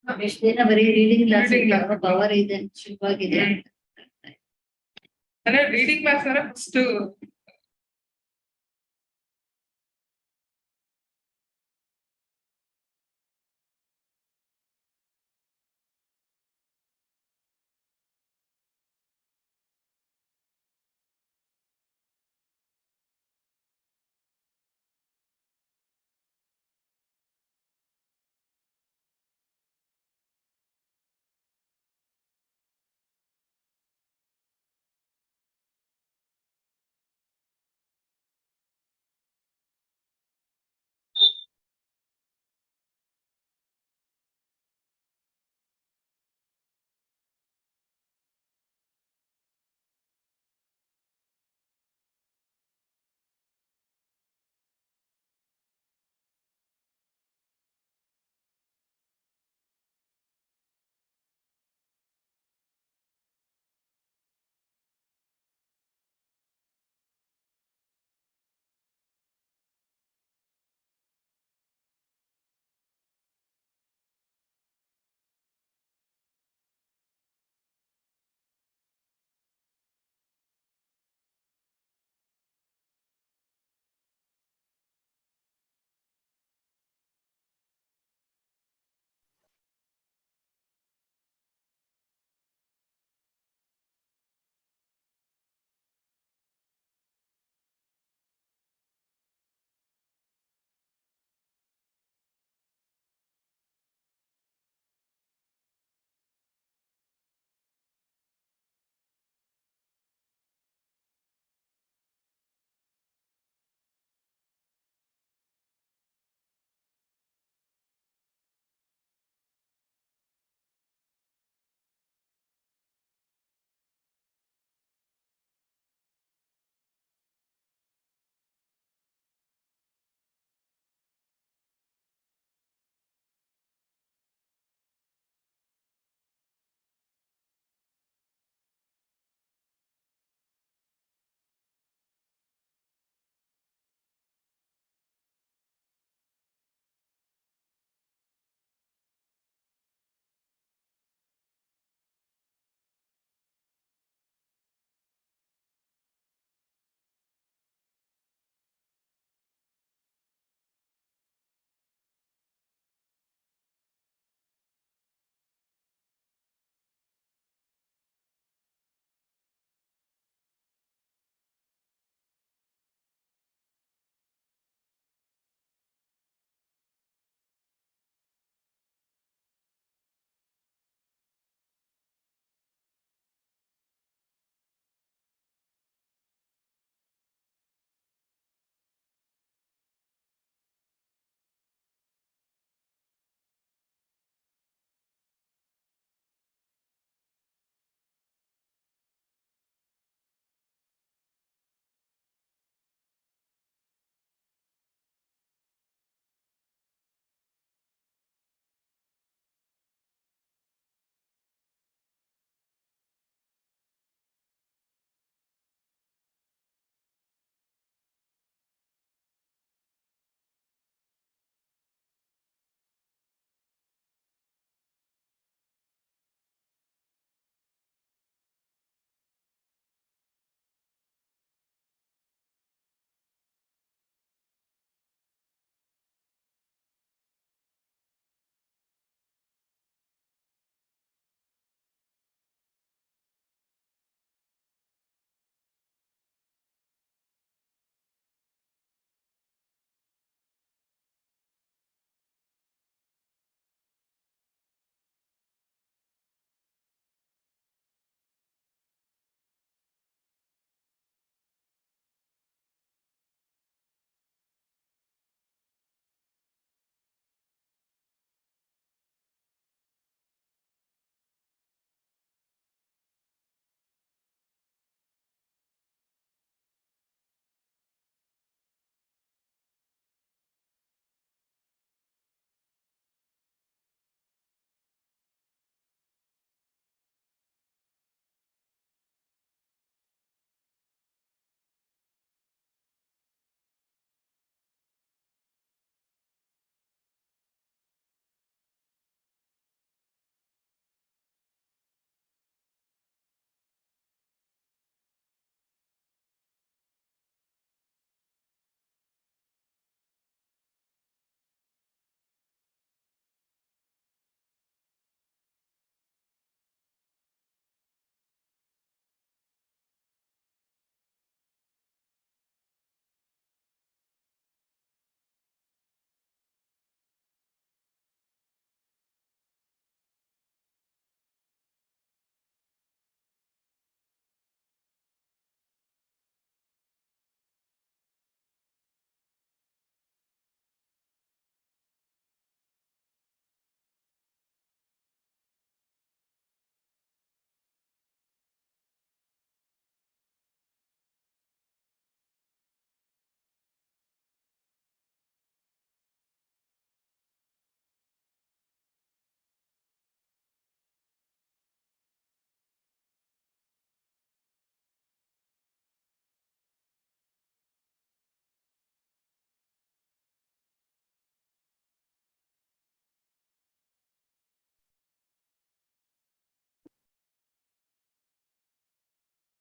ಎಷ್ಟು ದಿನ ಬರೀ reading class Reading class. Power ಇದೆ ಶುರುವಾಗಿದೆ. ಅಂದ್ರೆ ರೀಡಿಂಗ್ ಕ್ಲಾಸ್ ಅಂದ್ರೆ first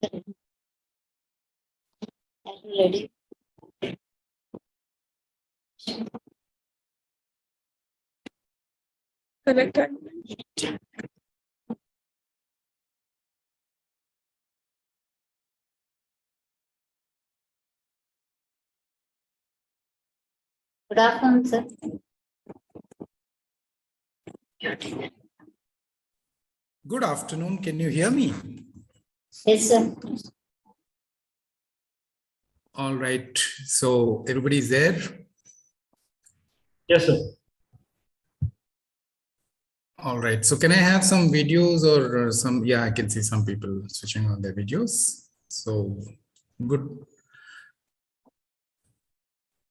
Are you ready? Selected. Good afternoon, sir. Good afternoon. Can you hear me? Yes, sir. All right. So everybody's there. Yes, sir. All right. So can I have some videos or some? Yeah, I can see some people switching on their videos. So good.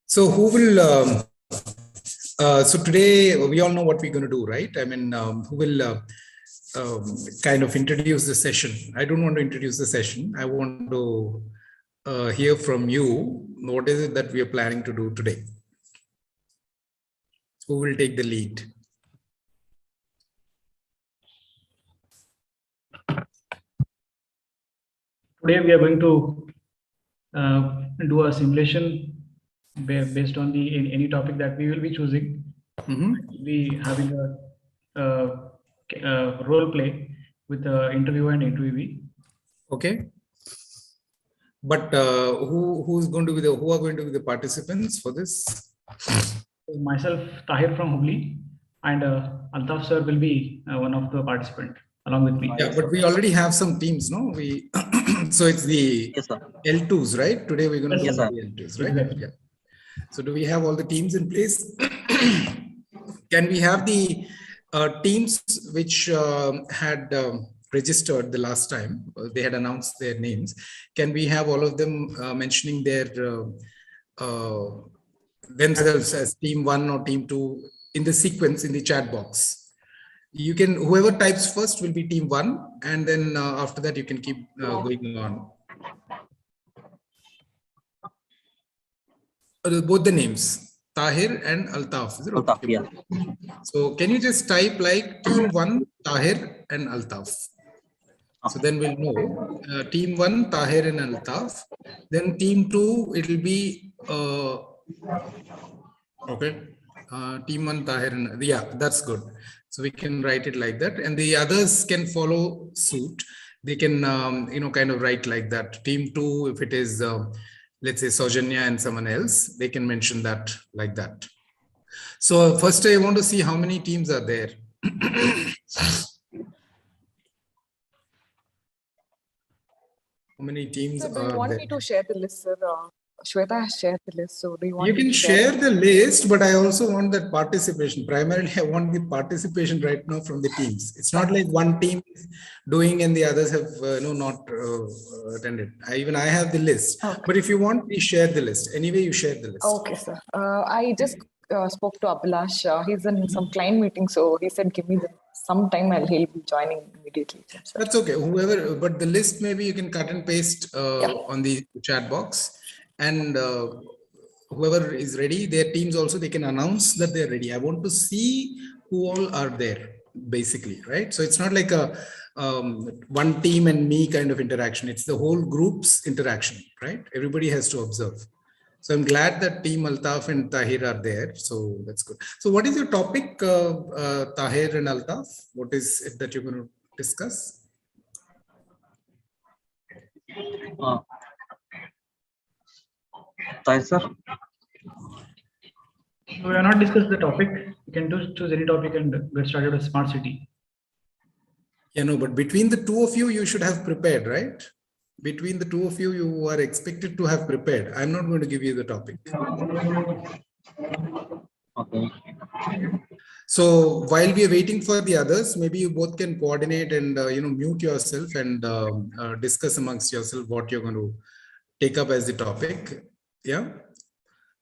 So who will? So today we all know what we're going to do, right? I mean, who will kind of introduce the session? I don't want to introduce the session. I want to hear from you. What is it that we are planning to do today? Who will take the lead? Today we are going to do a simulation based on any topic that we will be choosing. We having a role play with the interviewer and interviewee. Okay. But who are going to be the participants for this? Myself, Tahir from Hubli, and Altaf sir will be one of the participants along with me. Yeah, but we already have some teams, no? We so it's the L2s, right? Today we're going to do the L2s, right? Exactly. Yeah. So do we have all the teams in place? Can we have the teams which had registered the last time? They had announced their names. Can we have all of them mentioning their themselves as team 1 or team 2 in the sequence in the chat box? You can, whoever types first will be team 1, and then after that you can keep going on. Both the names, Tahir and Altaf. Is it okay? Altaf, yeah. So can you just type like team 1, Tahir and Altaf? So then we'll know team 1, Tahir and Altaf. Then team 2, it will be okay. Team 1, Tahir and yeah, that's good. So we can write it like that, and the others can follow suit. They can kind of write like that. Team 2, if it is let's say Saujanya and someone else, they can mention that like that. So first I want to see how many teams are there. How many teams So do you are want there? me to share the list, sir? Shweta has shared the list, so do you want You me can to share the list, but I also want that participation. Primarily, I want the participation right now from the teams. It's not like one team is doing and the others have not attended. Even I have the list. Okay. But if you want, please share the list. Anyway, you share the list. Okay, sir. I just spoke to Abhilash. He's in some client meeting, so he said, give me some time, he'll be joining immediately. Sir. That's okay. Whoever, but the list maybe you can cut and paste on the chat box, and whoever is ready, their teams also, they can announce that they're ready. I want to see who all are there, basically, right? So it's not like a one team and me kind of interaction. It's the whole group's interaction, right? Everybody has to observe. So I'm glad that team Altaf and Tahir are there. So that's good. So what is your topic, Tahir and Altaf? What is it that you're going to discuss? Tahir, sir. We are not discussed the topic. You can choose any topic and get started with smart city. Yeah, no, but between the two of you, you should have prepared, right? Between the two of you, you are expected to have prepared. I'm not going to give you the topic. Okay. So while we are waiting for the others, maybe you both can coordinate and mute yourself and discuss amongst yourself what you're going to take up as the topic. Yeah.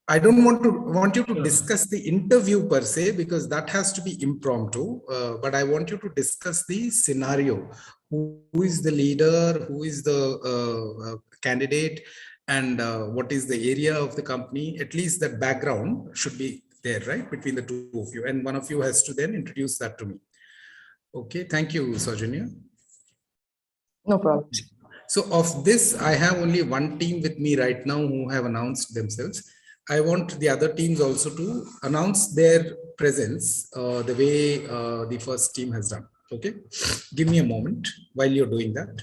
I don't want you to discuss the interview per se, because that has to be impromptu. But I want you to discuss the scenario. Who is the leader? Who is the candidate? And what is the area of the company? At least that background should be there, right? Between the two of you. And one of you has to then introduce that to me. Okay. Thank you, Saujanya. No problem. So of this, I have only one team with me right now who have announced themselves. I want the other teams also to announce their presence the way the first team has done. Okay, give me a moment while you're doing that.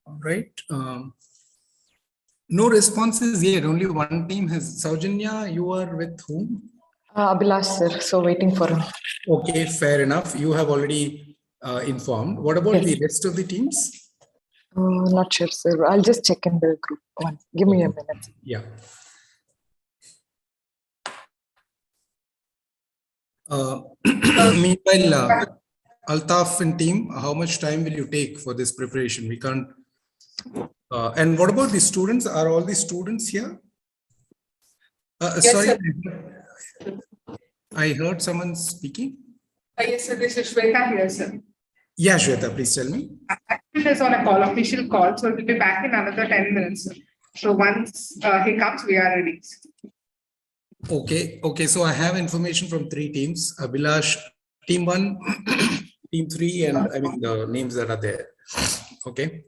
All right. No responses yet. Only one team has. Saujanya, you are with whom? Abhilash, sir. So waiting for him. Okay, fair enough. You have already informed. What about the rest of the teams? Not sure, sir. I'll just check in the group. Give me a minute. Yeah. Meanwhile, Altaf and team, how much time will you take for this preparation? We can't. And what about the students? Are all the students here? Yes, Sorry, sir. I heard someone speaking. Yes, sir. This is Shweta here, sir. Yeah, Shweta, please tell me. Actually, is on a call, official call, so we'll be back in another 10 minutes. Sir. So once he comes, we are ready. Okay, okay. So I have information from three teams: Abhilash, team 1, team 3, and I mean the names that are there. Okay.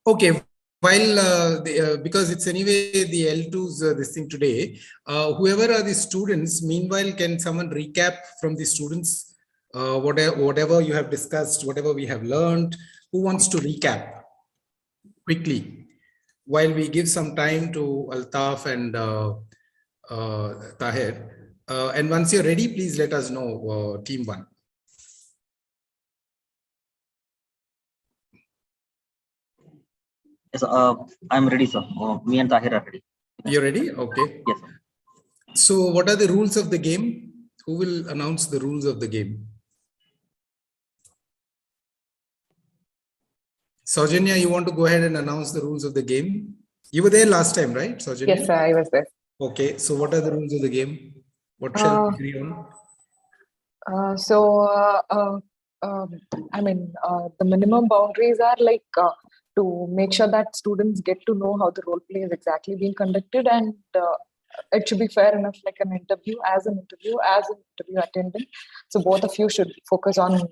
Okay. While because it's anyway the L2's this thing today, whoever are the students, meanwhile, can someone recap from the students whatever you have discussed, whatever we have learned? Who wants to recap quickly while we give some time to Altaf and Tahir? And once you're ready, please let us know, team 1. Yes, I'm ready, sir. Me and Tahir are ready. You're ready? Okay. Yes, sir. So what are the rules of the game? Who will announce the rules of the game? Saujanya, you want to go ahead and announce the rules of the game? You were there last time, right, Saujanya? Yes, sir. I was there. Okay. So what are the rules of the game? What shall we agree on? The minimum boundaries are like to make sure that students get to know how the role play is exactly being conducted, and it should be fair enough, like an interview as an interview attendant. So both of you should focus on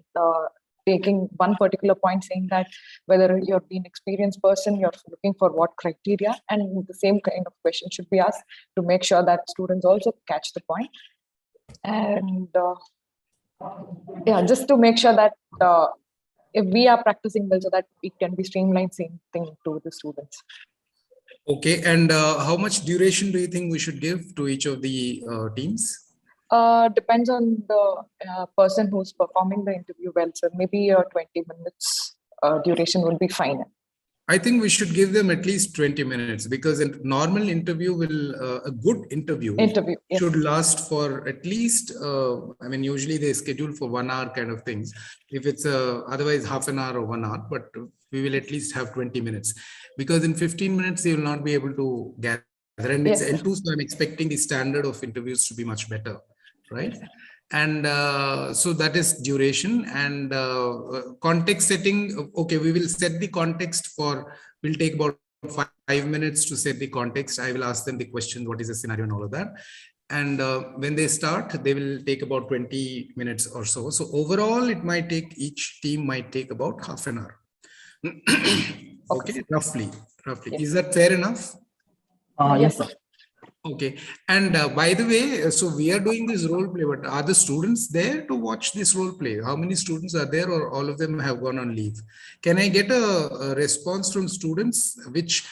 taking one particular point, saying that whether you're being experienced person, you're looking for what criteria, and the same kind of question should be asked to make sure that students also catch the point. And yeah, just to make sure that if we are practicing well, so that it can be streamlined, same thing to the students. Okay, and how much duration do you think we should give to each of the teams? Depends on the person who's performing the interview well. So maybe 20 minutes duration would be fine. I think we should give them at least 20 minutes, because a normal interview will, a good interview yes. should last for at least, I mean, usually they schedule for 1 hour kind of things. If it's otherwise half an hour or 1 hour, but we will at least have 20 minutes, because in 15 minutes, they will not be able to gather. And it's L2, so I'm expecting the standard of interviews to be much better, right? Yes. And so that is duration. And context setting. Okay, we will set the context for, we'll take about 5 minutes to set the context. I will ask them the question, what is the scenario and all of that. And when they start, they will take about 20 minutes or so. So overall, it might take, each team might take about half an hour. Okay, roughly. Yes. Is that fair enough? Yes, sir. Okay. And by the way, so we are doing this role play, but are the students there to watch this role play? How many students are there, or all of them have gone on leave? Can I get a response from students? Which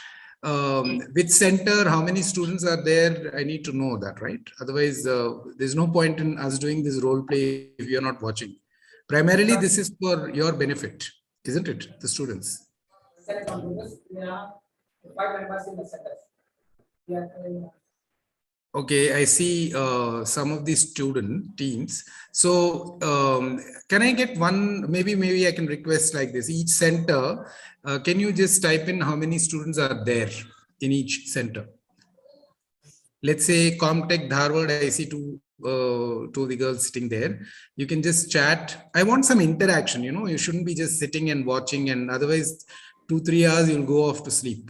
center, how many students are there? I need to know that, right? Otherwise, there's no point in us doing this role play if you're not watching. Primarily, this is for your benefit, isn't it? The students. Okay, I see some of these student teams. So can I get one, maybe I can request like this, each center, can you just type in how many students are there in each center? Let's say Comtech Dharwad, I see two of the girls sitting there. You can just chat. I want some interaction, you know, you shouldn't be just sitting and watching, and otherwise 2-3 hours you'll go off to sleep.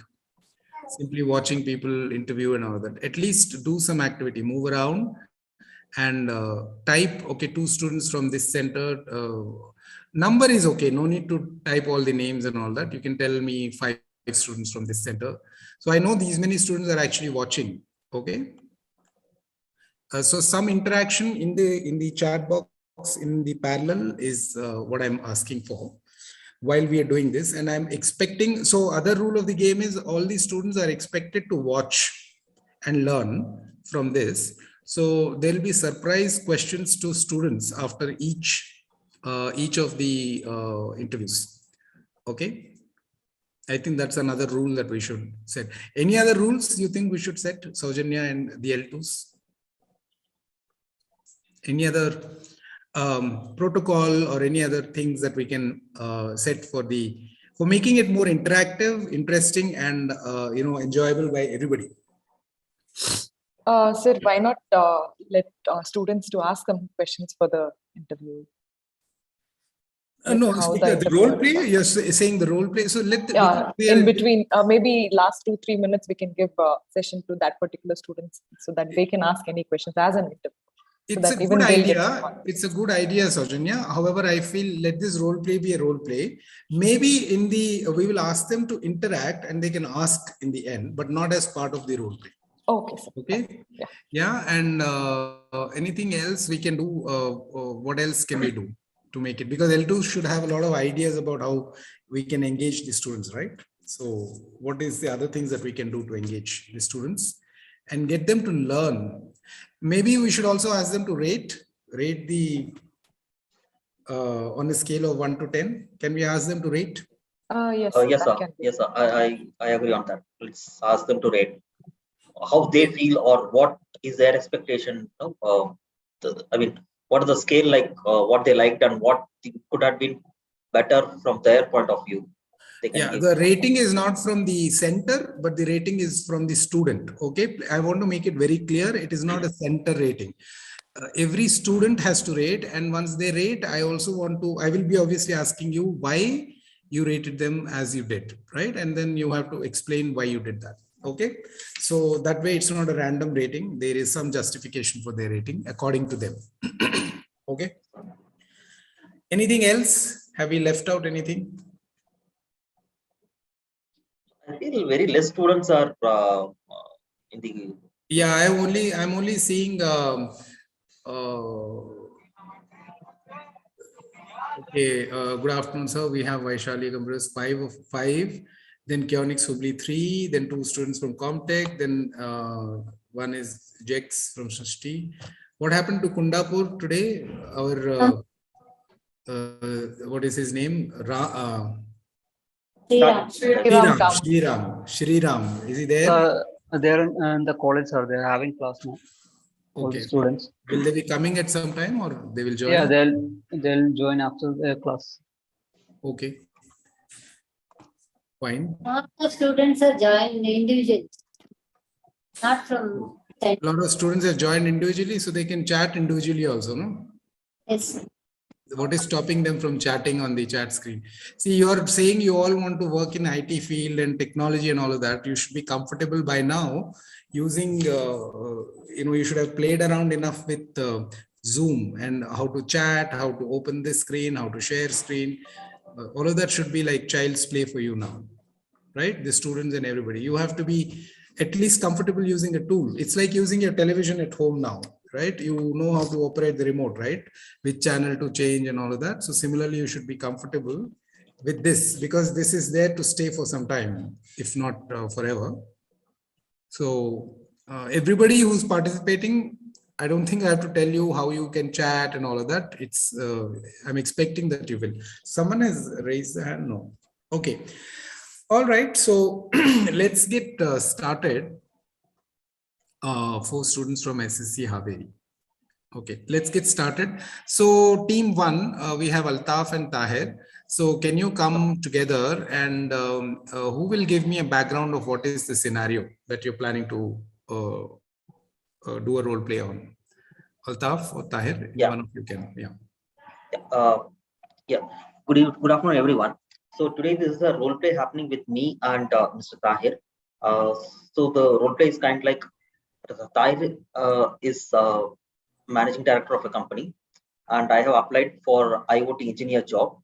Simply watching people interview and all that. At least do some activity, move around and type, okay, 2 students from this center. Number is okay. No need to type all the names and all that. You can tell me 5 students from this center. So I know these many students are actually watching. Okay. So some interaction in the chat box in the parallel is what I'm asking for while we are doing this. And I'm expecting, so other rule of the game is all the students are expected to watch and learn from this. So there'll be surprise questions to students after each of the interviews. Okay. I think that's another rule that we should set. Any other rules you think we should set, Saujanya and the L2s? Any other protocol or any other things that we can set for making it more interactive, interesting, and enjoyable by everybody? Sir, why not let students to ask some questions for the interview? No, the role play, you're saying the role play. So in between, maybe last 2-3 minutes, we can give a session to that particular students so that they can ask any questions as an interview. It's a good idea. It's a good idea, Saujanya. However, I feel let this role play be a role play. Maybe we will ask them to interact and they can ask in the end, but not as part of the role play. Okay, sir. Okay. Yeah. And anything else we can do? What else can we do to make it? Because L2 should have a lot of ideas about how we can engage the students, right? So what is the other things that we can do to engage the students and get them to learn? Maybe we should also ask them to rate the on a scale of 1 to 10. Can we ask them to rate? Yes, yes, sir. Yes, sir. I agree on that. Let's ask them to rate how they feel or what is their expectation. I mean, what is the scale like? What they liked and what could have been better from their point of view. Yeah, the rating is not from the center, but the rating is from the student. Okay, I want to make it very clear. It is not a center rating. Every student has to rate, and once they rate, I will be obviously asking you why you rated them as you did, right? And then you have to explain why you did that. Okay, so that way it's not a random rating. There is some justification for their rating according to them. Okay. Anything else? Have we left out anything? I feel very less students are in the. Yeah, I'm only seeing. Okay. Good afternoon, sir. We have Vaishali Gambras 5 of 5. Then Kionix Hubli 3. Then 2 students from Comtech. Then one is Jex from Shashti. What happened to Kundapur today? Our what is his name? Shriram. Is he there? They're in the college, sir. They're having class now. All the students. Will they be coming at some time or they will join? Yeah, they'll join after their class. Okay. Fine. All the students are joined individually, not from. A lot of students have joined individually, so they can chat individually also, no? Yes. What is stopping them from chatting on the chat screen? See, you are saying you all want to work in IT field and technology and all of that. You should be comfortable by now using, you should have played around enough with Zoom and how to chat, how to open this screen, how to share screen. All of that should be like child's play for you now, right? The students and everybody. You have to be at least comfortable using a tool. It's like using your television at home now, right? You know how to operate the remote, right? Which channel to change and all of that. So similarly, you should be comfortable with this because this is there to stay for some time, if not forever. So everybody who's participating, I don't think I have to tell you how you can chat and all of that. It's I'm expecting that you will. Someone has raised their hand. No. Okay. All right. So let's get started. 4 students from SSC Haveri. Okay, let's get started. So team 1, we have Altaf and Tahir. So can you come together and who will give me a background of what is the scenario that you're planning to do a role play on? Altaf or Tahir? Yeah. One of you can. Yeah. Yeah. Good afternoon, everyone. So today this is a role play happening with me and Mr. Tahir. So the role play is kind of like Tahir is managing director of a company, and I have applied for IoT engineer job,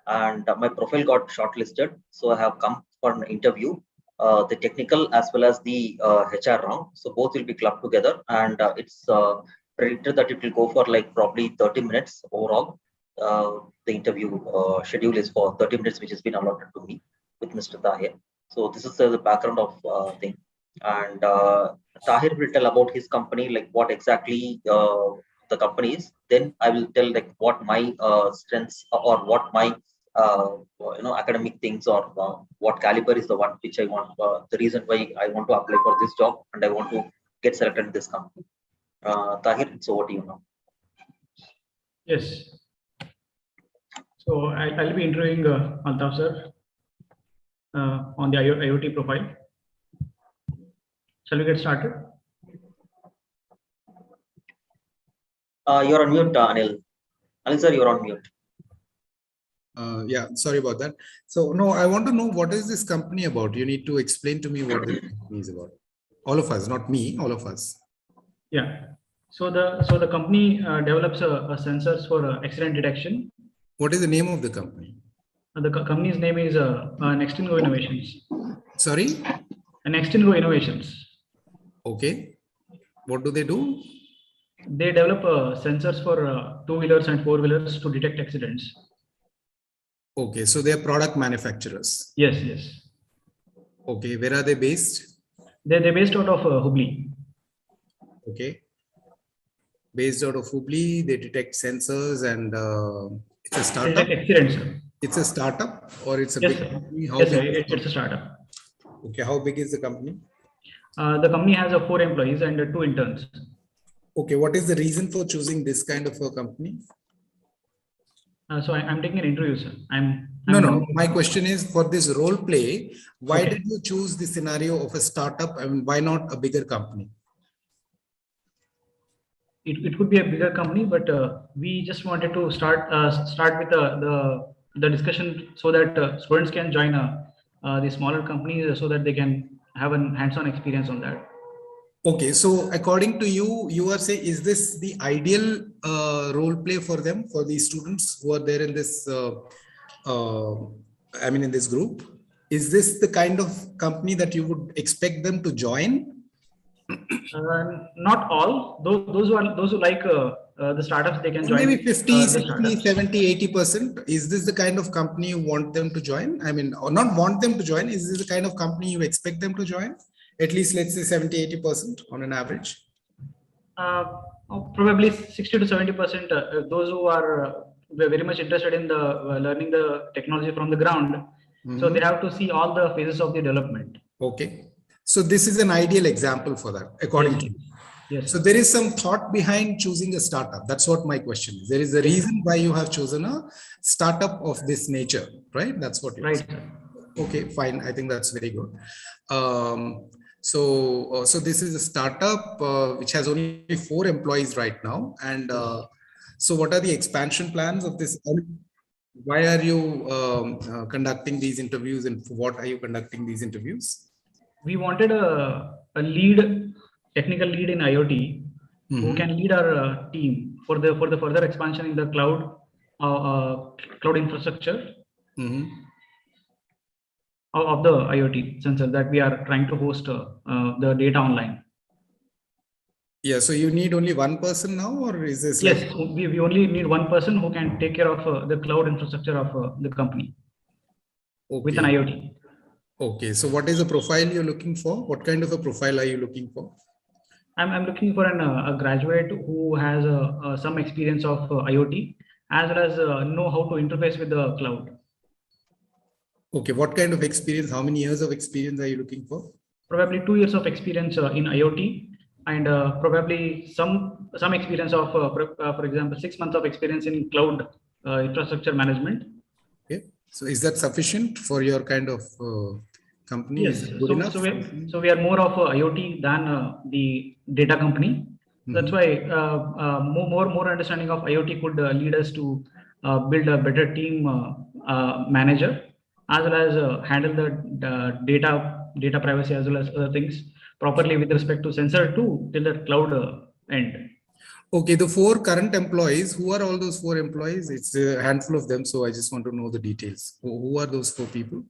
and my profile got shortlisted. So I have come for an interview, the technical as well as the HR round. So both will be clubbed together, and it's predicted that it will go for like probably 30 minutes overall. The interview schedule is for 30 minutes, which has been allotted to me with Mr. Tahir. So this is the background of thing, and Tahir will tell about his company, like what exactly the company is. Then I will tell like what my strengths or what my academic things or what caliber is the one which I want. The reason why I want to apply for this job and I want to get selected in this company. Tahir, it's over to you now. Yes. So I'll be interviewing Altaf sir on the IoT profile. Shall we get started? You're on mute, Anil. Anil sir, you're on mute. Yeah, sorry about that. So no, I want to know what is this company about? You need to explain to me what this company is about. All of us, not me, all of us. Yeah. So the company develops a sensors for accident detection. What is the name of the company? The company's name is Nextingo Innovations. Sorry? Nextingo Innovations. Okay. What do they do? They develop sensors for 2-wheelers and 4-wheelers to detect accidents. Okay, so they are product manufacturers. Yes, yes. Okay, where are they based? They're based out of Hubli. Okay. Based out of Hubli, they detect sensors and it's a startup. Accidents. It's a startup or it's a Yes, big sir. company? How Yes, big sir. is the It's a startup. Okay, how big is the company? The company has 4 employees and 2 interns. Okay, what is the reason for choosing this kind of a company? So I'm taking an interview, sir. No. My question is for this role play, why Okay. did you choose the scenario of a startup? I mean, why not a bigger company? It could be a bigger company, but we just wanted to start with the discussion so that students can join the smaller companies so that they can have a hands-on experience on that. Okay, so according to you, you are saying, is this the ideal role play for them, for these students who are there in this, in this group? Is this the kind of company that you would expect them to join? Not all. Those who like the startups, they can join. Maybe 50, the 60, startups. 70, 80%. Is this the kind of company you want them to join? I mean, or not want them to join. Is this the kind of company you expect them to join? At least let's say 70, 80% on an average. Probably 60 to 70%. Those who are very much interested in the learning the technology from the ground. So they have to see all the phases of the development. Okay. So this is an ideal example for that, according to you. Yes. So there is some thought behind choosing a startup. That's what my question is. There is a reason why you have chosen a startup of this nature, right? That's what you're saying. Okay, fine. I think that's very good. So this is a startup which has only 4 employees right now. And so what are the expansion plans of this? Why are you conducting these interviews and for what are you conducting these interviews? We wanted a technical lead in IoT who can lead our team for the further expansion in the cloud infrastructure. of the IoT sensor that we are trying to host the data online. Yeah, so you need only one person now, or is this Yes, like? we only need one person who can take care of the cloud infrastructure of the company with an Okay. IoT. Okay, so what is the profile you're looking for? What kind of a profile are you looking for? I'm looking for a graduate who has some experience of IoT, as well as know how to interface with the cloud. Okay, what kind of experience? How many years of experience are you looking for? Probably 2 years of experience in IoT, and probably some experience of, for example, 6 months of experience in cloud infrastructure management. Okay, so is that sufficient for your kind of company? Yes, Is it good enough? so we are more of a IoT than the data company. That's why more understanding of IoT could lead us to build a better team manager, as well as handle the data privacy as well as other things properly with respect to sensor to till the cloud end. Okay, the 4 current employees, who are all those 4 employees? It's a handful of them, so I just want to know the details. Who are those 4 people?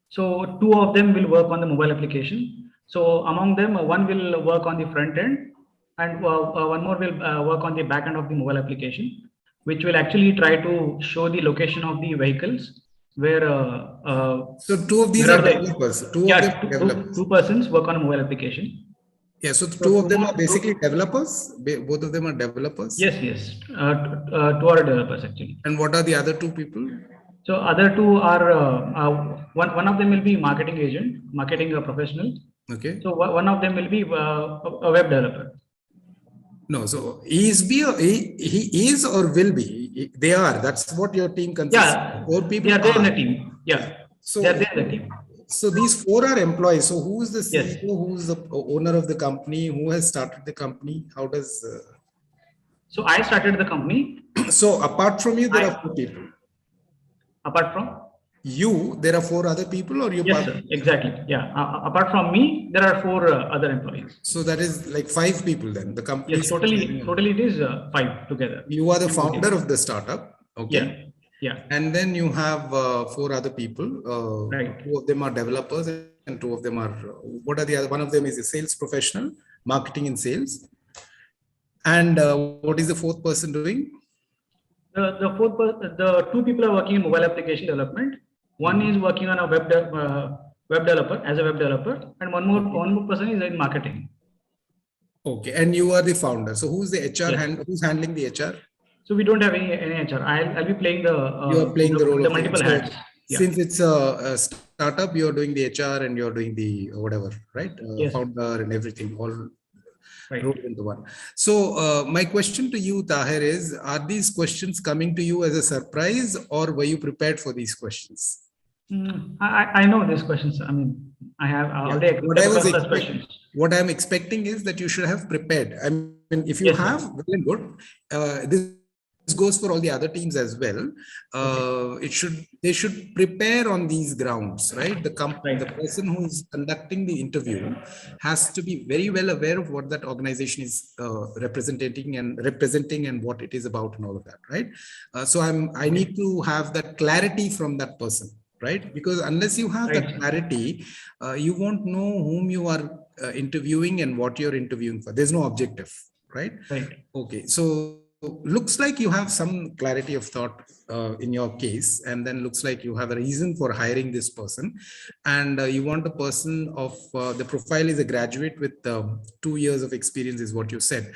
So 2 of them will work on the mobile application. So among them, one will work on the front end, and one more will work on the back end of the mobile application, which will actually try to show the location of the vehicles where. So 2 of these where are they? developers. 2 of Yeah, them are developers. two persons work on a mobile application. Yeah, so So 2 of two them more. are basically developers. Both of them are developers. Yes. 2 are developers actually. And what are the other 2 people? So other 2 are one of them will be marketing agent, marketing professional. Okay. So one of them will be a web developer. No, so he is or will be. They are. That's what your team consists. Yeah, 4 people they are there in are. the team. Yeah, So they are there in the team. So these 4 are employees. So who is the Yes. CEO? Who's the owner of the company? Who has started the company? How does? So I started the company. So apart from you, there are 4 people. Apart from? You, there are 4 other people, or you? Yes, sir. Exactly. Yeah. Apart from me, there are 4 other employees. So that is like 5 people then. The company. Yes, totally it is 5 together. You are the founder of the startup. Okay. Yeah. And then you have 4 other people. Right. 2 of them are developers, and 2 of them are. What are the other? One of them is a sales professional, marketing and sales. And what is the 4th person doing? The 2 people are working in mobile application development. One is working on a web developer as a web developer, and one more person is in marketing. Okay, and you are the founder. So who's the HR? Yes. Who's handling the HR? So we don't have any HR. I'll be playing the. You are playing the role of multiple the hats. Yeah. Since it's a startup, you're doing the HR and you're doing the whatever, right? Yes. Founder and everything, all Right. rolled into one. So my question to you, Tahir, is: are these questions coming to you as a surprise, or were you prepared for these questions? I know these questions. I mean, I have already such questions. What I'm expecting is that you should have prepared. I mean, if you Yes, have, well and good. This goes for all the other teams as well. They should prepare on these grounds, right? The person who is conducting the interview has to be very well aware of what that organization is representing and what it is about and all of that, right? So I need to have that clarity from that person, right? Because unless you have that clarity, you won't know whom you are interviewing and what you're interviewing for. There's no objective, right? Okay, so looks like you have some clarity of thought in your case, and then looks like you have a reason for hiring this person, and you want a person of the profile is a graduate with 2 years of experience is what you said.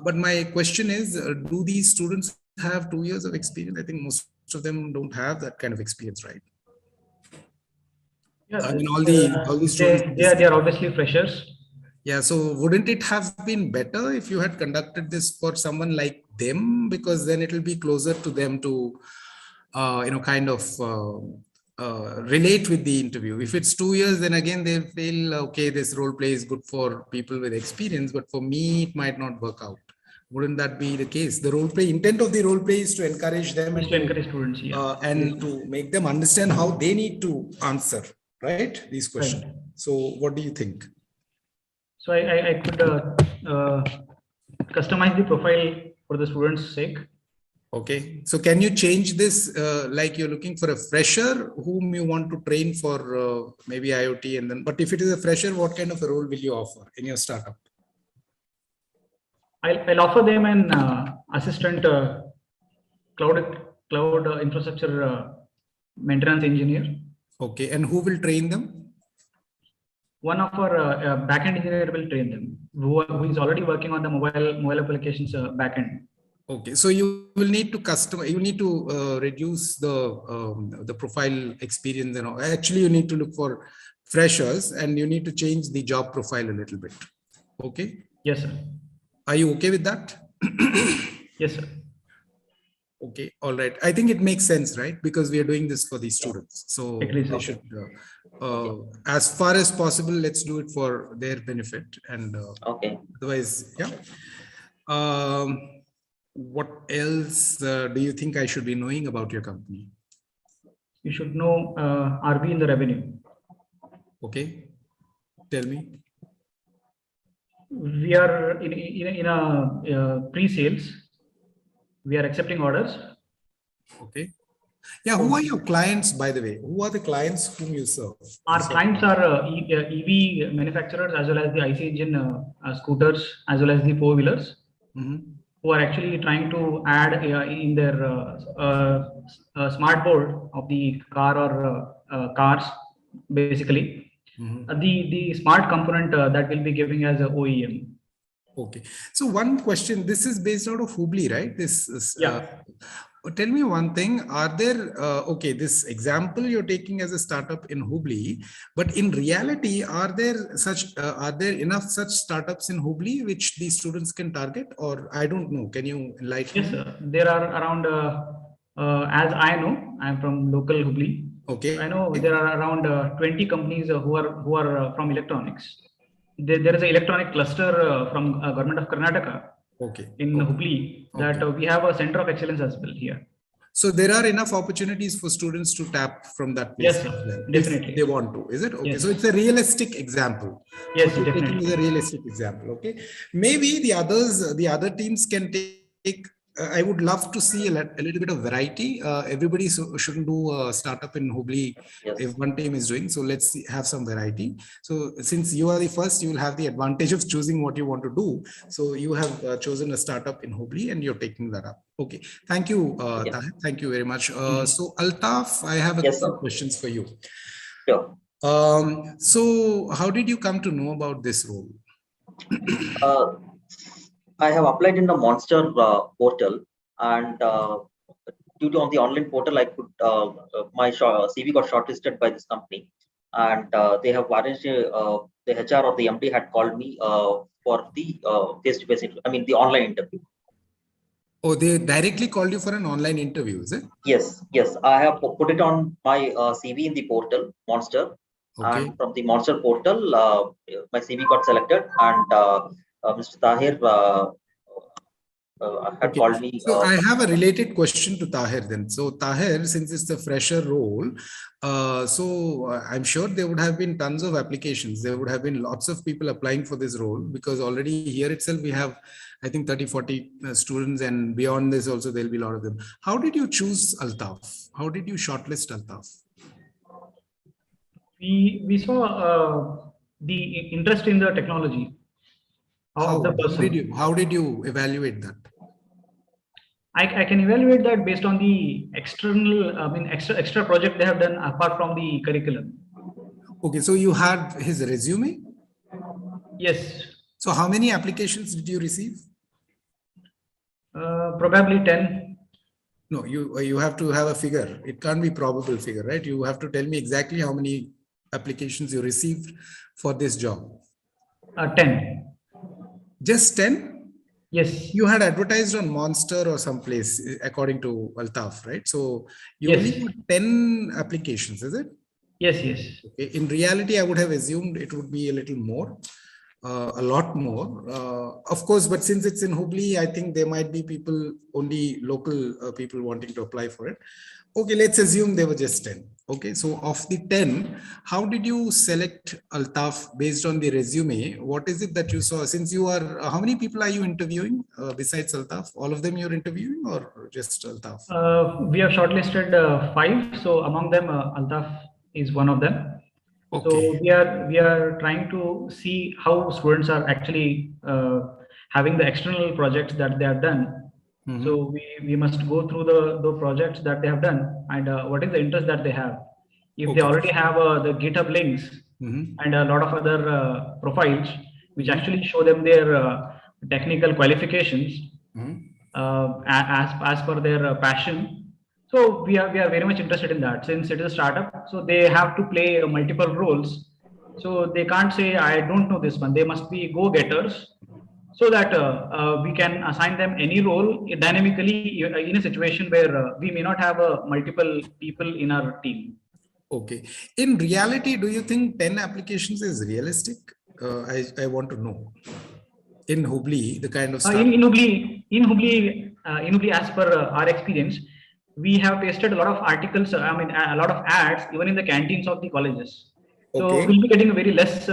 But my question is, do these students have 2 years of experience? I think most of them don't have that kind of experience, right? Yeah, I mean, all the students. They are obviously freshers. Yeah, so wouldn't it have been better if you had conducted this for someone like them? Because then it will be closer to them to, kind of relate with the interview. If it's 2 years, then again, they feel, okay, this role play is good for people with experience, but for me, it might not work out. Wouldn't that be the case? The role play, intent of the role play is to encourage them and to encourage students, and to make them understand how they need to answer, right? These questions. Right. So what do you think? So I could customize the profile for the students' sake. Okay, so can you change this? Like you're looking for a fresher whom you want to train for maybe IoT, and then, but if it is a fresher, what kind of a role will you offer in your startup? I'll offer them an assistant cloud infrastructure maintenance engineer. Okay, and who will train them? One of our backend engineer will train them, who is already working on the mobile applications backend. Okay, so you will need to you need to reduce the profile experience and all. Actually, you need to look for freshers and you need to change the job profile a little bit. Okay. Yes, sir. Are you okay with that? Yes, sir. Okay, all right. I think it makes sense, right? Because we are doing this for the students. So Agreed, they sir. should, as far as possible, let's do it for their benefit. And Okay. otherwise, yeah. What else do you think I should be knowing about your company? You should know RV in the revenue. Okay, tell me. We are in a pre-sales. We are accepting orders. Okay. Yeah, who are your clients, by the way? Who are the clients whom you serve? Our clients are EV manufacturers as well as the IC engine scooters as well as the four-wheelers, who are actually trying to add in their smart board of the car or cars, basically, the smart component that will be giving as a OEM. Okay. So one question, this is based out of Hubli, right? This is, Yeah. tell me one thing, are there, okay, this example you're taking as a startup in Hubli, but in reality, are there enough such startups in Hubli which these students can target, or I don't know, can you enlighten Yes, me? sir. There are around, as I know, I'm from local Hubli. Okay. I know there are around 20 companies who are from electronics. There is an electronic cluster from government of Karnataka. Okay. In Hubli, that we have a center of excellence as well here. So there are enough opportunities for students to tap from that place. Yes, sir. Definitely. If they want to, is it? Okay. Yes. So it's a realistic example. Yes, what you're definitely. taking is a realistic example. Okay. Maybe the other teams can take. I would love to see a little bit of variety. Everybody shouldn't do a startup in Hubli if one team is doing. So let's have some variety. So since you are the first, you will have the advantage of choosing what you want to do. So you have chosen a startup in Hubli and you're taking that up. Okay. Thank you. Tahir. Thank you very much. So Altaf, I have a few questions for you. Sure. So how did you come to know about this role? I have applied in the Monster portal, and due to on the online portal, I could my CV got shortlisted by this company, and they have arranged the HR or the MD had called me for the face-to-face. I mean, the online interview. Oh, they directly called you for an online interview, is it? Yes, yes. I have put it on my CV in the portal Monster, and from the Monster portal, my CV got selected, and Mr. Tahir had called me. So I have a related question to Tahir then. So Tahir, since it's the fresher role, I'm sure there would have been tons of applications. There would have been lots of people applying for this role, because already here itself we have, I think, 30-40 students, and beyond this also there'll be a lot of them. How did you choose Altaf? How did you shortlist Altaf? We saw the interest in the technology of the person. How did you evaluate that? I can evaluate that based on the external, extra project they have done apart from the curriculum. Okay, so you had his resume? Yes. So how many applications did you receive? Probably 10. No, you have to have a figure. It can't be probable figure, right? You have to tell me exactly how many applications you received for this job. 10. Just 10? Yes. You had advertised on Monster or someplace, according to Altaf, right? So you only got 10 applications, is it? Yes, yes. Okay. In reality, I would have assumed it would be a little more. a lot more. Of course, but since it's in Hubli, I think there might be people, only local people wanting to apply for it. Okay, let's assume there were just 10. Okay, so of the 10, how did you select Altaf based on the resume? What is it that you saw? Since you are, how many people are you interviewing besides Altaf? All of them you're interviewing or just Altaf? We have shortlisted 5. So among them, Altaf is one of them. Okay. So we are trying to see how students are actually having the external projects that they have done. So we must go through the projects that they have done and what is the interest that they have. If they already have the GitHub links and a lot of other profiles which actually show them their technical qualifications as per their passion. So we are very much interested in that, since it is a startup. So they have to play multiple roles. So they can't say, I don't know this one. They must be go-getters, so that we can assign them any role dynamically in a situation where we may not have multiple people in our team. Okay. In reality, do you think 10 applications is realistic? I want to know. In Hubli, the kind of stuff. In Hubli, as per our experience, we have pasted a lot of articles. I mean, a lot of ads, even in the canteens of the colleges. So Okay. we'll be getting very less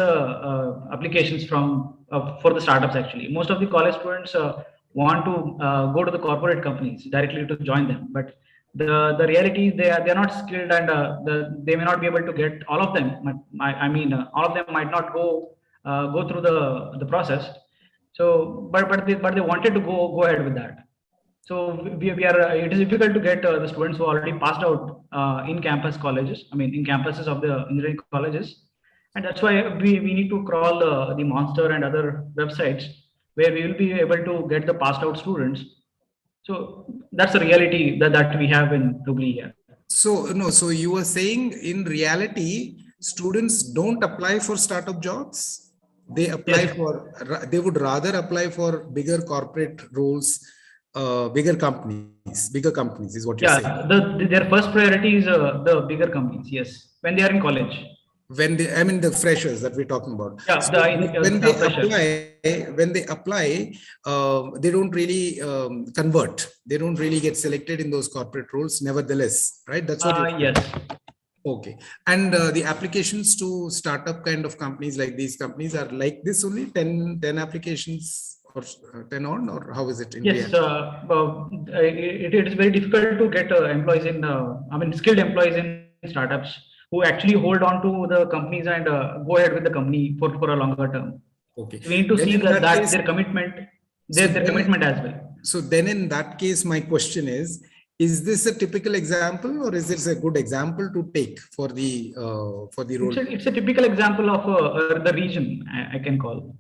applications from for the startups. Actually, most of the college students want to go to the corporate companies directly to join them. But the reality is they are not skilled, and they may not be able to get all of them. I mean, all of them might not go through the process. So, but they wanted to go ahead with that. So we are. It is difficult to get the students who already passed out in campus colleges. I mean, in campuses of the engineering colleges, and that's why we need to crawl the Monster and other websites where we will be able to get the passed out students. So that's the reality that we have in Hubli here. So no, so you were saying in reality, students don't apply for startup jobs. They apply for, they would rather apply for bigger corporate roles, bigger companies is what you're saying. Their first priority is the bigger companies. Yes, when they are in college. When they, I mean, the freshers that we're talking about. Yeah, So when they apply, they don't really convert. They don't really get selected in those corporate roles. Nevertheless, right? That's what. Yes. Okay. And the applications to startup kind of companies like these companies are like this only 10 applications or 10 on, or how is it? In yes, it is very difficult to get employees in, I mean, skilled employees in startups who actually hold on to the companies and go ahead with the company for a longer term. Okay. So we need to see that their commitment, their commitment as well. So then in that case, my question is this a typical example, or is this a good example to take for the role? It's a typical example of the region, I can call.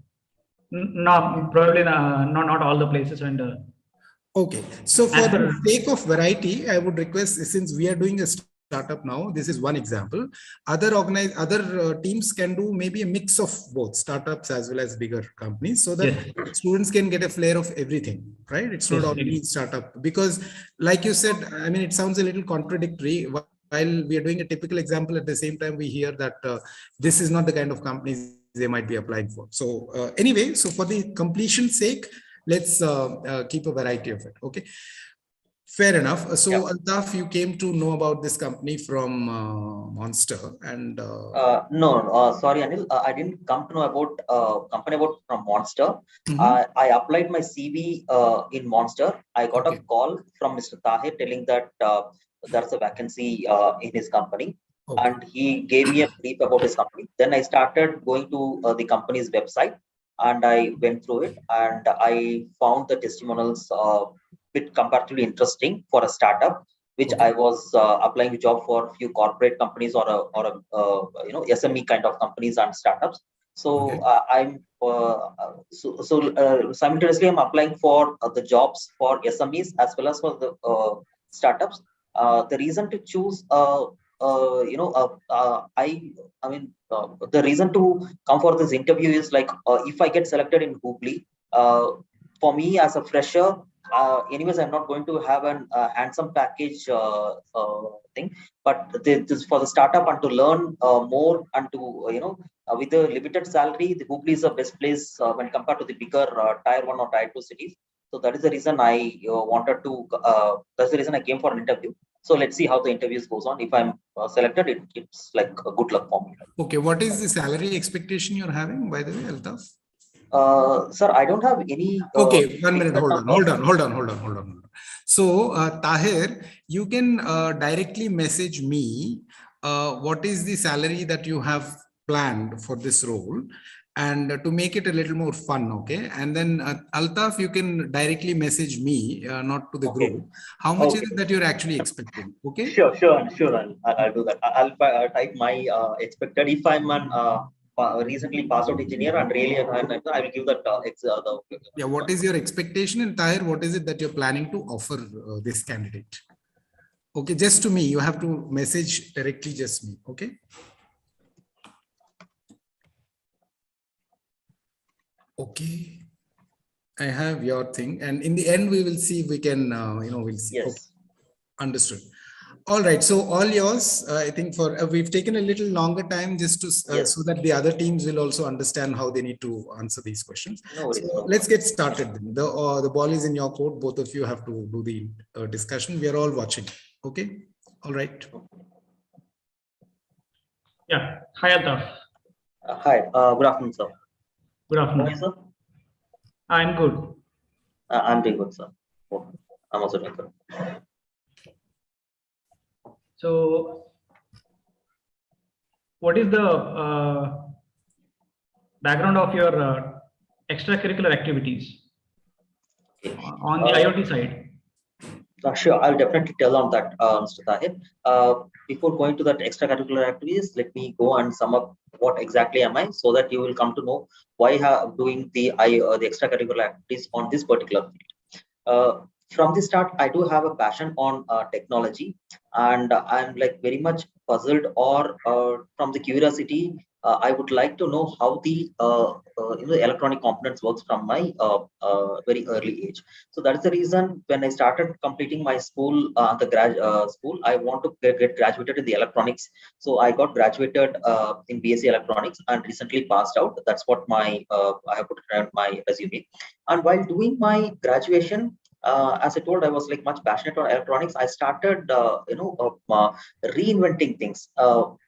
No, probably not all the places. And okay, so for the sake of variety, I would request, since we are doing a startup now, this is one example. Other teams can do maybe a mix of both startups as well as bigger companies, so that students can get a flair of everything, right? It's not only startup, because like you said, I mean, it sounds a little contradictory. While we are doing a typical example, at the same time we hear that this is not the kind of companies they might be applying for. So anyway, so for the completion's sake, let's keep a variety of it. Okay. Fair enough. So Altaf, you came to know about this company from Monster, and no, sorry, Anil, I didn't come to know about company from Monster. I applied my CV in Monster. I got a call from Mr. Tahir telling that there's a vacancy in his company, and he gave me a brief about his company. Then I started going to the company's website, and I went through it, and I found the testimonials bit comparatively interesting for a startup, which I was applying a job for a few corporate companies or a SME kind of companies and startups. So I'm simultaneously I'm applying for the jobs for SMEs as well as for the startups. The reason to choose the reason to come for this interview is like if I get selected in Hubli, for me as a fresher, anyways, I'm not going to have an handsome package thing, but this for the startup and to learn more and to with the limited salary, the Hubli is the best place when compared to the bigger tier 1 or tier 2 cities. So that is the reason I wanted to. That's the reason I came for an interview. So let's see how the interviews goes on. If I'm selected, it's like a good luck for me. Okay, what is the salary expectation you're having, by the way, Altaf? Sir, I don't have any. Okay, 1 minute. fixed Hold number. on. So, Tahir, you can directly message me what is the salary that you have planned for this role, and to make it a little more fun, okay? And then Altaf, you can directly message me, not to the Okay. group. How much is Okay. it that you're actually expecting? Okay. Sure. I'll do that. I'll type my expected. If I'm an recently passed out engineer and really I will give that Yeah. What is your expectation, and Tahir, what is it that you're planning to offer this candidate? Okay, just to me. You have to message directly, just me. Okay. Okay. I have your thing, and in the end, we will see if we can. We'll see. Yes. Okay. Understood. All right, so all yours. I think for we've taken a little longer time just to Yes. so that the other teams will also understand how they need to answer these questions. No worries. So let's get started. Then. The ball is in your court. Both of you have to do the discussion. We are all watching. Okay. All right. Yeah. Hi, Altaf. Hi. Good afternoon, sir. Good How are you, afternoon. sir? I'm good. I'm doing good, sir. Oh, I'm also doing good. So, what is the background of your extracurricular activities Okay. on the IoT side? Sure, I'll definitely tell on that, Mr. Tahir. Before going to that extracurricular activities, let me go and sum up what exactly am I, so that you will come to know why I'm doing the extracurricular activities on this particular field. From the start, I do have a passion on technology, and I'm like very much puzzled, or from the curiosity, I would like to know how the electronic components works from my very early age. So that's the reason when I started completing my school, school, I want to get graduated in the electronics. So I got graduated in BSc Electronics and recently passed out. That's what my I have put on my resume. And while doing my graduation, as I told, I was like much passionate on electronics. I started, reinventing things.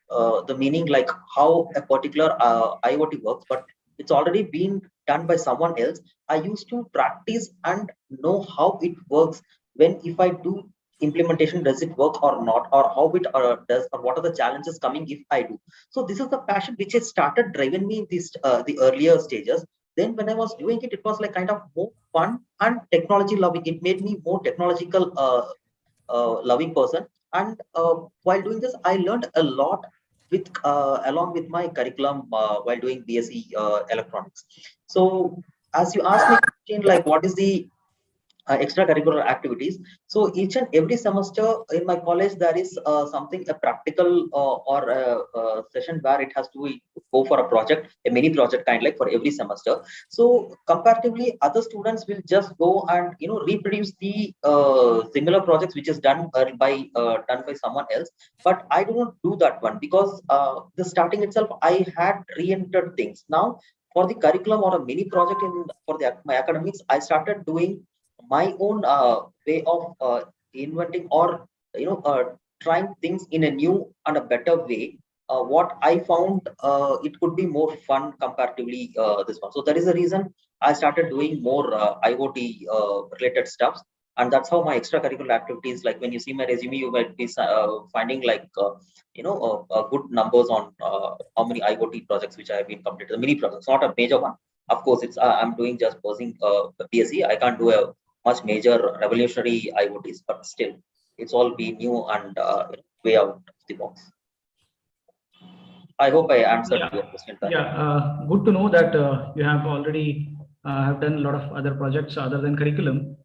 The meaning like how a particular IoT works, but it's already been done by someone else. I used to practice and know how it works. When if I do implementation, does it work or not, or how it does, or what are the challenges coming if I do. So this is the passion which has started driving me in this the earlier stages. Then when I was doing it, it was like kind of more fun and technology loving. It made me more technological loving person. And while doing this, I learned a lot with along with my curriculum while doing BSc Electronics. So as you asked me, like what is the extracurricular activities. So each and every semester in my college, there is something, a practical or a session where it has to go for a project, a mini project kind, like for every semester. So comparatively, other students will just go and reproduce the similar projects which is done by someone else. But I do not do that one, because the starting itself, I had re-entered things. Now for the curriculum or a mini project for my academics, I started doing my own way of inventing, or trying things in a new and a better way. What I found, it could be more fun comparatively this one. So that is the reason I started doing more IoT related stuff. And that's how my extracurricular activities, like when you see my resume, you might be finding like good numbers on how many IoT projects which I have been completed. The mini projects, not a major one. Of course, it's I'm doing just posing BSc. I can't do a much major revolutionary IoTs, but still, it's all be new and way out of the box. I hope I answered your question. Yeah, good to know that you have already have done a lot of other projects other than curriculum.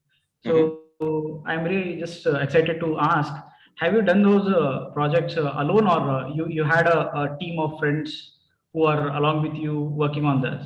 So I'm really just excited to ask: have you done those projects alone, or you had a team of friends who are along with you working on this?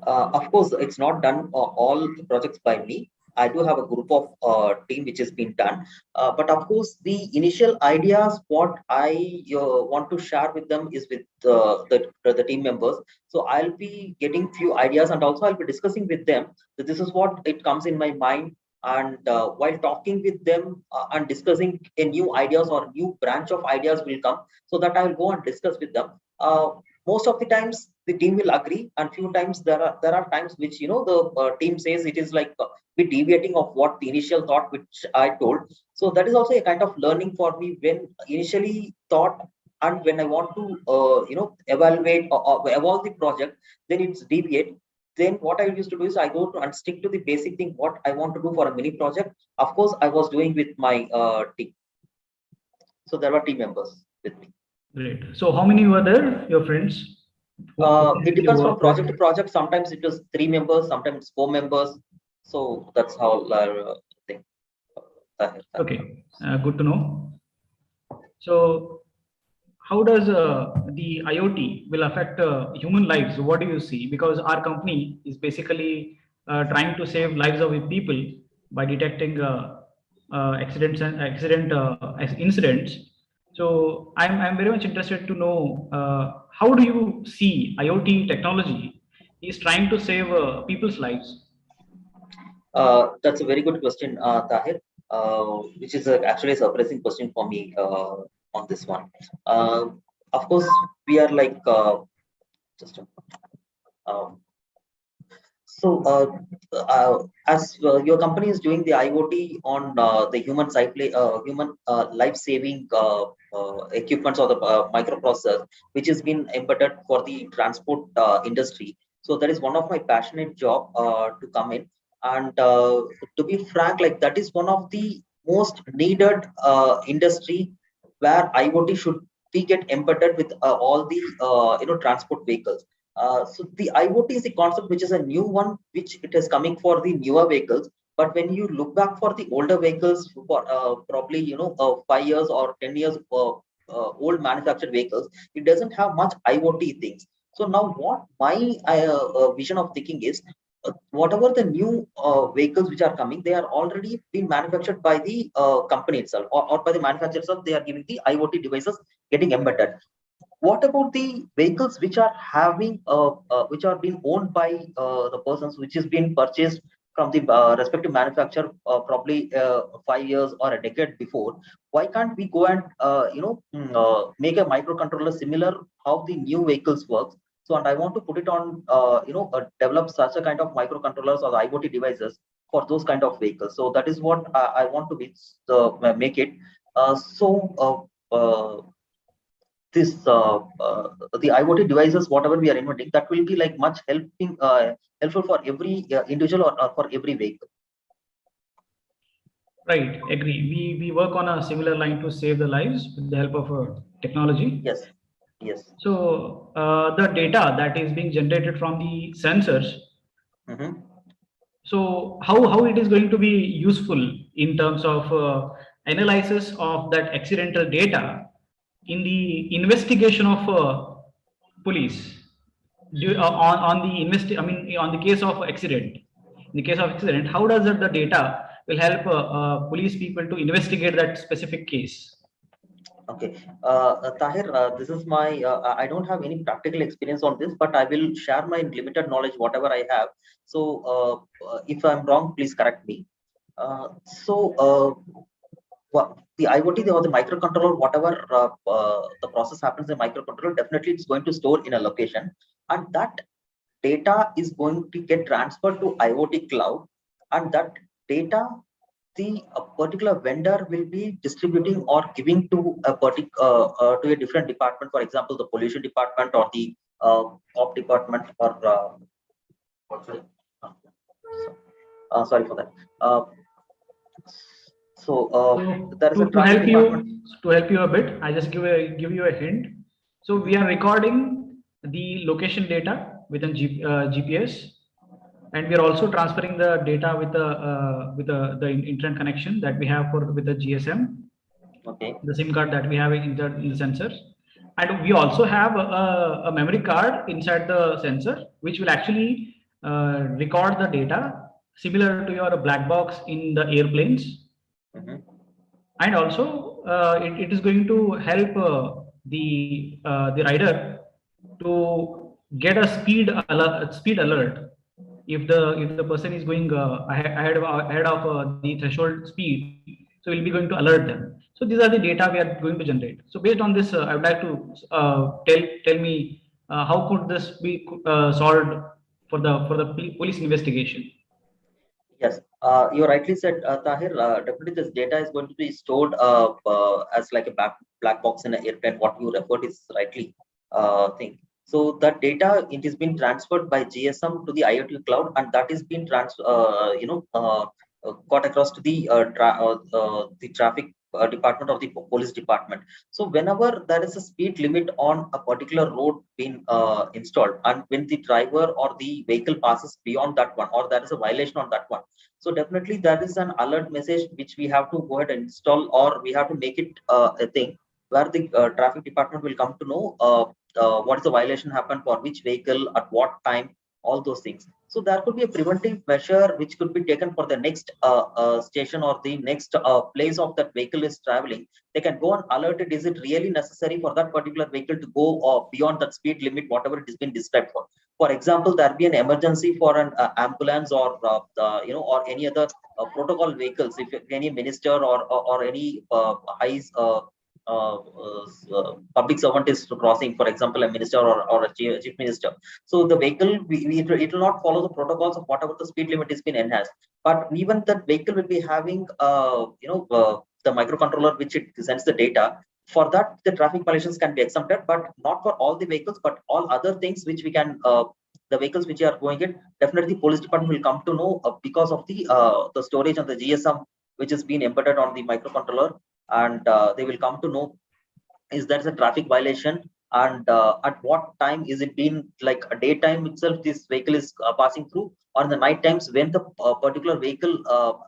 Of course, it's not done all projects by me. I do have a group of team which has been done. But of course, the initial ideas, what I want to share with them is with the team members. So I'll be getting few ideas, and also I'll be discussing with them that this is what it comes in my mind. And while talking with them and discussing a new ideas or new branch of ideas will come, so that I will go and discuss with them. Most of the times the team will agree, and few times there are times which the team says it is like bit deviating of what the initial thought which I told. So that is also a kind of learning for me when initially thought, and when I want to evaluate or evolve the project, then it's deviate. Then what I used to do is I go to and stick to the basic thing what I want to do for a mini project. Of course, I was doing with my team. So there were team members with me. Great. So how many were there, your friends? It depends from project to project. Sometimes it was 3 members, sometimes 4 members. So that's how thing. Okay, good to know. So how does the IoT will affect human lives? What do you see? Because our company is basically trying to save lives of people by detecting accidents and incidents. So I'm very much interested to know how do you see IoT technology is trying to save people's lives? That's a very good question, Tahir, which is actually a surprising question for me on this one. Of course, we are like just um, so as your company is doing the IoT on the human life-saving equipments or the microprocessor, which has been embedded for the transport industry. So that is one of my passionate job to come in. And to be frank, like that is one of the most needed industry where IoT should be get embedded with all the transport vehicles. So the IoT is a concept which is a new one, which it is coming for the newer vehicles. But when you look back for the older vehicles, for probably 5 years or 10 years old manufactured vehicles, it doesn't have much IoT things. So now what my vision of thinking is, whatever the new vehicles which are coming, they are already being manufactured by the company itself, or by the manufacturer itself. They are giving the IoT devices getting embedded. What about the vehicles which are having which are being owned by the persons, which is being purchased from the respective manufacturer probably 5 years or a decade before? Why can't we go and make a microcontroller similar how the new vehicles works? So, and I want to put it on develop such a kind of microcontrollers or the IoT devices for those kind of vehicles. So that is what I want to make it. This the IoT devices, whatever we are inventing, that will be like much helpful for every individual or for every vehicle. Right, agree. We work on a similar line to save the lives with the help of technology. Yes, yes. So the data that is being generated from the sensors. Mm-hmm. So how it is going to be useful in terms of analysis of that accidental data in the investigation of police on the on the case of accident. In the case of accident, how does the data will help police people to investigate that specific case? Okay, Tahir, this is my, I don't have any practical experience on this, but I will share my limited knowledge, whatever I have. So if I'm wrong, please correct me. The IoT or the microcontroller, whatever the process happens in microcontroller, definitely it's going to store in a location, and that data is going to get transferred to IoT cloud, and that data a particular vendor will be distributing or giving to to a different department, for example, the pollution department or the op department, or sorry for that. There is a traffic department. To help you a bit, I just give you a hint. So we are recording the location data within GPS, and we are also transferring the data with the internet connection that we have with the GSM. Okay. The SIM card that we have in the sensor, and we also have a memory card inside the sensor, which will actually record the data similar to your black box in the airplanes. Mhm. And also it is going to help the rider to get a speed alert if the person is going ahead of the threshold speed, so we'll be going to alert them. So these are the data we are going to generate. So based on this, I would like to tell me how could this be solved for the police investigation. Yes, you rightly said, Tahir. Definitely, this data is going to be stored as like a black box in an airplane. What you referred is rightly thing. So that data, it is being transferred by GSM to the IoT cloud, and that is being got across to the traffic department or the police department. So whenever there is a speed limit on a particular road being installed, and when the driver or the vehicle passes beyond that one, or there is a violation on that one, so definitely there is an alert message which we have to go ahead and install, or we have to make it a thing where the traffic department will come to know what is the violation happened for which vehicle at what time, all those things. So there could be a preventive measure which could be taken for the next station or the next place of that vehicle is traveling. They can go and alert it. Is it really necessary for that particular vehicle to go beyond that speed limit, whatever it has been described for? For example, there be an emergency for an ambulance or or any other protocol vehicles. If any minister or any high public servant is crossing, for example, a minister or a chief minister. So the vehicle, it will not follow the protocols of whatever the speed limit has been enhanced. But even that vehicle will be having, the microcontroller which it sends the data. For that, the traffic violations can be exempted, but not for all the vehicles, but all other things which we can, the vehicles which are going in, definitely police department will come to know because of the storage of the GSM which has been embedded on the microcontroller, and they will come to know is there a traffic violation, and at what time is it been, like a daytime itself this vehicle is passing through, or in the night times when the particular vehicle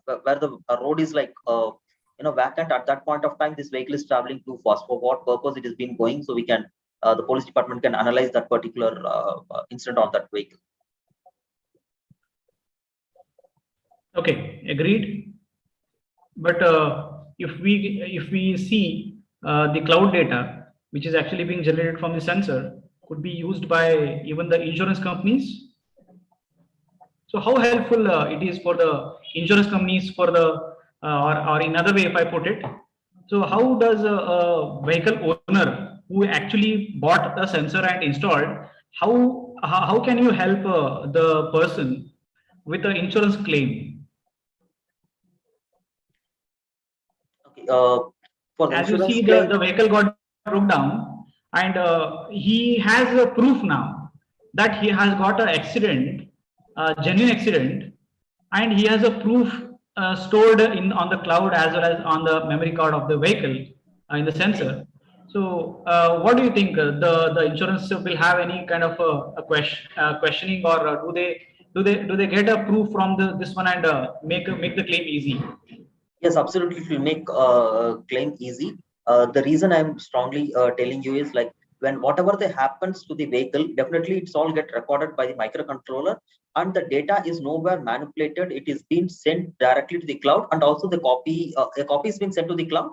where the road is like vacant, at that point of time this vehicle is traveling too fast, for what purpose it has been going, so we can the police department can analyze that particular incident on that vehicle. Okay, agreed. But if we see the cloud data, which is actually being generated from the sensor, could be used by even the insurance companies. So how helpful it is for the insurance companies for the or in other way, if I put it, so how does a vehicle owner who actually bought a sensor and installed, how can you help the person with the insurance claim? Okay, for the As you insurance see, claim, the vehicle got broke down, and he has a proof now that he has got an accident, a genuine accident, and he has a proof stored in on the cloud as well as on the memory card of the vehicle in the sensor. So what do you think, the insurance will have any kind of questioning, or do they get a proof from this one and make the claim easy? yes, absolutely, it will make claim easy. The reason I'm strongly telling you is, like, when whatever that happens to the vehicle, definitely it's all get recorded by the microcontroller, and the data is nowhere manipulated. It is being sent directly to the cloud, and also a copy is being sent to the cloud,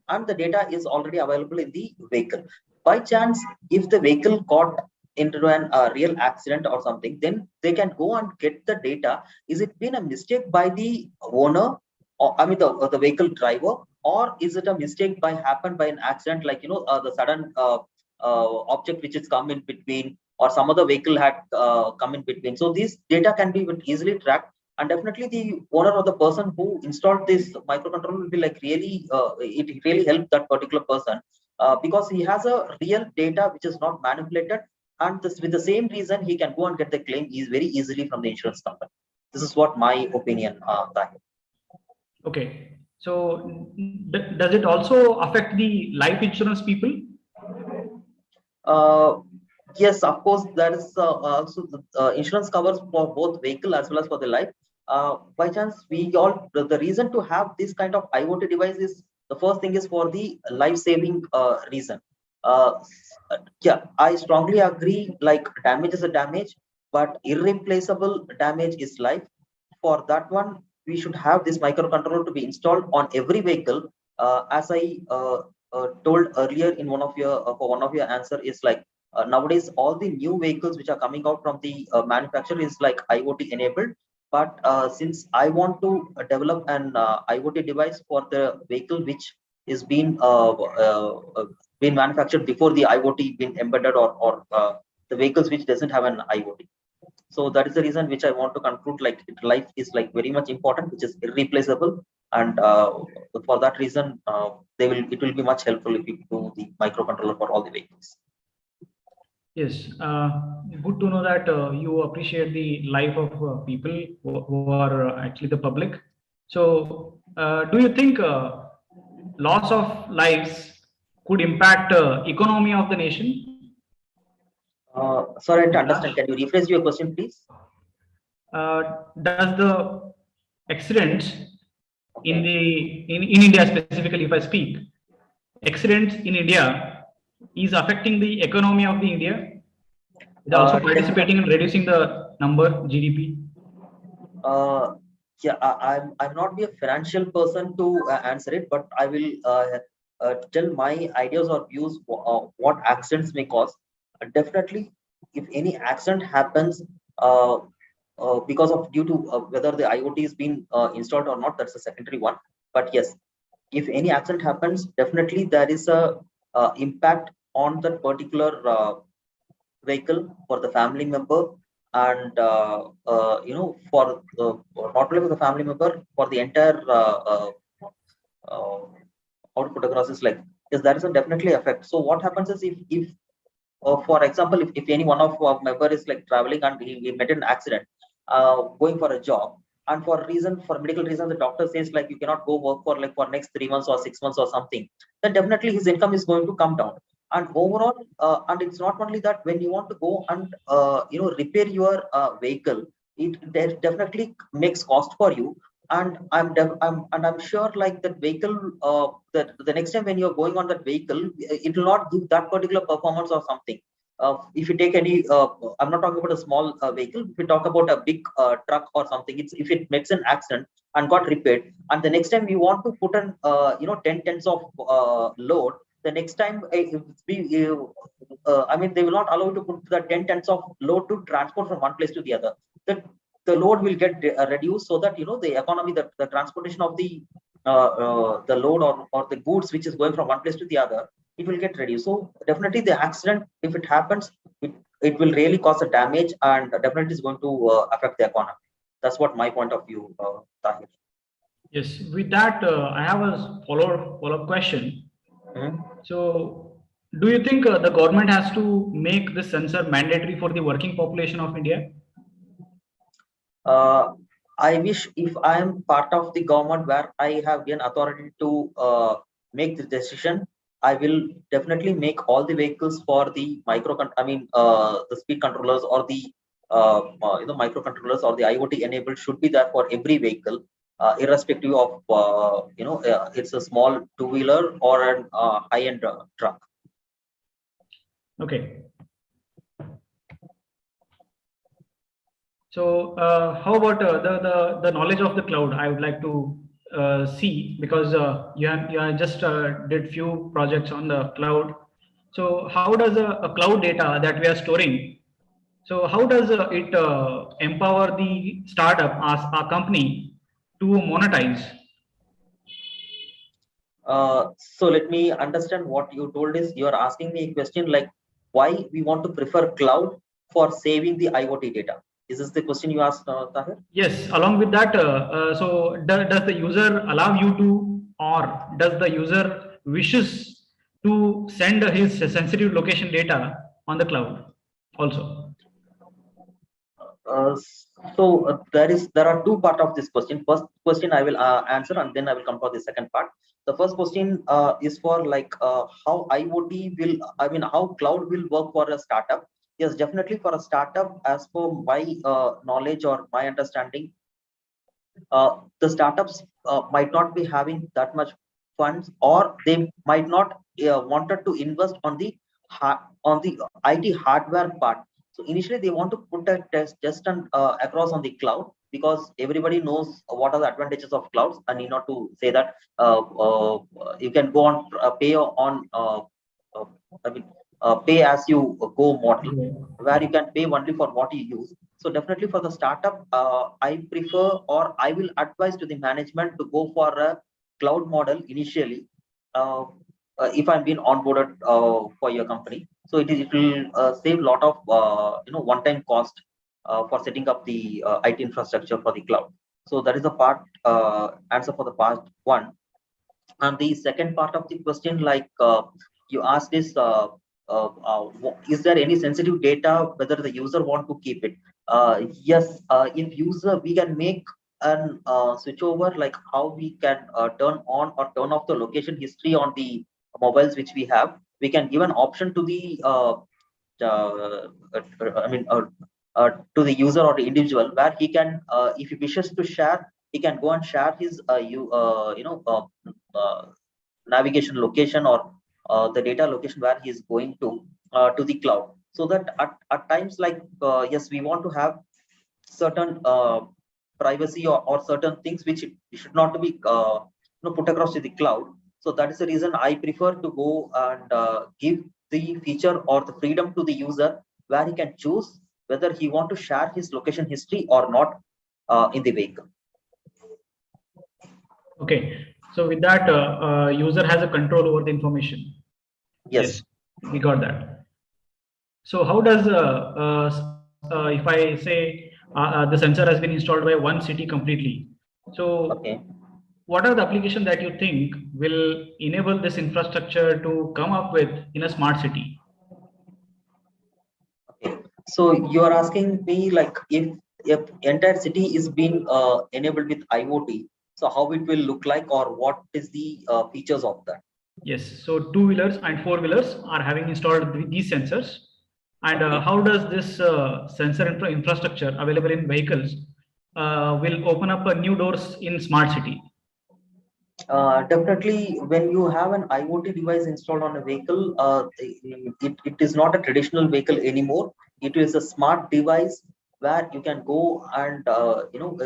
and the data is already available in the vehicle. By chance, if the vehicle got into an real accident or something, then they can go and get the data. Is it been a mistake by the owner, or I mean the vehicle driver, or is it a mistake by happened by an accident, like the sudden object which is come in between, or some other vehicle had come in between. So these data can be easily tracked, and definitely the owner or the person who installed this microcontroller will be like really it really helped that particular person because he has a real data which is not manipulated, and this, with the same reason, he can go and get the claim very easily from the insurance company. This is what my opinion, Tahir. Okay. So does it also affect the life insurance people? Yes, of course, there is also the insurance covers for both vehicle as well as for the life. By chance, the reason to have this kind of IoT device is, the first thing is for the life saving reason. Uh, yeah, I strongly agree. Like, damage is a damage, but irreplaceable damage is life. for that one, we should have this microcontroller to be installed on every vehicle. As I told earlier in one of your for one of your answer is like nowadays all the new vehicles which are coming out from the manufacturer is like IoT enabled. But since I want to develop an IoT device for the vehicle which is been manufactured before the IoT been embedded, or the vehicles which doesn't have an IoT. So that is the reason which I want to conclude, like life is like very much important, which is irreplaceable. And for that reason, it will be much helpful if you do the microcontroller for all the vehicles. Yes, good to know that you appreciate the life of people who are actually the public. So, do you think loss of lives could impact economy of the nation? Sorry, I didn't understand. Can you rephrase your question, please? Does the accidents in India specifically, if I speak, accidents in India is affecting the economy of the India? Is also participating in reducing the number GDP? Yeah, I'm not be a financial person to answer it, but I will tell my ideas or views what accidents may cause. Definitely, if any accident happens because of due to whether the IoT is being installed or not, that's a secondary one. But yes, if any accident happens, definitely there is a impact on that particular vehicle for the family member, and for not only for the family member, for the entire how to put across is like, yes, there is a definitely effect. So what happens is, if for example, if any one of our member is like traveling and he met an accident going for a job, and for medical reason the doctor says like you cannot go work for like for next 3 months or 6 months or something, then definitely his income is going to come down. And overall, and it's not only that, when you want to go and repair your vehicle, it definitely makes cost for you. And I'm sure like that vehicle, that the next time when you're going on that vehicle, it will not give that particular performance or something. If you take any I'm not talking about a small vehicle. If you talk about a big truck or something, it's if it makes an accident and got repaired, and the next time you want to put an 10 tons of load, the next time I mean, they will not allow you to put the 10 tons of load to transport from one place to the other. The load will get reduced, so that the economy, the transportation of the load, or the goods which is going from one place to the other, it will get reduced. So definitely the accident, if it happens, it will really cause a damage, and definitely is going to affect the economy. That's what my point of view, Tahir. Yes, with that, I have a follow-up question. So, do you think the government has to make this sensor mandatory for the working population of India? I wish if I am part of the government where I have an authority to make the decision, I will definitely make all the vehicles for the the speed controllers, or the microcontrollers, or the IoT enabled should be there for every vehicle, irrespective of it's a small two-wheeler or an high-end truck. Okay. So, how about the knowledge of the cloud? I would like to see, because you just did few projects on the cloud. So, how does a cloud data that we are storing? So, how does it empower the startup, as a company, to monetize? So let me understand what you told is, you are asking me a question like why we want to prefer cloud for saving the IoT data. Is this the question you asked, Tahir? Yes, along with that, so does the user allow you to, or does the user wishes to send his sensitive location data on the cloud also? Uh, there are two parts of this question. First question I will answer, and then I will come for the second part. The first question is for like how IoT will, how cloud will work for a startup. Yes, definitely for a startup, as per my knowledge or my understanding, the startups might not be having that much funds, or they might not wanted to invest on the IT hardware part. So initially they want to put a test just across on the cloud, because everybody knows what are the advantages of clouds. I need not to say that you can go on pay on uh, I mean pay as you go model, where you can pay only for what you use. So definitely for the startup, I prefer or I will advise to the management to go for a cloud model initially. If I'm being onboarded for your company, so it will save a lot of one-time cost for setting up the IT infrastructure for the cloud. So that is the part answer for the part one. And the second part of the question, like you asked is, is there any sensitive data whether the user want to keep it? Yes, if user we can make an switch over, like how we can turn on or turn off the location history on the mobiles which we have. We can give an option to the I mean to the user or the individual, where he can if he wishes to share, he can go and share his navigation location or the data location where he is going to the cloud. So that at times, like yes, we want to have certain privacy or certain things which it should not be put across to the cloud. So that is the reason I prefer to go and give the feature or the freedom to the user, where he can choose whether he want to share his location history or not in the vehicle. Okay. So with that, user has a control over the information. Yes. We got that. So how does if I say the sensor has been installed by one city completely, so Okay. what are the applications that you think will enable this infrastructure to come up with in a smart city? Okay. So you are asking me, like, if entire city is being enabled with IoT, so how it will look like, or what is the features of that? Yes. So two-wheelers and four-wheelers are having installed these sensors. And Okay. how does this sensor infrastructure available in vehicles will open up new doors in smart city? Definitely, when you have an IoT device installed on a vehicle, it is not a traditional vehicle anymore. It is a smart device where you can go and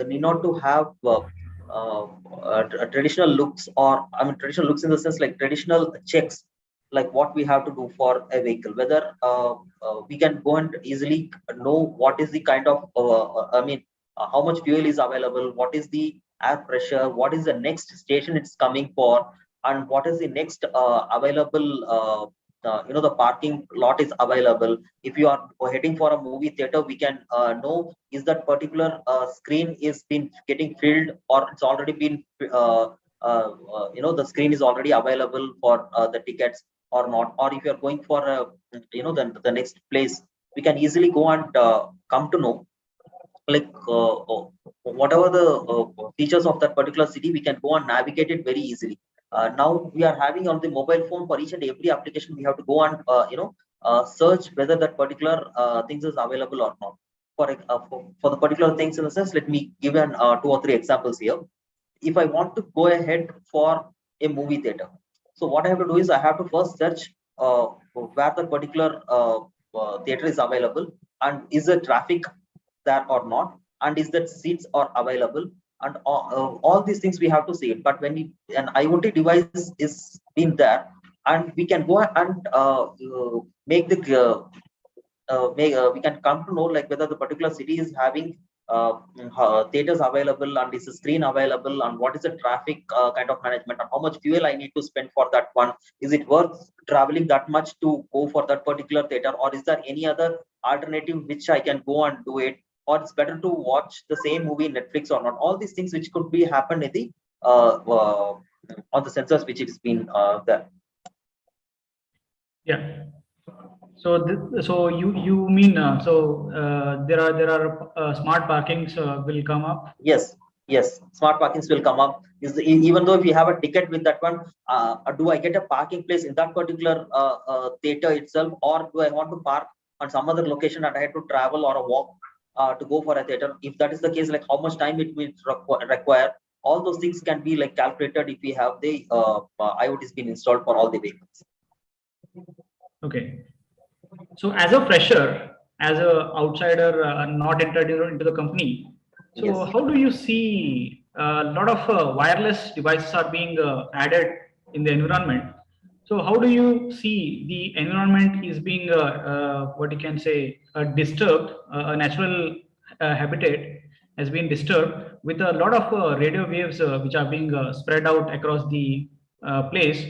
need not to have traditional looks, or I mean traditional looks in the sense like traditional checks, like what we have to do for a vehicle. Whether we can go and easily know what is the kind of how much fuel is available, what is the air pressure, what is the next station it's coming for, and what is the next available the parking lot is available. If you are heading for a movie theater, we can know is that particular screen is been getting filled, or it's already been the screen is already available for the tickets or not. Or if you're going for the next place, we can easily go and come to know, like whatever the features of that particular city, we can go and navigate it very easily. Now we are having on the mobile phone, for each and every application we have to go and search whether that particular things is available or not. For the particular things, in the sense, let me give an two or three examples here. If I want to go ahead for a movie theater, so what I have to do is I have to first search where the particular theater is available, and is the traffic there or not, and is that seats are available, and all these things we have to see it. But when an IoT device is been there, and we can go and make the we can come to know, like whether the particular city is having theaters available, and is a screen available, and what is the traffic kind of management, and how much fuel I need to spend for that one. Is it worth traveling that much to go for that particular theater, or is there any other alternative which I can go and do it, or it's better to watch the same movie in Netflix or not? All these things which could be happen in the on the sensors which it's been there. Yeah. So so you mean there are smart parkings will come up? Yes, yes, smart parkings will come up. Even though if you have a ticket with that one, do I get a parking place in that particular theater itself, or do I want to park on some other location and I have to travel or a walk to go for a theater? If that is the case, like how much time it will require, all those things can be like calculated if we have the IoT has been installed for all the vehicles. Okay. So as a fresher, as a outsider, not entered into the company, So Yes. how do you see a lot of wireless devices are being added in the environment? So how do you see the environment is being what you can say disturbed? A natural habitat has been disturbed with a lot of radio waves which are being spread out across the place.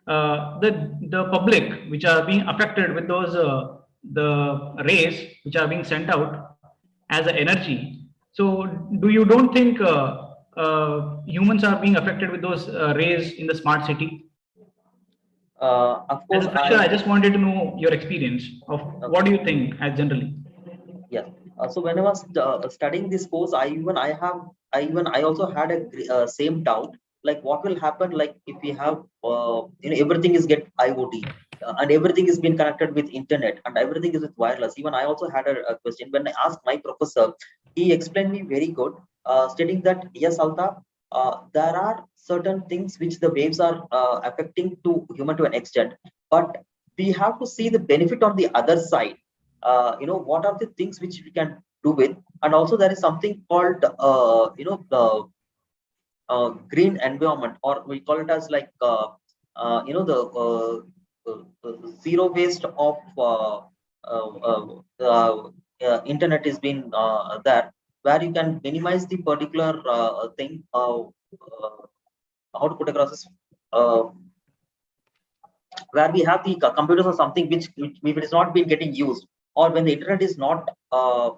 The public which are being affected with those the rays which are being sent out as a energy. So do you don't think humans are being affected with those rays in the smart city? Of As course, a fresher, I just wanted to know your experience of what do you think as generally? yeah. So when I was studying this course, I also had a same doubt. Like, what will happen? Like, if we have, everything is get IoT, and everything is being connected with internet, and everything is with wireless. Even I also had a question when I asked my professor. He explained me very good, stating that yes, Alta, there are certain things which the waves are affecting to human to an extent, but we have to see the benefit on the other side. What are the things which we can do with, and also there is something called the green environment, or we call it as like zero waste of internet is being there, where you can minimize the particular thing, how to put across this, where we have the computers or something which if it is not being getting used, or when the internet is not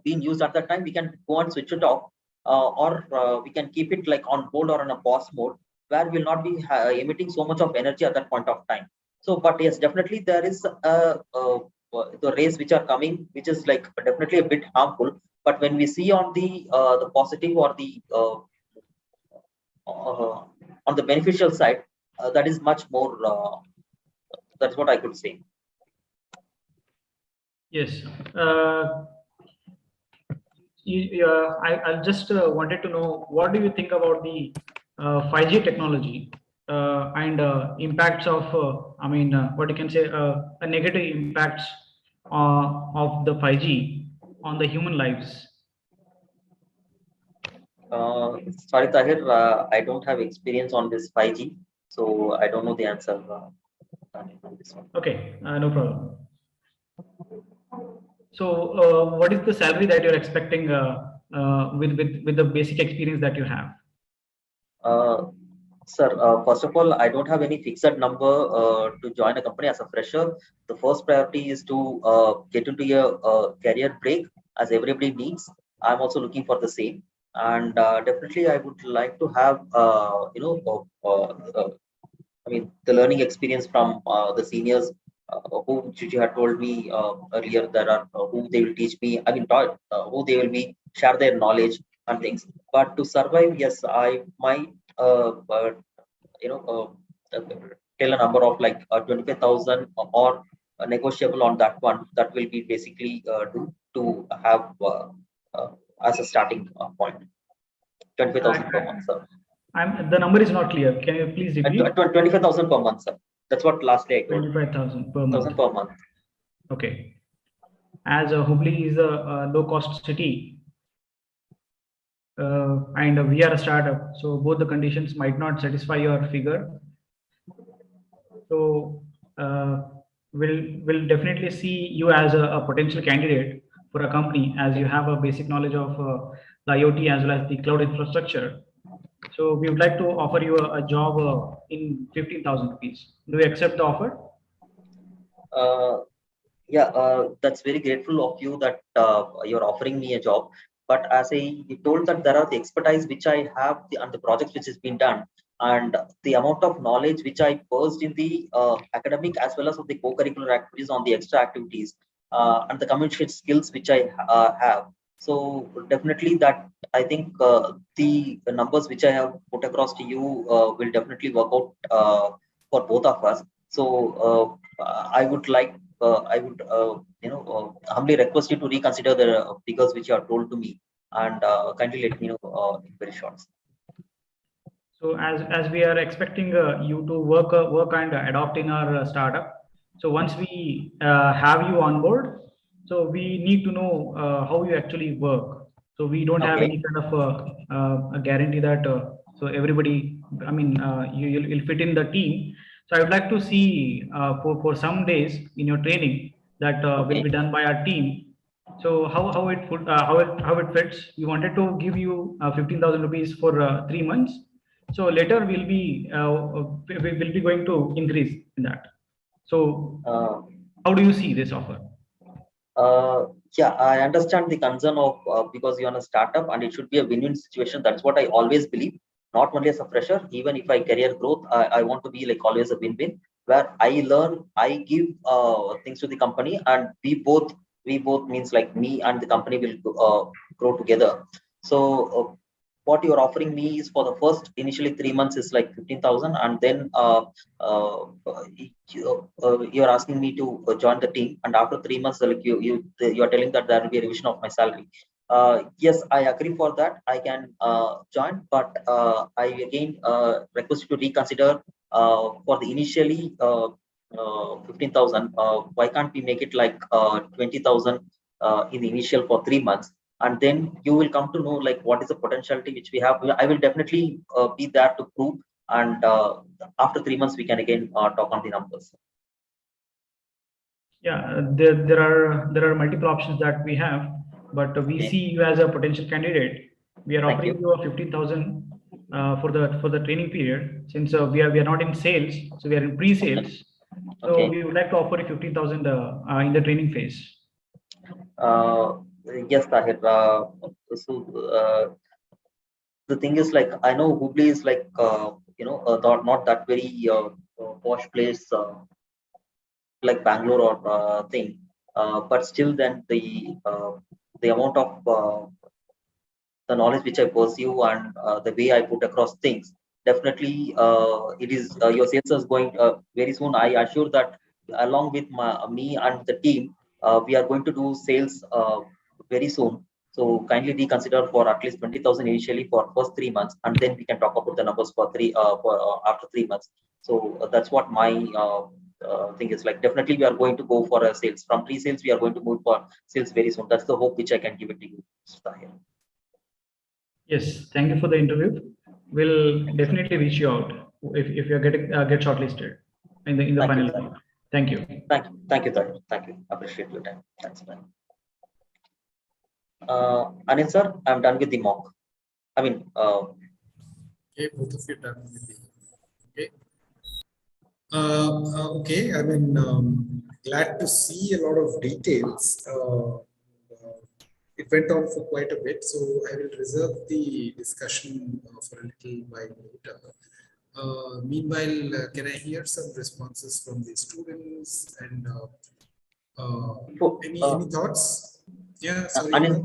being used at that time, we can go and switch it off, or we can keep it like on hold or on a pause mode, where we'll not be emitting so much of energy at that point of time. So, but yes, definitely there is the rays which are coming, which is like definitely a bit harmful. But when we see on the positive or the on the beneficial side, that is much more. That's what I could say. Yes. I just wanted to know what do you think about the 5G technology and impacts of, what you can say, a negative impacts of the 5G on the human lives? Sorry, Tahir, I don't have experience on this 5G, so I don't know the answer on this one. Okay, no problem. So, what is the salary that you're expecting with the basic experience that you have? Sir, first of all, I don't have any fixed number to join a company as a fresher. The first priority is to get into a career break, as everybody needs. I'm also looking for the same, and definitely I would like to have the learning experience from the seniors, who Gigi had told me earlier, there are who they will teach me. I mean, who they will be share their knowledge and things. But to survive, yes, I might you know tell a number of like 25,000, or negotiable on that one. That will be basically do to have as a starting point. 25,000 per month, sir. The number is not clear. Can you please repeat? 25,000 per month, sir. That's what lastly I told. 25,000 per month. Per month. Okay. As Hubli is a low-cost city, and we are a startup, so both the conditions might not satisfy your figure. So we'll definitely see you as a potential candidate for a company, as you have a basic knowledge of the IoT as well as the cloud infrastructure. So we would like to offer you a job in 15,000 rupees. Do you accept the offer? Yeah, that's very grateful of you that you're offering me a job. But as I told, that there are the expertise which I have, and the projects which has been done, and the amount of knowledge which I posed in the academic as well as of the co-curricular activities on the extra activities, and the communication skills which I have. So definitely that I think the numbers which I have put across to you will definitely work out for both of us. So I would like I would humbly request you to reconsider the figures which you are told to me, and kindly let me know in very short. So as we are expecting you to work and adopt in our startup. So once we have you on board, so we need to know how you actually work. So we don't have Okay. any kind of a guarantee that so everybody, I mean, you'll fit in the team. So I would like to see for some days in your training that will Okay. be done by our team. So how it fits? We wanted to give you 15,000 rupees for 3 months. So later we'll be going to increase in that. So Uh, how do you see this offer? yeah, I understand the concern of because you're on a startup and it should be a win-win situation. That's what I always believe. Not only as a fresher, even if I career growth, I want to be like always a win-win where I learn, I give things to the company, and we both means like me and the company will grow together. So what you're offering me is for the first initially 3 months is like 15,000, and then you're asking me to join the team, and after 3 months like you are telling that there will be a revision of my salary. Yes, I agree for that. I can join, but I again request you to reconsider for the initially 15,000. Why can't we make it like 20,000 in the initial for 3 months, and then you will come to know like what is the potentiality which we have. I will definitely be there to prove, and after 3 months we can again talk on the numbers. Yeah, there are multiple options that we have, but we Okay. see you as a potential candidate. We are Thank offering you. you a 15,000 for the training period, since we are not in sales, so we are in pre-sales. So Okay. we would like to offer you 15,000 in the training phase. Yes, Tahir. So the thing is like I know Hubli is like not that very posh place like Bangalore or thing, but still then the amount of the knowledge which I pursue and the way I put across things, definitely it is your sales is going very soon. I assure that along with me and the team, we are going to do sales very soon. So kindly reconsider for at least 20,000 initially for first 3 months, and then we can talk about the numbers for after 3 months. So that's what my thing is like. Definitely, we are going to go for a sales from pre-sales. We are going to move for sales very soon. That's the hope which I can give it to you, Tahir. Yes, thank you for the interview. We'll definitely reach you out if you get shortlisted in the Thank final you. round. Thank you. Thank you, Tahir. Thank you. Appreciate your time. Thanks, man. Anil sir, I'm done with the mock. I mean, Okay, both of you done with the. Okay. Okay, I mean, glad to see a lot of details. It went on for quite a bit, so I will reserve the discussion for a little while later. Meanwhile, can I hear some responses from the students and any thoughts? Yeah, sorry. Anil,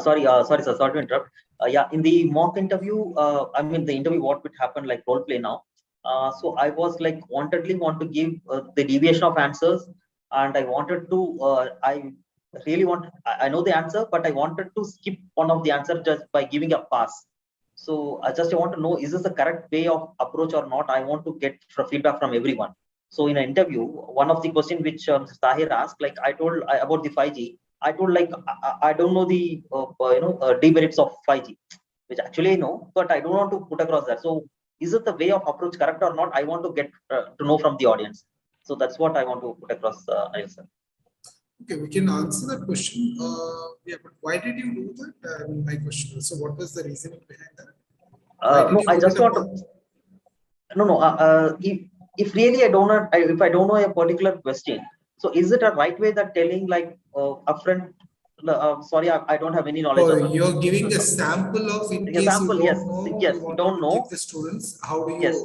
sorry, sir, sorry to interrupt. Yeah, in the mock interview, I mean, the interview, what would happen like role play now. So I was like want to give the deviation of answers, and I wanted to, I really I know the answer, but I wanted to skip one of the answer just by giving a pass. So I want to know, is this the correct way of approach or not? I want to get feedback from everyone. So in an interview, one of the question which Tahir asked, like I told about the 5G, I told like I don't know the demerits of 5G, which actually I know, but I don't want to put across that. So is it the way of approach correct or not? I want to get to know from the audience. So that's what I want to put across, Anil sir. Okay, we can answer that question. Yeah, but why did you do that? My question. So, what was the reasoning behind that? No, I just want to. No. If really I don't know, if I don't know a particular question, so is it a right way that telling like upfront? Sorry, I don't have any knowledge of Oh, it. you're giving a sample of in case Example, you yes, don't know, yes, you want don't to know. give the students. How do you Yes,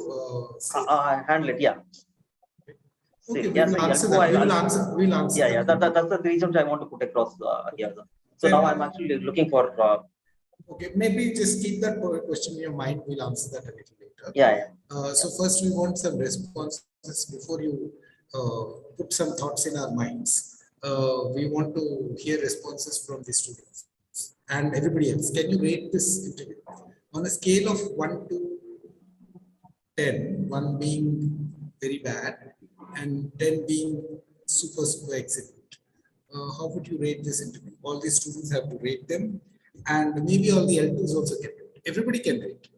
say handle it? Yeah. Okay, we Yeah, will so answer Yelko, that. We'll answer yeah, that. that's the reason I want to put across here. So Fair now enough. I'm actually looking for. Okay, maybe just keep that question in your mind. We'll answer that a little later. Yeah. So first, we want some responses before you put some thoughts in our minds. We want to hear responses from the students and everybody else. Can you rate this interview on a scale of 1 to 10? 1 being very bad and 10 being super excellent. How would you rate this interview? All the students have to rate them. And maybe all the L2s also can rate. Everybody can rate.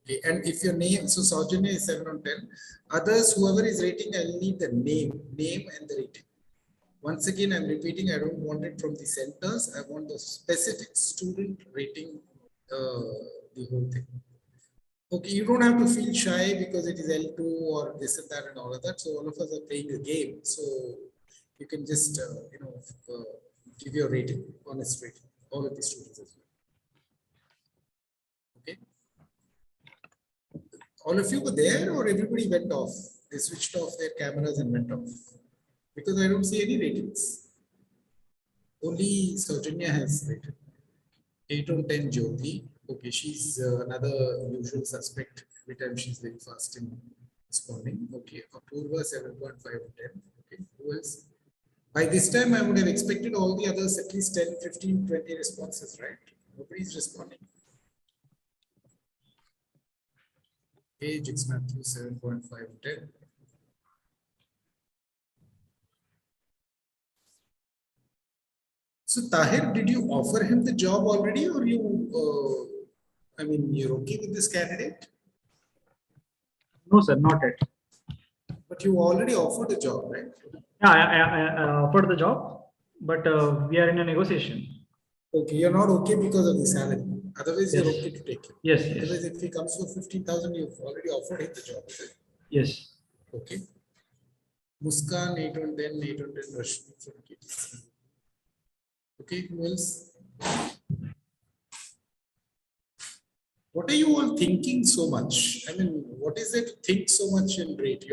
Okay, and if your name, so Saujanya is 7 on 10. Others, whoever is rating, I'll need the name and the rating. Once again, I'm repeating, I don't want it from the centers. I want the specific student rating the whole thing. Okay, you don't have to feel shy because it is L2 or this and that and all of that. So all of us are playing a game. So you can just, give your rating, honest rating, all of the students as well. Okay. All of you were there or everybody went off? They switched off their cameras and went off. Because I don't see any ratings. Only Saujanya has rated. 8 on 10 Jyoti. Okay, she's another usual suspect. Every time she's very fast in responding. Okay, Apurva 7.5 on 10. Okay, who else? By this time, I would have expected all the others at least 10, 15, 20 responses, right? Nobody's responding. Okay, Jix Matthew 7.5 on 10. So Tahir, did you offer him the job already, or you? I mean, you're okay with this candidate? No, sir, not yet. But you already offered a job, right? Yeah, I offered the job, but we are in a negotiation. Okay, you're not okay because of the salary. Otherwise, you're Yes. okay to take it. Yes, Otherwise, yes, if he comes for 15,000, you've already offered him the job. Is it? yes. Okay. Muskan 8 on 10, 8 on 10, Rashmi from KTC. Okay, who else? What are you all thinking so much? I mean, what is it to think so much in rate?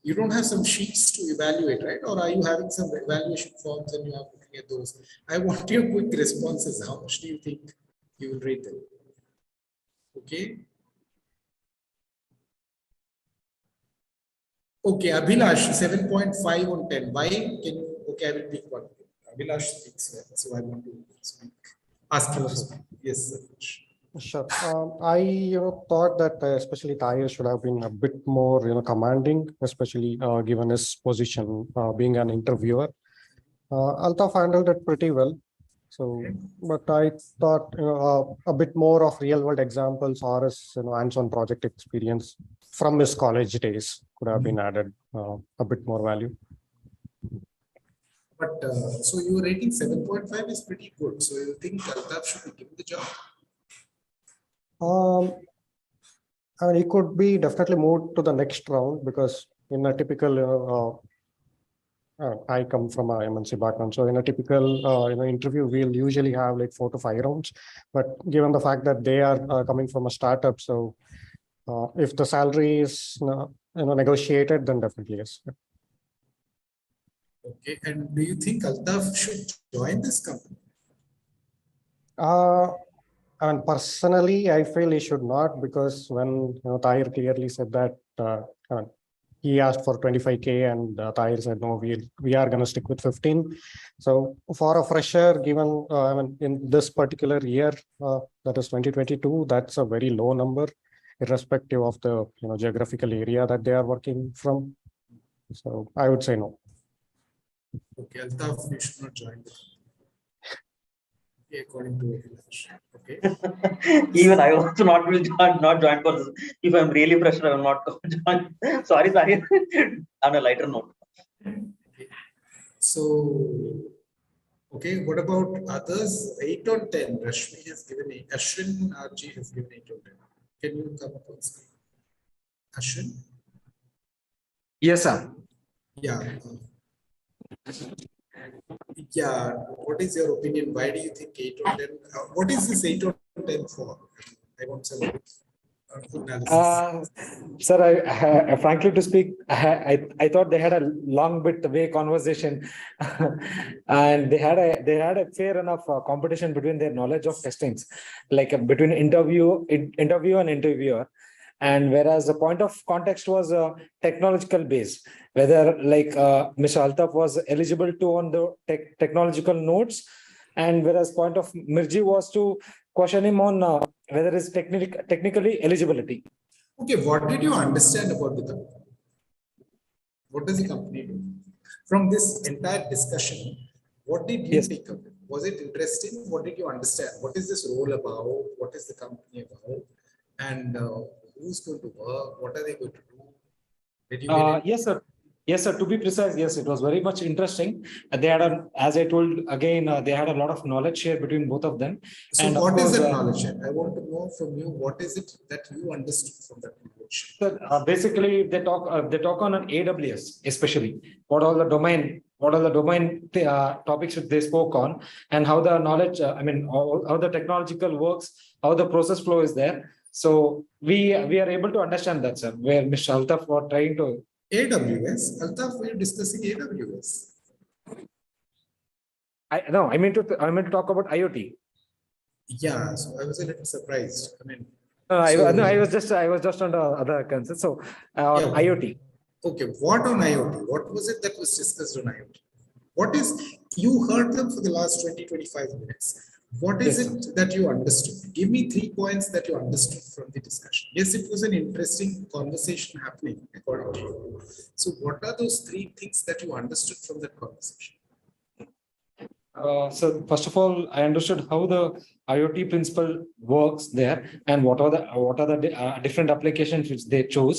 You don't have some sheets to evaluate, right? Or are you having some evaluation forms and you are looking at those? I want your quick responses. How much do you think you will rate them? Okay. Okay, Abhilash, 7.5 on 10. Why can you? Okay, I will pick one. Abhilash speaks well, so I want to speak. Ask him to speak. Yes, sir. Sure. I thought that especially Tahir should have been a bit more commanding, especially given his position being an interviewer. Altaf handled it pretty well. So, but I thought a bit more of real world examples or his hands-on project experience from his college days could have been added a bit more value. But so your rating 7.5 is pretty good. So you think Altaf should be given the job? I mean, he could be definitely moved to the next round because in a typical, I come from a MNC background, so in a typical interview, we'll usually have like 4 to 5 rounds. But given the fact that they are coming from a startup, so if the salary is negotiated, then definitely yes. Okay, and do you think Altaf should join this company? And personally, I feel he should not, because when Tahir clearly said that he asked for 25K and Tahir said no, we are going to stick with 15. So for a fresher, given I mean in this particular year, that is 2022, that's a very low number, irrespective of the geographical area that they are working from. So I would say no. Okay, Altaf, you should not join the company. Okay, according to Abhilash. Okay. Even I also not join for this. If I'm really pressured, I will not join. Sorry. On a lighter note. So, okay, what about others? 8 on 10. Rashmi has given 8. Ashwin RG has given 8 on 10. Can you come up on screen? Ashwin? Yes, sir. Yeah. Yeah. What is your opinion? Why do you think 8 on 10? What is this 8 on 10 for? I want some analysis. Sir, frankly to speak, I thought they had a long bit way conversation, and they had a fair enough competition between their knowledge of testings, like between interview and interviewer. And whereas the point of context was technological base, whether like Mr. Altaf was eligible to on the technological notes, and whereas point of Mirji was to question him on whether it's technically eligibility. Okay, what did you understand about the company? What does the company do? From this entire discussion, What did you Yes. take up? Was it interesting? What did you understand? What is this role about? What is the company about? And who's going to work? What are they going to do? Did you get it? Yes, sir. Yes, sir. To be precise, yes, it was very much interesting. They had as I told again, they had a lot of knowledge share between both of them. So And what of is course, that knowledge share? I want to know from you, what is it that you understood from that knowledge? sir, basically they talk on an AWS, especially what all the domain topics which they spoke on, and how the knowledge, how the technological works, how the process flow is there. So we are able to understand that, sir, where Mr. Altaf was trying to. AWS? Altaf, we are discussing AWS. I meant to talk about IoT. Yeah, so I was a little surprised. I mean, I was just on the other concern. So Yeah. IoT. Okay, what on IoT? What was it that was discussed on IoT? What is, you heard them for the last 20-25 minutes. What is Yes, it that you understood? Give me 3 points that you understood from the discussion. Yes, it was an interesting conversation happening according to you. So what are those 3 things that you understood from that conversation? So first of all, I understood how the IoT principle works there, and what are the different applications which they chose.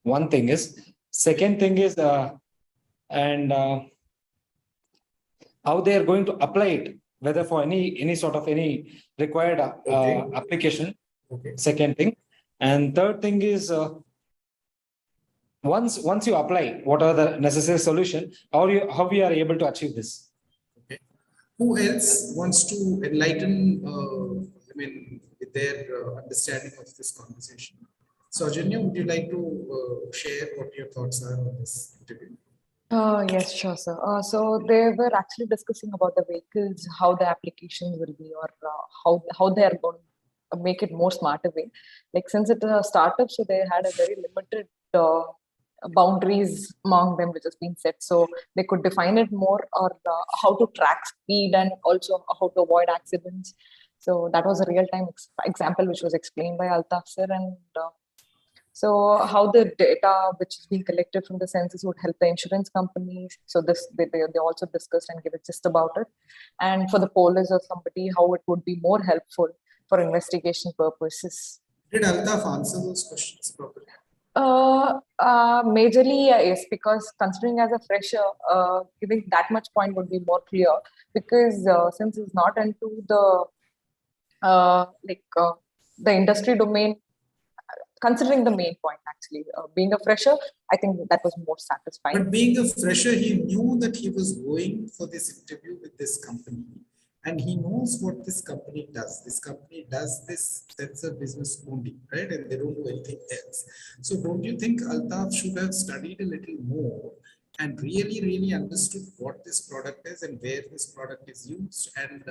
One thing is. Second thing is, and how they are going to apply it, whether for any sort of any required Okay. application. Okay. Second thing, and third thing is. Once you apply, what are the necessary solution? How we are able to achieve this? Okay. Who else wants to enlighten, with their understanding of this conversation? So, Ajanya, would you like to share what your thoughts are on this interview? Yes, sure, sir. So they were actually discussing about the vehicles, how the applications will be, or how they are going to make it more smarter way. Like since it's a startup, so they had a very limited boundaries among them which has been set. So they could define it more, or how to track speed, and also how to avoid accidents. So that was a real-time example which was explained by Altaf sir, and so how the data which is being collected from the census would help the insurance companies. So this they also discussed and give a gist about it. And for the police or somebody, how it would be more helpful for investigation purposes. Did Altaf answer those questions properly? Majorly, yes, because considering as a fresher, giving that much point would be more clear, because since he's not into the the industry domain, considering the main point actually, being a fresher, I think that was more satisfying. But being a fresher, he knew that he was going for this interview with this company, and he knows what this company does. This company does this sensor business only, right? And they don't do anything else. So don't you think Altaf should have studied a little more and really understood what this product is and where this product is used, and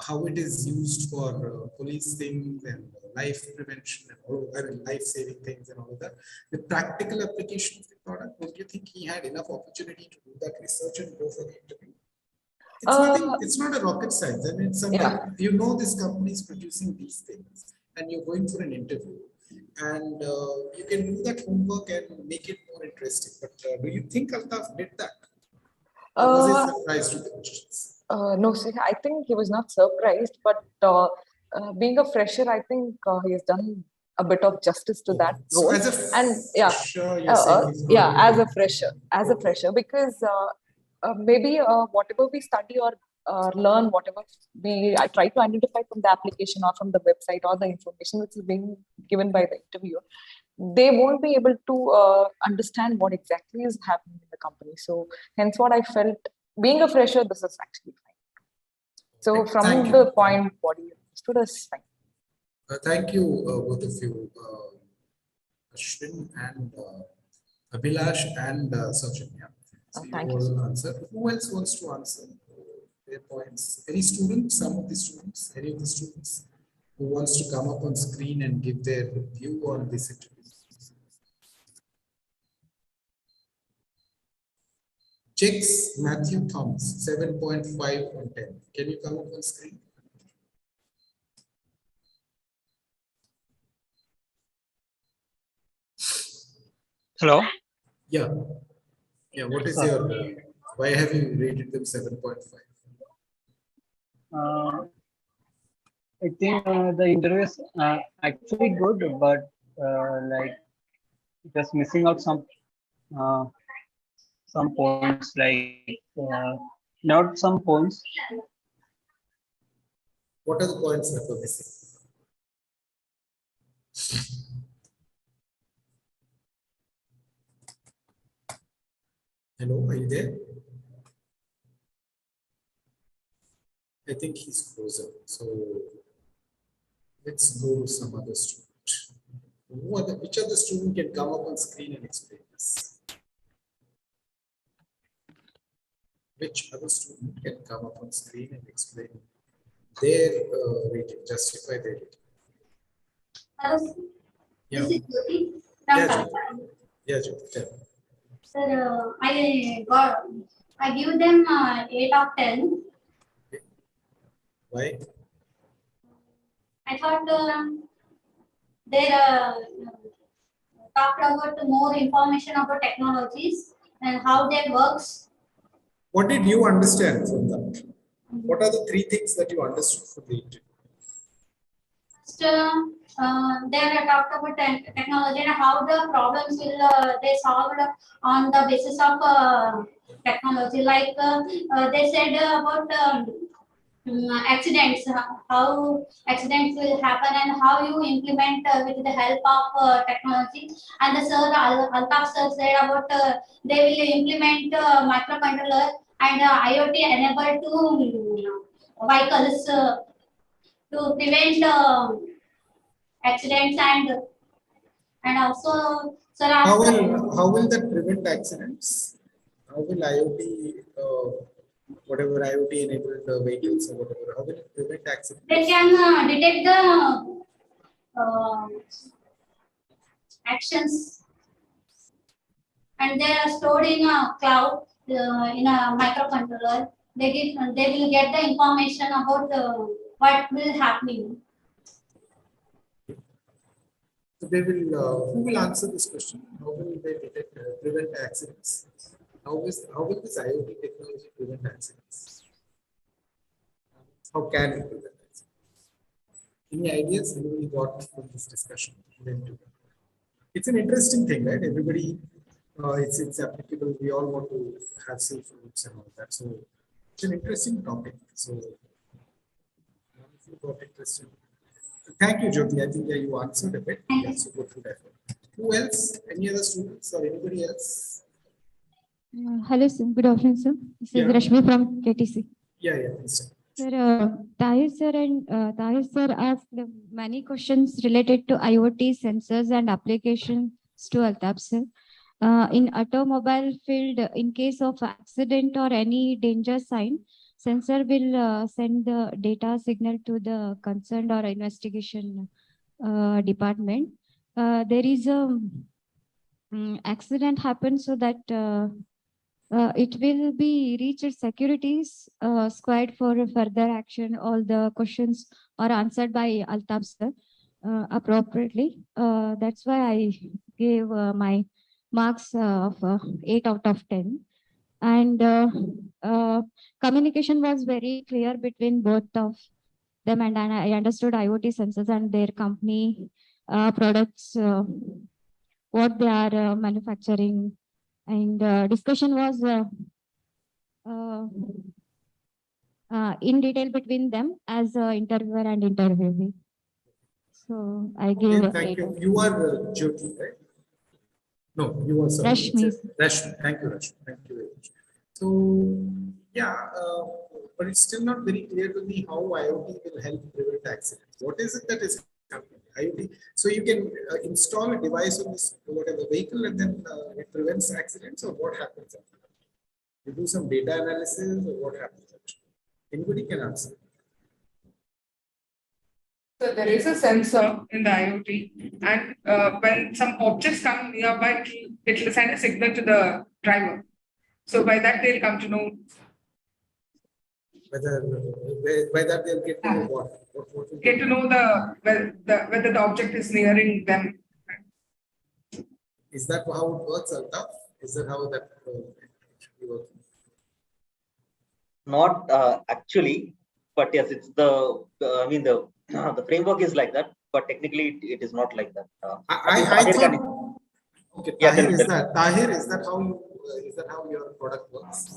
how it is used for police things and life prevention and all, life-saving things and all of that. The practical application of the product, don't you think he had enough opportunity to do that research and go for the interview? It's nothing, it's not a rocket science. I mean, sometimes you know this company is producing these things and you're going for an interview, and you can do that homework and make it more interesting. But do you think Altaf did that? Or was he surprised with the questions? No, sir, I think he was not surprised, but being a fresher, I think he has done a bit of justice to that role. So as a fresher, as a fresher, because maybe whatever we study or learn, whatever I try to identify from the application or from the website or the information which is being given by the interviewer, they won't be able to understand what exactly is happening in the company. So hence what I felt, being a fresher, this is actually fine. So from the point what you understood is fine. Thank you, both of you, Ashwin and Abhilash and Saujanya. So you all answer. Who else wants to answer their points? Any students, some of the students, any of the students who wants to come up on screen and give their view on this interview? Chicks, Matthew Thomas, 7.5 on 10. Can you come up on screen? Hello. Yeah. Yeah. What is your Why have you rated them 7.5? I think the interview is actually good, but like just missing out some points, like not some points. What are the points that were missing? Hello, are you there? I think he's frozen. So let's go to some other student. Which other student can come up on screen and explain this? Which other student can come up on screen and explain their rating, justify their rating? Hello, Yeah. this is Jyoti Yeah, from Jyoti. Kalyan. Yeah, Jyoti, tell me. Sir, I give them 8 of 10. Why? I thought they talked about more information about technologies and how they works. What did you understand from that? What are the 3 things that you understood from the interview? First, they talked about technology and how the problems will they solved on the basis of technology. Like they said about accidents, how accidents will happen and how you implement with the help of technology. And the sir, Altaf sir said about they will implement microcontroller and IoT enabled to vehicles to prevent accidents and also sir How will that prevent accidents? How will IoT, whatever IoT enabled vehicles or whatever, how will it prevent accidents? they can detect the actions and they are stored in a cloud in a microcontroller. They will get the information about what will happening. So they will, who will answer this question? How will they detect, prevent accidents? How will this IoT technology prevent accidents? How can it prevent accidents? Any ideas anybody got from this discussion? It's an interesting thing, right? Everybody, it's applicable. We all want to have safe routes and all that. So it's an interesting topic. So if you got interested. Thank you, Jyoti. I think you answered a bit. So go through that one. Who else? Any other students or anybody else? Hello, sir. Good afternoon, sir. This is Rashmi from KTC. Yeah, please. Sir, Tahir sir asked many questions related to IoT sensors and applications to Altaf sir. In automobile field, in case of accident or any danger sign, sensor will send the data signal to the concerned or investigation department. There is a accident happened so that it will be reached securities squad for further action. All the questions are answered by Altaf sir appropriately. That's why I gave my marks of 8 out of 10. And communication was very clear between both of them, and I understood IoT sensors and their company products, what they are manufacturing. And discussion was in detail between them as interviewer and interviewee. So I gave Thank you. You are Jyoti, right? No, you are sorry. Rashmi. Rashmi. Thank you, Rashmi. Thank you very much. So yeah, but it's still not very clear to me how IoT will help prevent accidents. What is it that is happening? IoT. So you can install a device on this whatever vehicle and then it prevents accidents, or what happens after that? You do some data analysis, or what happens actually? Anybody can answer. So there is a sensor in the IoT, and when some objects come nearby, it will send a signal to the driver. So by that they'll come to know Whether by that they'll get to know what get to know whether the object is nearing them. Is that how it works, Altaf? Is that how that should be working? Not actually, but yes, it's I mean, the framework is like that, but technically it is not like that. I thought, okay, Yeah, Tahir, is that how you, is that how your product works?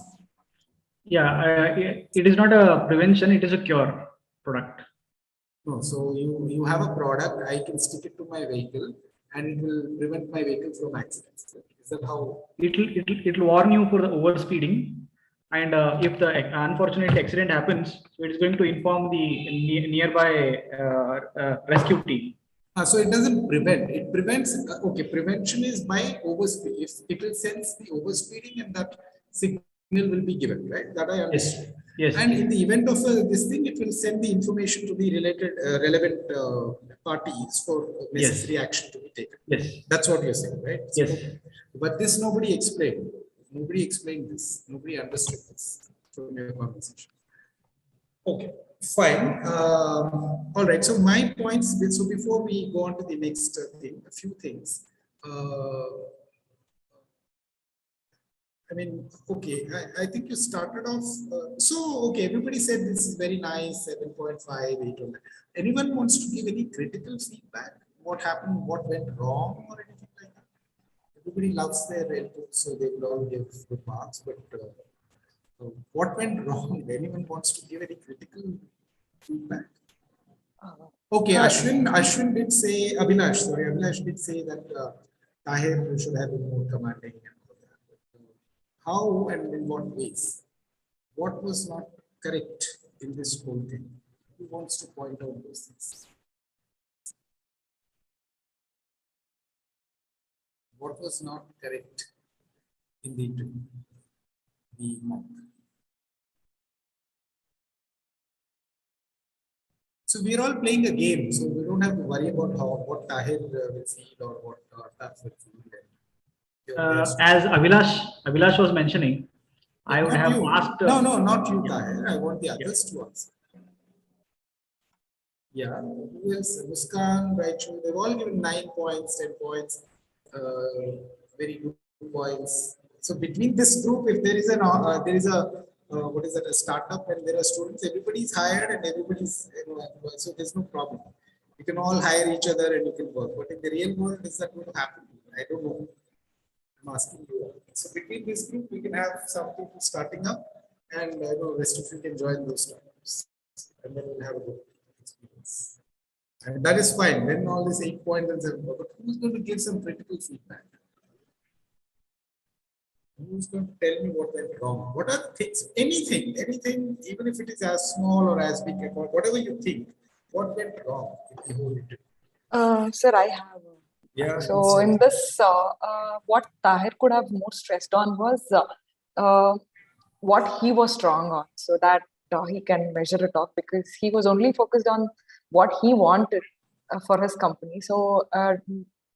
Yeah, it is not a prevention, it is a cure product. No, so you have a product, I can stick it to my vehicle and it will prevent my vehicle from accidents. Is that how? It'll warn you for the overspeeding, and if the unfortunate accident happens, so it is going to inform the nearby rescue team. So it doesn't prevent, it prevents, okay, prevention is by overspeed. If it will sense the overspeeding and that signal will be given, right? That I understand. Yes. And in the event of this thing, it will send the information to the related relevant parties for necessary action to be taken. Yes. That's what you're saying, right? Yes. Okay. But this nobody explained. Nobody explained this. Nobody understood this from your conversation. Okay, fine. All right. So my points. So before we go on to the next thing, a few things. I mean, okay. I think you started off. Okay, everybody said this is very nice. 7.5, 8. Anyone wants to give any critical feedback? What happened? What went wrong, or anything like that? Everybody loves their input, so they will all give good marks. But what went wrong? Anyone wants to give any critical feedback? Okay, Ashwin did say, Abhilash did say that Tahir should have been more commanding. How and in what ways? What was not correct in this whole thing? Who wants to point out those things? What was not correct in the interview? The mock. So we're all playing a game, so we don't have to worry about what Tahir will feel or what Taf will feel. As Abhilash was mentioning, I would have asked. No, not you, Tahir. I want the others to answer. Yeah, who else? Muskan, Raichu, they've all given 9 points, 10 points, very good points. So between this group, if there is what is it, a startup and there are students, everybody is hired and everybody's, so there's no problem. You can all hire each other and you can work. But in the real world, is that going to happen? I don't know. I'm asking you. So between this group, we can have some people starting up, and I know rest of you can join those startups, and then we'll have a good experience. And that is fine. Then all these 8 points and 7 points. But who's going to give some critical feedback? Who's going to tell me what went wrong? What are the things? Anything, even if it is as small or as big, or whatever you think. What went wrong in the whole interview? Sir, I have. Yeah. So in this, what Tahir could have more stressed on was what he was strong on, so that he can measure it off, because he was only focused on what he wanted for his company. So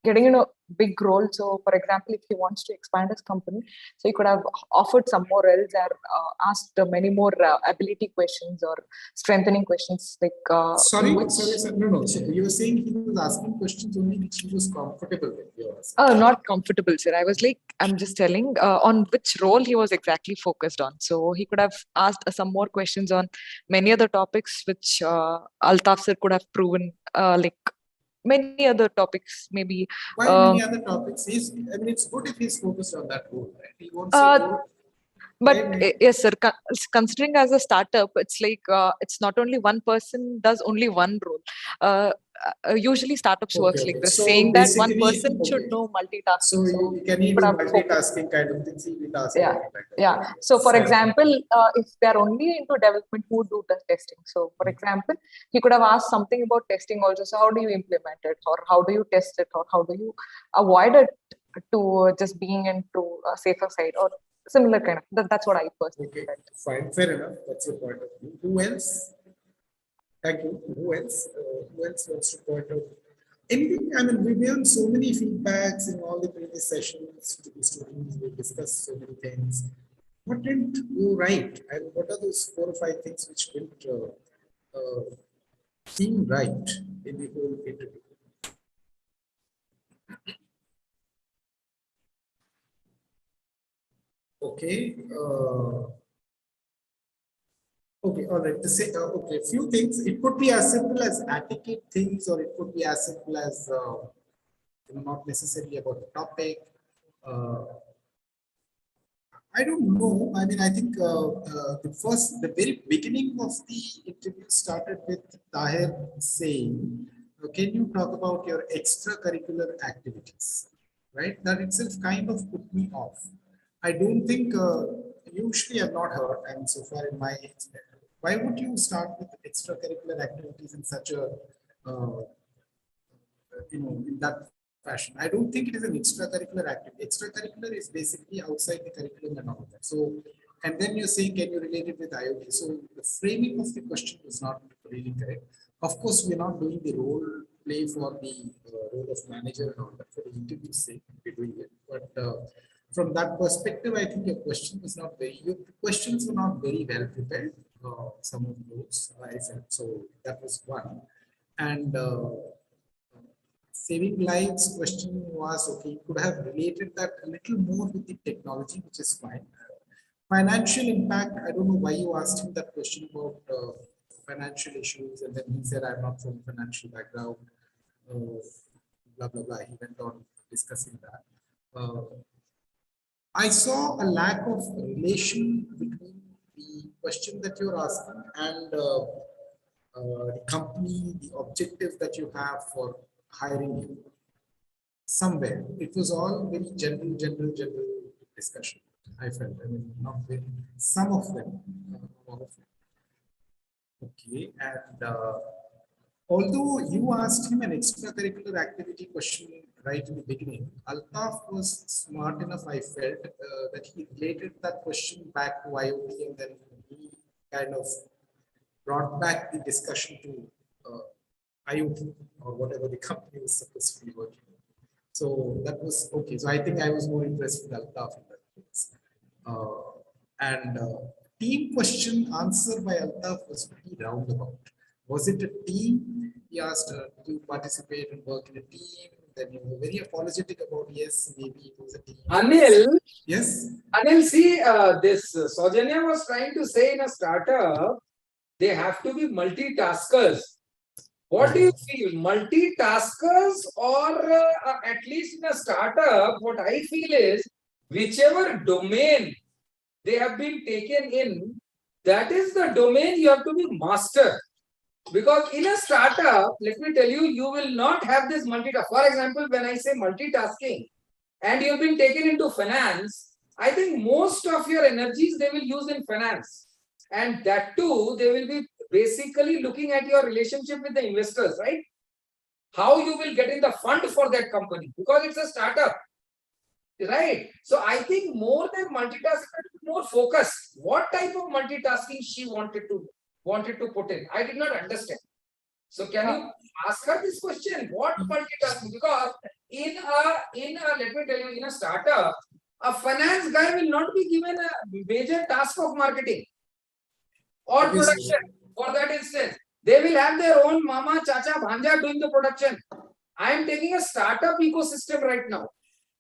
getting in a big role. So for example, if he wants to expand his company, so he could have offered some more else or asked many more ability questions or strengthening questions, like sorry, no. So you were saying he was asking questions only which he was comfortable with. Not comfortable, sir. I was like, I'm just telling on which role he was exactly focused on. So he could have asked some more questions on many other topics which Altaf sir could have proven, like many other topics, maybe. Why many other topics? I mean, it's good if he's focused on that role, right? He wants to. But yes, sir, considering as a startup, it's like it's not only one person does only one role. Usually startups works like this, so saying that one person should know multitasking. So you can do multitasking kind of things. Yeah. So for example, if they're only into development, who do the testing? So for example, he could have asked something about testing also. So how do you implement it, or how do you test it, or how do you avoid it to just being into a safer side, or similar kind of. That's what I personally felt. Fine, fair enough. That's your point of view. Who else? Thank you. Who else? Who else wants to point out anything? I mean, we've given so many feedbacks in all the previous sessions to the students. We discussed so many things. What didn't go right? And what are those 4 or 5 things which didn't seem right in the whole interview? Okay. Okay, all right. Okay, few things. It could be as simple as etiquette things, or it could be as simple as not necessarily about the topic. Uh, I don't know. I mean, I think the very beginning of the interview started with Tahir saying, "Can you talk about your extracurricular activities?" Right? That itself kind of put me off. I don't think usually I've not heard, and so far in my experience, why would you start with extracurricular activities in such a uh, in that fashion? I don't think it is an extracurricular activity. Extracurricular is basically outside the curriculum and all of that. So, and then you say, can you relate it with IoT? So the framing of the question is not really correct. Of course, we're not doing the role play for the role of manager and all that. For the interview sake, we're doing it. But from that perspective, I think your question was not your questions were not very well prepared. Some of those I felt. So that was one. And saving lives question was okay, you could have related that a little more with the technology, which is fine. Financial impact, I don't know why you asked him that question about financial issues, and then he said, I'm not from a financial background, blah, blah, blah. He went on discussing that. I saw a lack of relation between the question that you're asking and the company, the objective that you have for hiring you. Somewhere it was all very general discussion. I felt, I mean, not very, some of them, all of them. Okay, and although you asked him an extracurricular activity question right in the beginning, Altaf was smart enough, I felt, that he related that question back to IoT, and then he kind of brought back the discussion to IoT or whatever the company was supposed to be working on. So that was okay. So I think I was more impressed with Altaf in that case. And team question answered by Altaf was pretty roundabout. Was it a team? He asked, do you participate and work in a team? Then you were very apologetic about, yes, maybe it was a team. Anil, yes. Anil, see, this Saujanya was trying to say in a startup, they have to be multitaskers. What do you feel? Multitaskers, or at least in a startup, what I feel is whichever domain they have been taken in, that is the domain you have to be master. Because in a startup, let me tell you, you will not have this multitask. For example, when I say multitasking and you've been taken into finance, I think most of your energies they will use in finance. And that too, they will be basically looking at your relationship with the investors, right? How you will get in the fund for that company, because it's a startup, right? So I think more than multitasking, more focus. What type of multitasking she wanted to put in? I did not understand. So can you ask her this question? What multitasking? Because in a let me tell you, in a startup, a finance guy will not be given a major task of marketing or production. For that instance, they will have their own mama, chacha, bhanja doing the production. I am taking a startup ecosystem right now.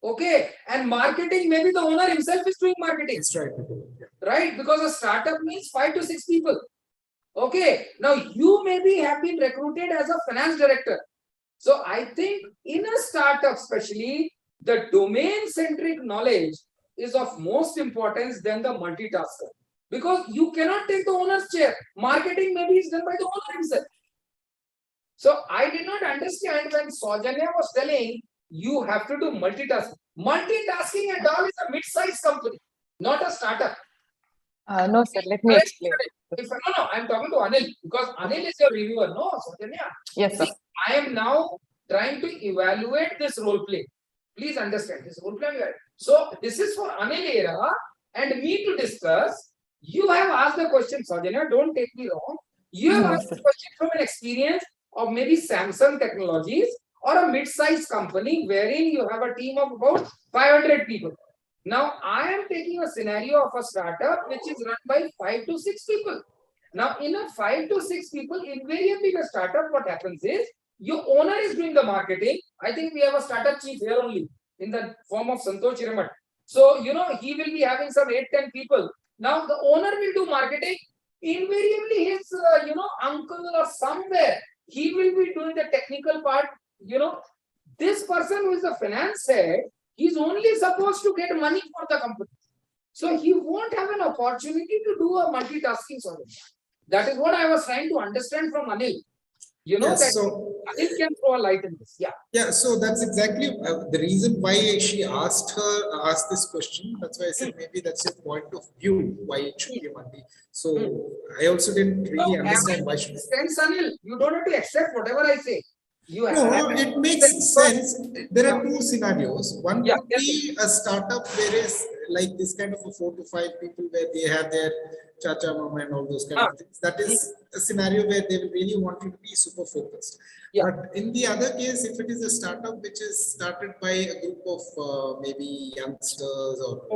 Okay, and marketing, maybe the owner himself is doing marketing. That's right. Right, because a startup means 5 to 6 people. Okay, now you maybe have been recruited as a finance director. So I think in a startup, especially, the domain-centric knowledge is of most importance than the multitasker. Because you cannot take the owner's chair. Marketing maybe is done by the owner himself. So I did not understand when Saujanya was telling you have to do multitasking. Multitasking and all is a mid-sized company, not a startup. No, sir, let me explain. No, I'm talking to Anil because Anil is your reviewer. No, Saujanya. Yes, sir. See, I am now trying to evaluate this role play. Please understand this role play. So this is for Anil Yerra and me to discuss. You have asked the question, Saujanya, don't take me wrong. You have asked the question from an experience of maybe Samsung Technologies or a mid-sized company wherein you have a team of about 500 people. Now, I am taking a scenario of a startup which is run by 5 to 6 people. Now, in a 5 to 6 people, invariably in a startup, what happens is your owner is doing the marketing. I think we have a startup chief here only in the form of Santosh Chiramat. So, he will be having some 8-10 people. Now, the owner will do marketing. invariably his, uncle or somewhere, he will be doing the technical part, This person who is the finance head, he's only supposed to get money for the company. So he won't have an opportunity to do a multitasking solution. That is what I was trying to understand from Anil. Yes, that so Anil can throw a light in this. Yeah. Yeah, so that's exactly the reason why she asked this question. That's why I said maybe that's your point of view why it should be a multi. So I also didn't really understand why should. Sense, Anil. You don't have to accept whatever I say. You No, it makes sense. There are two scenarios. One could be a startup where is like this kind of a 4 to 5 people where they have their chacha mama and all those kind of things. That is a scenario where they really want you to be super focused. But in the other case, if it is a startup which is started by a group of maybe youngsters or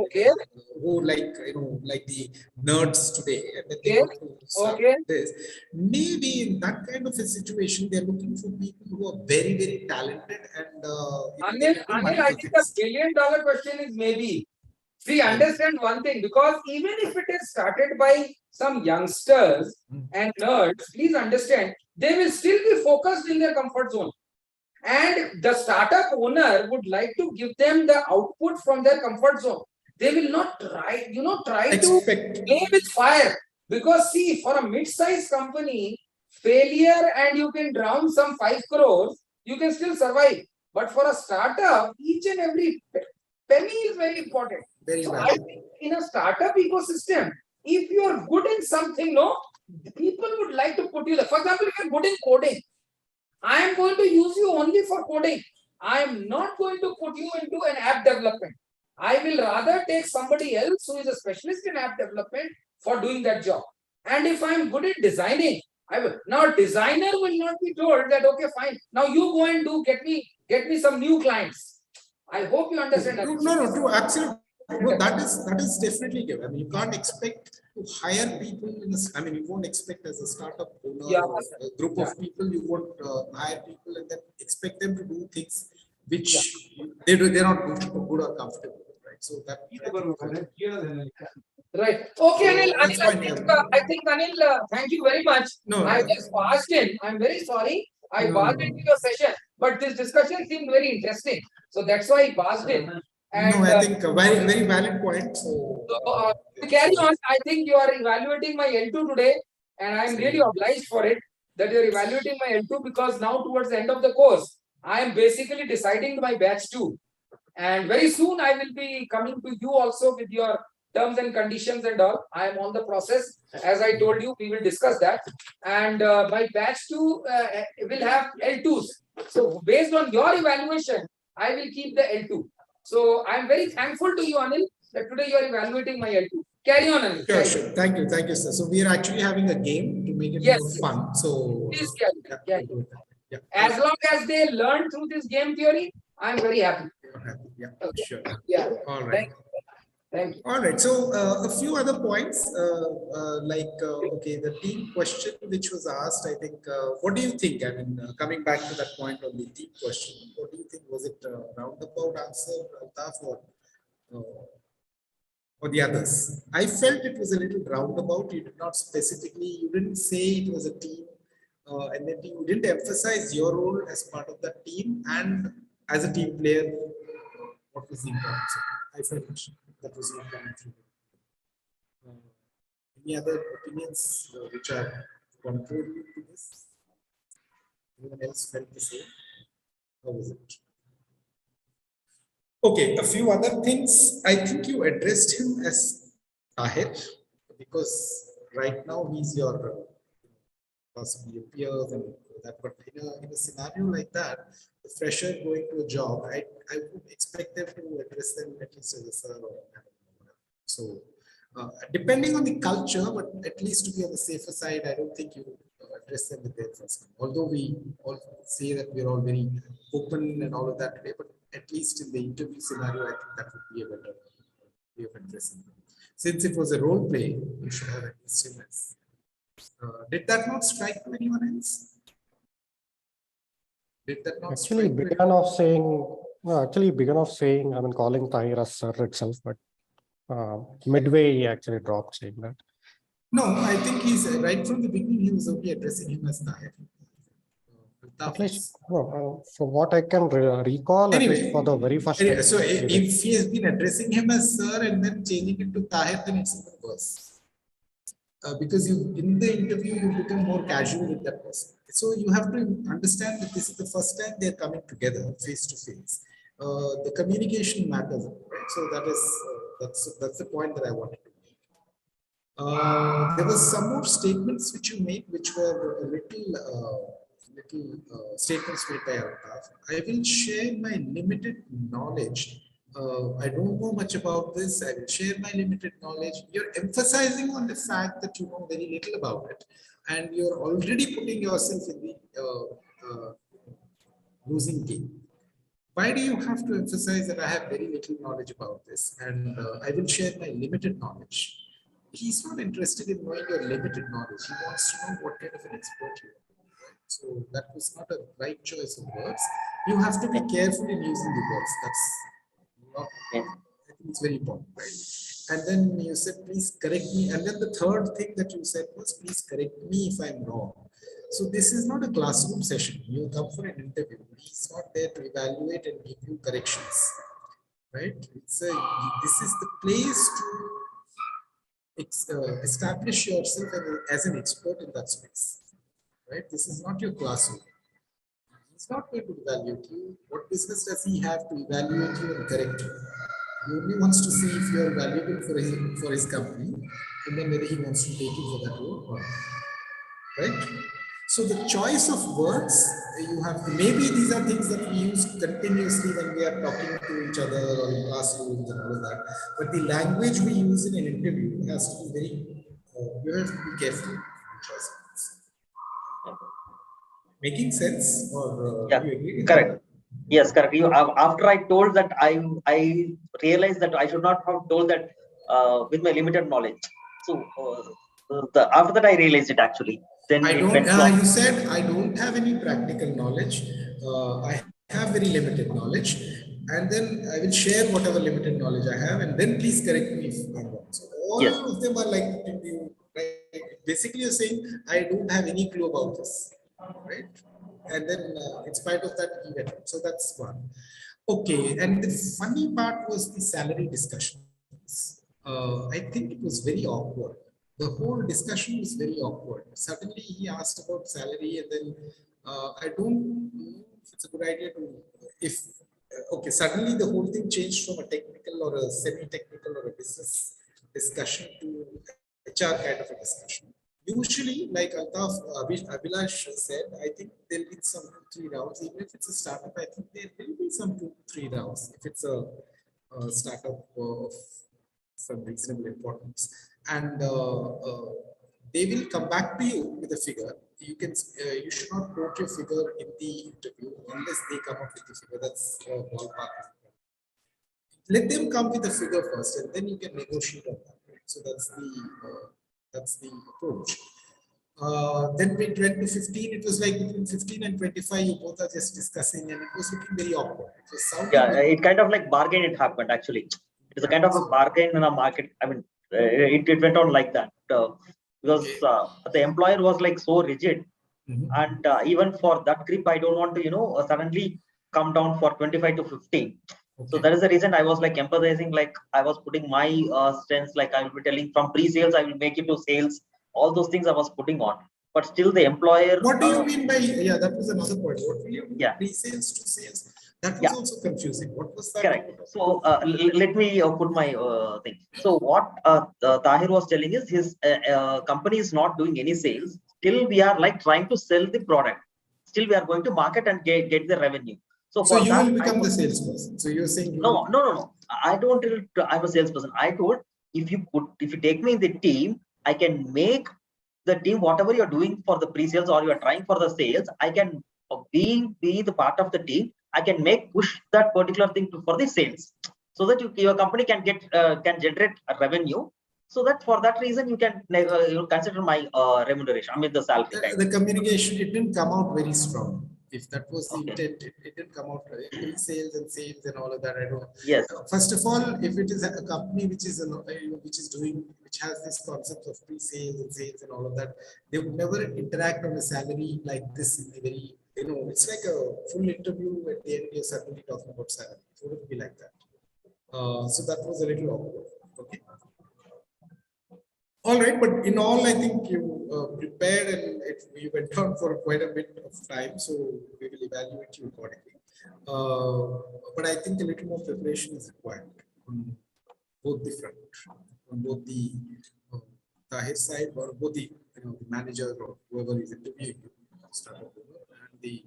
who like the nerds today, and then they want to start this, maybe in that kind of a situation, they're looking for people who are very, very talented and Anil, I think the $1 billion question is maybe. See, understand one thing, because even if it is started by some youngsters and nerds, please understand, they will still be focused in their comfort zone. And the startup owner would like to give them the output from their comfort zone. They will not try to play with fire. Because see, for a mid-sized company, failure and you can drown some 5 crores, you can still survive. But for a startup, each and every penny is very important. So I think in a startup ecosystem, if you are good in something, people would like to put you there. For example, if you're good in coding, I am going to use you only for coding. I am not going to put you into an app development. I will rather take somebody else who is a specialist in app development for doing that job. And if I am good at designing, I will. Now, designer will not be told that, okay, fine. Now you go and get me some new clients. I hope you understand that. No, true, absolutely. No, that is definitely given. I mean, you can't expect to hire people in a, I mean, you won't expect as a startup owner or a group of people, you won't hire people and then expect them to do things which they're not good or comfortable with, right? So that. Right. Okay, Anil. I think Anil, thank you very much. I just passed in. I'm very sorry. I barged into your session, but this discussion seemed very interesting. So that's why I barged in. And, I think a very, very valid point. So, to carry on, I think you are evaluating my L2 today, and I'm really obliged for it that you're evaluating my L2 because now towards the end of the course, I am basically deciding my batch 2. And very soon I will be coming to you also with your terms and conditions and all. I am on the process. As I told you, we will discuss that. And my batch 2 will have L2s. So based on your evaluation, I will keep the L2. So I'm very thankful to you, Anil, that today you are evaluating my L2. Carry on, Anil. Sure. Thank you, sir. So we are actually having a game to make it more fun. So please carry. As long as they learn through this game theory, I'm very happy. Yeah, sure. Yeah. All right. Thank you. All right. So a few other points, okay, the team question which was asked. I think. What do you think? I mean, coming back to that point on the team question, what do you think? Was it a roundabout answer, Altaf, or the others? I felt it was a little roundabout. You did not specifically. You didn't say it was a team, and then you didn't emphasize your role as part of that team and as a team player. What was the importance? I felt that was not coming through. Any other opinions which are contrary to this? Anyone else felt the same? How was it? Okay, a few other things. I think you addressed him as Tahir because right now he's your possibly peers and that. But in a scenario like that, the fresher going to a job, I would expect them to address them at least as a sir or so. Depending on the culture, but at least to be on the safer side, I don't think you address them with their first name. Although we all say that we're all very open and all of that today, but at least in the interview scenario, I think that would be a better way of addressing them. Since it was a role play, you should have at least him as. Did that not strike to anyone else? Did that not actually began off saying, I mean, calling Tahir as sir itself, but midway he actually dropped saying that. No, I think he's right from the beginning. He was only addressing him as Tahir. At least, no, from what I can recall, at least for the very first time. So if he has been addressing him as sir and then changing it to Tahir, then it's even worse. Because you in the interview you become more casual with that person. So you have to understand that this is the first time they're coming together face to face. The communication matters, right? So that's the point that I wanted to make. There was some more statements which you made, which were a little statements made by Altaf. I will share my limited knowledge. I don't know much about this. I will share my limited knowledge. You're emphasizing on the fact that you know very little about it, and you're already putting yourself in the losing game. Why do you have to emphasize that I have very little knowledge about this and I will share my limited knowledge? He's not interested in knowing your limited knowledge. He wants to know what kind of an expert you are. So that was not a right choice of words. You have to be careful in using the words. That's not, I think it's very important, right? And then you said, please correct me. And then the third thing that you said was, please correct me if I'm wrong. So this is not a classroom session. You come for an interview. He's not there to evaluate and give you corrections, right? This is the place to establish yourself as an expert in that space, right? This is not your classroom. He's not going to evaluate you. What business does he have to evaluate you and correct you? He only wants to see if you are valuable for his company, and then whether he wants to take you for that role or not, right? So the choice of words, you have to, maybe these are things that we use continuously when we are talking to each other or in classrooms and all of that. But the language we use in an interview has to be very, you have to be careful with the choice of words. Making sense? Or yeah, do you agree with correct. that? Yes, correct. After I told that, I realized that I should not have told that with my limited knowledge. So after that, I realized it actually. Then I it don't. went from. You said I don't have any practical knowledge. I have very limited knowledge, and then I will share whatever limited knowledge I have, and then please correct me if I'm wrong. So all Yes. of them are like you. Right? Basically, you're saying I don't have any clue about this, right? And then in spite of that, he went. So that's one. Okay, and the funny part was the salary discussions. I think it was very awkward. The whole discussion was very awkward. Suddenly he asked about salary, and then I don't know if it's a good idea to, if, okay, suddenly the whole thing changed from a technical or a semi-technical or a business discussion to HR kind of a discussion. Usually, like Altaf Abhilash said, I think there'll be some 2-3 rounds. Even if it's a startup, I think there will be some 2-3 rounds if it's a startup of some reasonable importance. And they will come back to you with a figure. You can, you should not quote your figure in the interview unless they come up with the figure. That's ballpark. Let them come with a figure first, and then you can negotiate on that. Right? So that's the approach. Then we went to 15. It was like between 15 and 25. You both are just discussing, and it was looking very awkward. It was sounding. Yeah, it kind of like bargain. It happened actually. It is a kind of a bargain in a market. I mean, it went on like that because the employer was like so rigid, and even for that grip, I don't want to suddenly come down for 25 to 15. So that is the reason I was like empathizing, like I was putting my strengths, like I will be telling from pre-sales, I will make it to sales. All those things I was putting on, but still the employer. What do you mean by, yeah, that was another point. What do you mean pre-sales to sales? That was also confusing. What was that? Correct. So let me put my thing. So what Tahir was telling is his company is not doing any sales. Still, we are like trying to sell the product. Still, we are going to market and get the revenue. So for you that, will become the salesperson. So you're saying no. I don't. I'm a salesperson. I told if you take me in the team, I can make the team whatever you're doing for the pre-sales or you are trying for the sales. I can be the part of the team. I can push that particular thing for the sales, so that your company can generate a revenue. So that for that reason you can consider my remuneration. I mean the salary. The communication, it didn't come out very strong. If that was the Okay. intent, it didn't come out right. Pre-sales and sales and all of that. I don't. Yes. First of all, if it is a company which is which has this concept of pre-sales and sales and all of that, they would never interact on a salary like this in the very, it's like a full interview. At the end, you're suddenly talking about salary. It wouldn't be like that. So that was a little awkward. Okay. All right, but in all, I think you prepared and we went on for quite a bit of time, so we will evaluate you accordingly. But I think a little more preparation is required on both the front, on both the Tahir side or both the manager or whoever is interviewing you, and the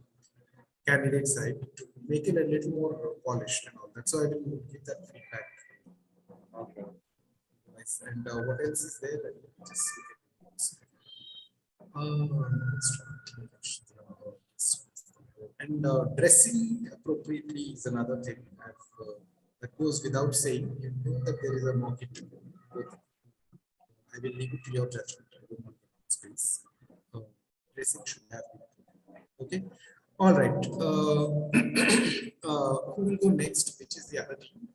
candidate side to make it a little more polished and all that. So I will give that feedback. Okay. And what else is there? Let me just and dressing appropriately is another thing that goes without saying. You know that there is a market to both. I will leave it to your judgment. I don't want space. Dressing should have. Okay. All right. Who will go next? Which is the other team?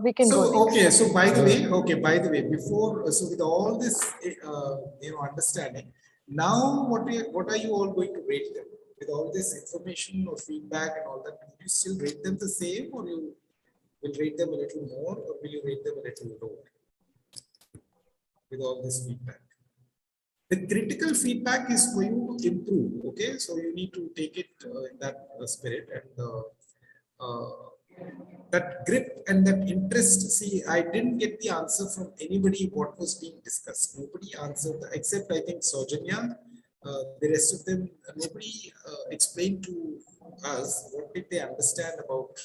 We can go next. Okay, so by the way, before, so with all this, understanding, now what are you all going to rate them? With all this information or feedback and all that, will you still rate them the same, or you will rate them a little more, or will you rate them a little lower? With all this feedback. The critical feedback is for you to improve, okay? So you need to take it in that spirit and that grip and that interest. See, I didn't get the answer from anybody what was being discussed. Nobody answered, except I think Saujanya. The rest of them, nobody explained to us what did they understand about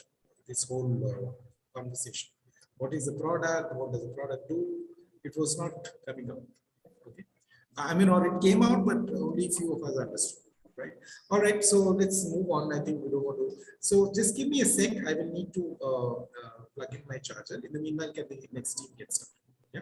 this whole conversation. What is the product? What does the product do? It was not coming out. Okay. I mean, or it came out, but only few of us understood. Right. All right. So let's move on. I think we don't want to. So just give me a sec. I will need to plug in my charger. In the meanwhile, can the next team get started? Yeah.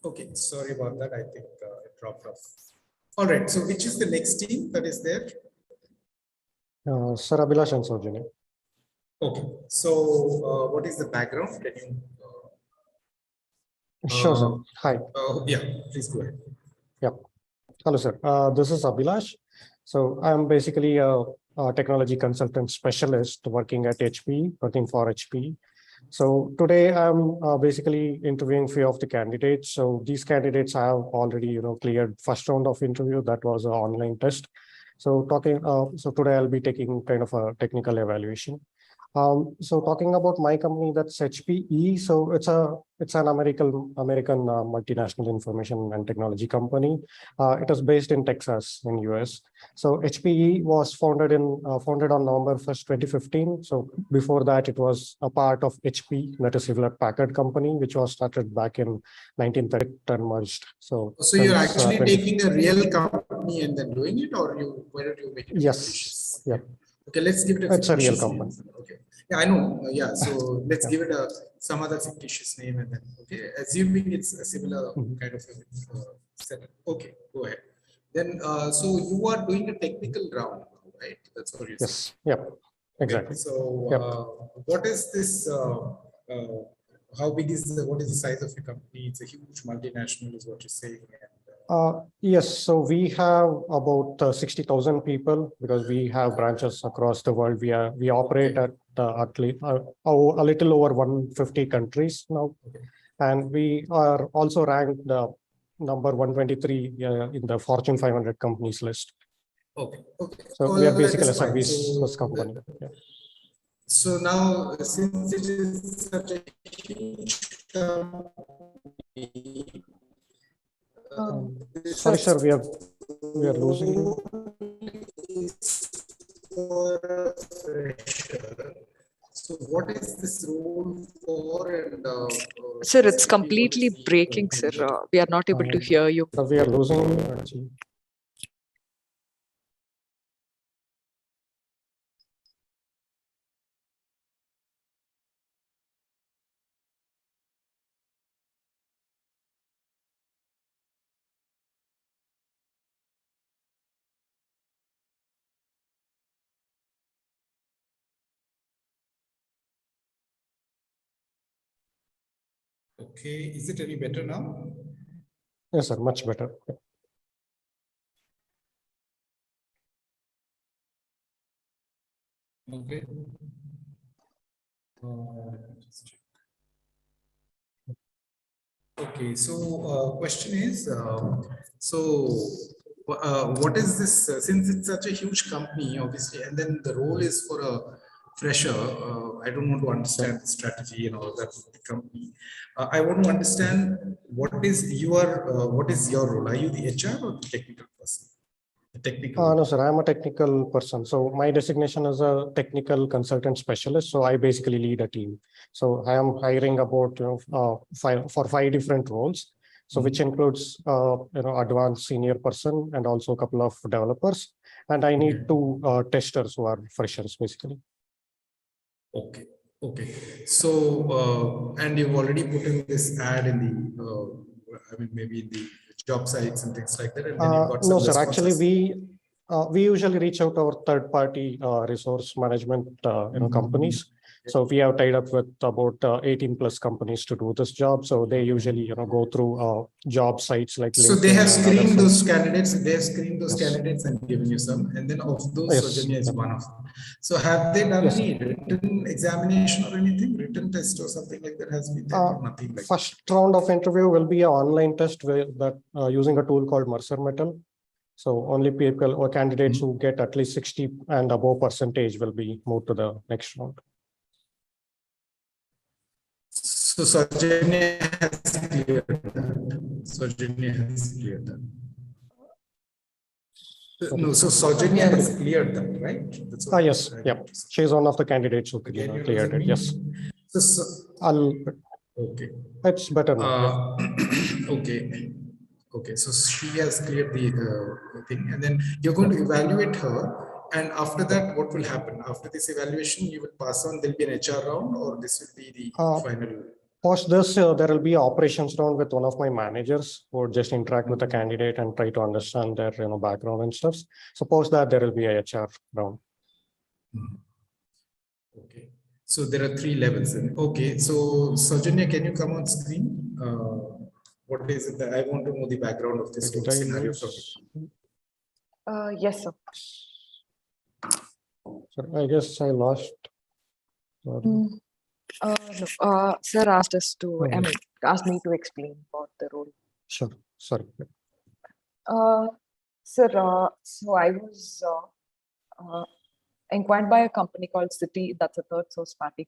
Okay, sorry about that. I think it dropped off. All right. So which is the next team that is there? Sir Abhilash and Saujanya. Okay. So what is the background? Can you? Sure, sir. Hi. Yeah, please go ahead. Yeah. Hello, sir. This is Abhilash. So I'm basically a technology consultant specialist working at HP, working for HP. So today I'm basically interviewing few of the candidates. So these candidates have already, cleared first round of interview. That was an online test. So so today I'll be taking kind of a technical evaluation. So talking about my company, that's HPE. So it's an American multinational information and technology company. It is based in Texas, in US. So HPE was founded on November 1st, 2015. So before that, it was a part of HP, that is Hewlett Packard company, which was started back in 1930 and merged. So you're actually taking a real company and then doing it, or why don't you make it? Yes. Yeah. Okay, let's give it a It's a real fictitious company. name. Okay. Yeah, I know. Yeah. So let's give it some other fictitious name and then, okay, assuming it's a similar kind of a setup. Okay, go ahead. Then, so you are doing a technical round, right? That's what you're saying. Yes. Yep. Exactly. Okay. So, what is this? How big is what is the size of your company? It's a huge multinational, is what you're saying. Yes, so we have about 60,000 people because we have branches across the world. We operate at least a little over 150 countries now, and we are also ranked number 123 in the Fortune 500 companies list. Okay. Okay. So we are basically a service company. Yeah. So now, since it is such a huge company, sorry, sir, we are losing you. So what is this role for? And sir, it's completely breaking, sir. We are not able to hear you. We are losing you, actually. Okay, is it any better now? Yes, sir, much better. Okay. Okay, so question is, what is this? Since it's such a huge company, obviously, and then the role is for a fresher. I don't want to understand the strategy and all that of the company. I want to understand what is your role? Are you the HR or the technical person? No, sir, I'm a technical person. So my designation is a technical consultant specialist. So I basically lead a team. So I am hiring about 5 different roles. So which includes advanced senior person and also a couple of developers. And I need 2 testers who are freshers basically. Okay. Okay. So and you've already put in this ad in the I mean maybe in the job sites and things like that. And then you've got some no, sir. responses. Actually, we usually reach out to our third-party resource management companies. So we have tied up with about 18 plus companies to do this job. So they usually go through job sites like so LinkedIn. They have screened those candidates. They have screened those candidates and given you some. And then of those, Saujanya is one of them. So have they done any written examination or anything, written test or something like that has been there? Or nothing like first round of interview will be an online test that using a tool called Mercer Metal. So only people or candidates who get at least 60 and above percentage will be moved to the next round. So Saujanya has cleared that. Saujanya has cleared that. No, so Saujanya has cleared that, right? That's what yes, yeah. She's one of the candidates who cleared it. Yes. Okay. It's better now. Okay. Okay. So she has cleared the thing, and then you're going to evaluate her. And after that, what will happen? After this evaluation, you will pass on. There'll be an HR round, or this will be the final. Post this, there will be operations round with one of my managers who would just interact with the candidate and try to understand their background and stuff. Suppose that there will be a HR round. Okay. So there are 3 levels. Okay. So Saujanya, can you come on screen? What is it that I want to know the background of this whole scenario from you? Yes, sir. So I guess I lost. No, sir asked us to, Okay. asked me to explain about the role. Sure. Sorry. Sir, so I was inquired by a company called City, that's a third source party,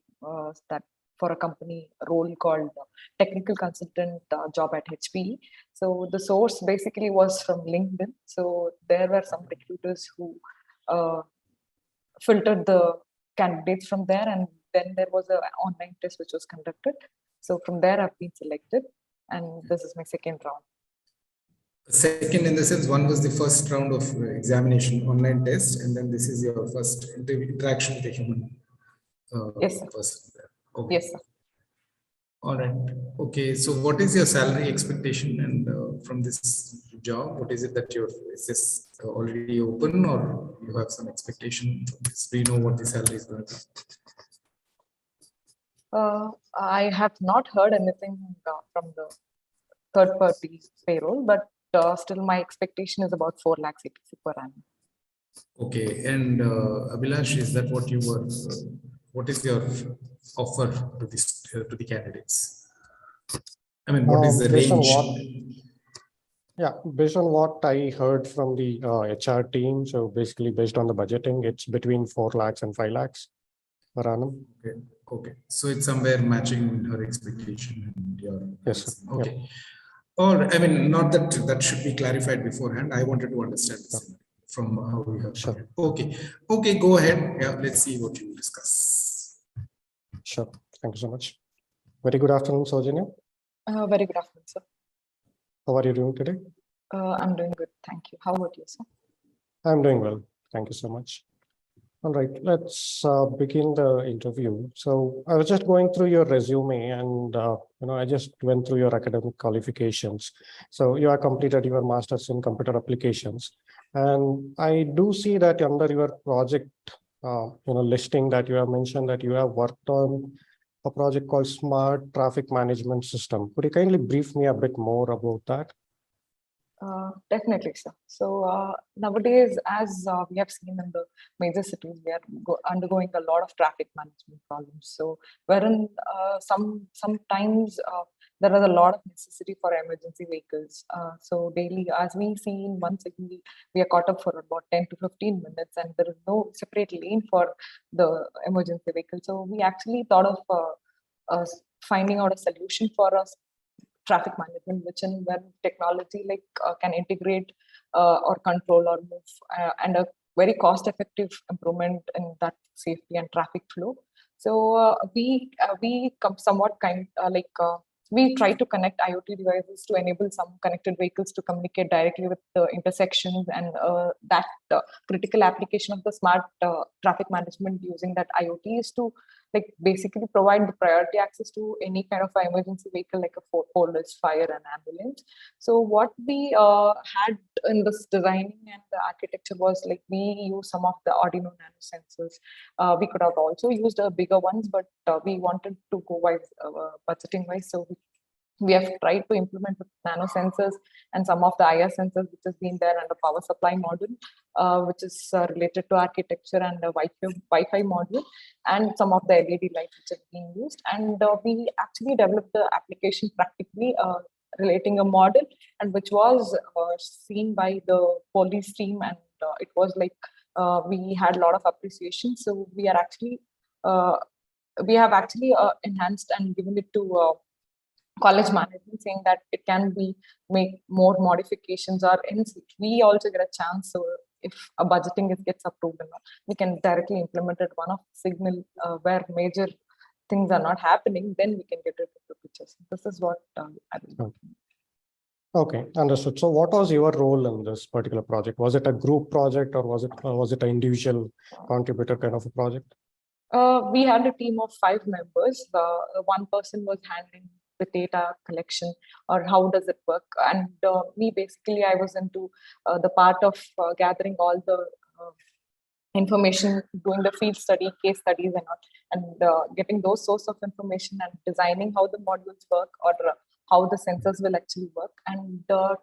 that for a company role called technical consultant job at HPE. So the source basically was from LinkedIn. So there were some recruiters who filtered the candidates from there, and then there was an online test which was conducted. So from there I've been selected, and this is my second round. Second, in the sense, one was the first round of examination, online test, and then this is your first interaction with a human Yes, sir. person. Okay. Yes, sir. All right. Okay. So, what is your salary expectation, and from this job, what is it that is this already open, or you have some expectation from this? Do you know what the salary is going to be? I have not heard anything from the third party payroll, but still my expectation is about 4 lakhs APC per annum. Okay. And Abhilash, is that what you were? What is your offer to this to the candidates? I mean, what is the Based on range? based on what I heard from the HR team, so basically based on the budgeting, it's between 4 lakhs and 5 lakhs per annum. Okay. Okay. So it's somewhere matching her expectation and your. Yes, sir. Okay. Yep. Or I mean, not that that should be clarified beforehand. I wanted to understand this from how we have. Sure. Okay. Okay. Go ahead. Yeah. Let's see what you discuss. Sure. Thank you so much. Very good afternoon, Saujanya. Very good afternoon, sir. How are you doing today? I'm doing good. Thank you. How about you, sir? I'm doing well. Thank you so much. All right, let's begin the interview. So I was just going through your resume, and I just went through your academic qualifications. So you have completed your master's in computer applications, and I do see that under your project, listing that you have mentioned that you have worked on a project called Smart Traffic Management System. Could you kindly brief me a bit more about that? Definitely, sir. So nowadays, as we have seen in the major cities, we are undergoing a lot of traffic management problems. So wherein sometimes there is a lot of necessity for emergency vehicles. So daily, as we see in one second, we are caught up for about 10 to 15 minutes, and there is no separate lane for the emergency vehicle. So we actually thought of finding out a solution for us traffic management, which in when technology can integrate or control or move, and a very cost-effective improvement in that safety and traffic flow. So we come somewhat we try to connect IoT devices to enable some connected vehicles to communicate directly with the intersections, and that critical application of the smart traffic management using that IoT is to basically provide the priority access to any kind of emergency vehicle like a police, fire, and ambulance. So what we had in this designing and the architecture was we use some of the Arduino nano sensors. We could have also used bigger ones, but we wanted to go budgeting wise. So we have tried to implement with nano sensors and some of the IR sensors which has been there under power supply module, which is related to architecture, and a Wi-Fi module, and some of the LED lights which have been used. And we actually developed the application practically relating a model, and which was seen by the police team, and it was we had a lot of appreciation. So we are actually we have actually enhanced and given it to college management, saying that it can be make more modifications, or we also get a chance. So if a budgeting gets approved, we can directly implement it. One of signal where major things are not happening, then we can get it into pictures. This is what I was working. Okay, understood. So what was your role in this particular project? Was it a group project, or was it an individual contributor kind of a project? We had a team of 5 members. One person was handling the data collection or how does it work. And me, basically, I was into the part of gathering all the information, doing the field study, case studies and all, and getting those source of information and designing how the modules work or how the sensors will actually work. And the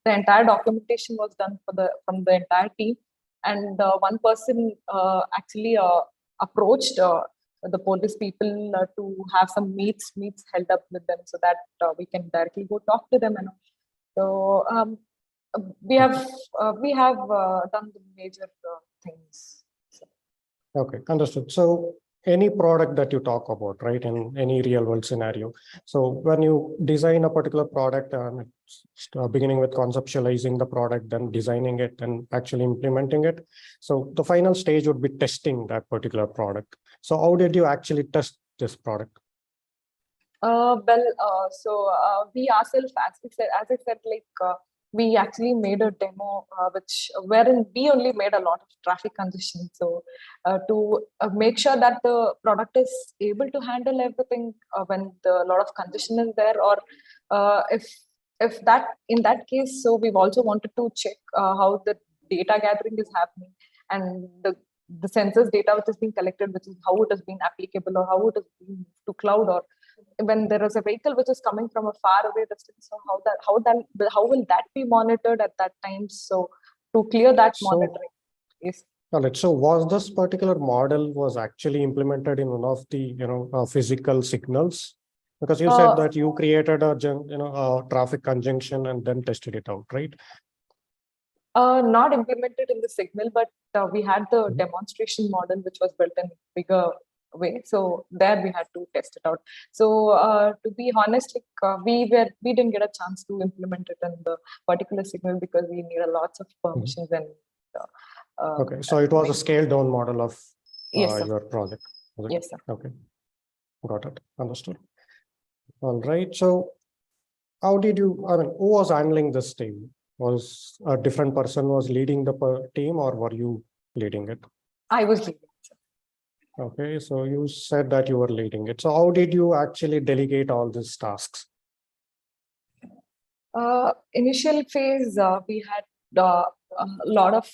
entire documentation was done from the entire team. And one person actually approached the police people to have some meets held up with them so that we can directly go talk to them. And so we have done the major things. Okay, understood. So any product that you talk about, right, in any real world scenario. So when you design a particular product, beginning with conceptualizing the product, then designing it and actually implementing it. So the final stage would be testing that particular product. So how did you actually test this product? We ourselves, as I said, we actually made a demo, wherein we only made a lot of traffic congestion. So to make sure that the product is able to handle everything when a lot of congestion is there, or if that in that case, so we've also wanted to check how the data gathering is happening and the census data which is being collected, which is how it has been applicable or how it is being moved to cloud, or when there is a vehicle which is coming from a far away distance, so how will that be monitored at that time? So to clear that monitoring. Yes. All right. So was this particular model was actually implemented in one of the physical signals? Because you said that you created a traffic conjunction and then tested it out, right? Not implemented in the signal, but we had the demonstration model which was built in bigger way. So there we had to test it out. So to be honest, we didn't get a chance to implement it in the particular signal because we need lots of permissions and. Okay, so it was a scaled down model of yes, your project. Yes, sir. Okay, got it. Understood. All right. So how did you? I mean, who was handling this team? Was a different person was leading the team, or were you leading it? I was leading it. Okay, so you said that you were leading it. So how did you actually delegate all these tasks? Initial phase, we had a lot of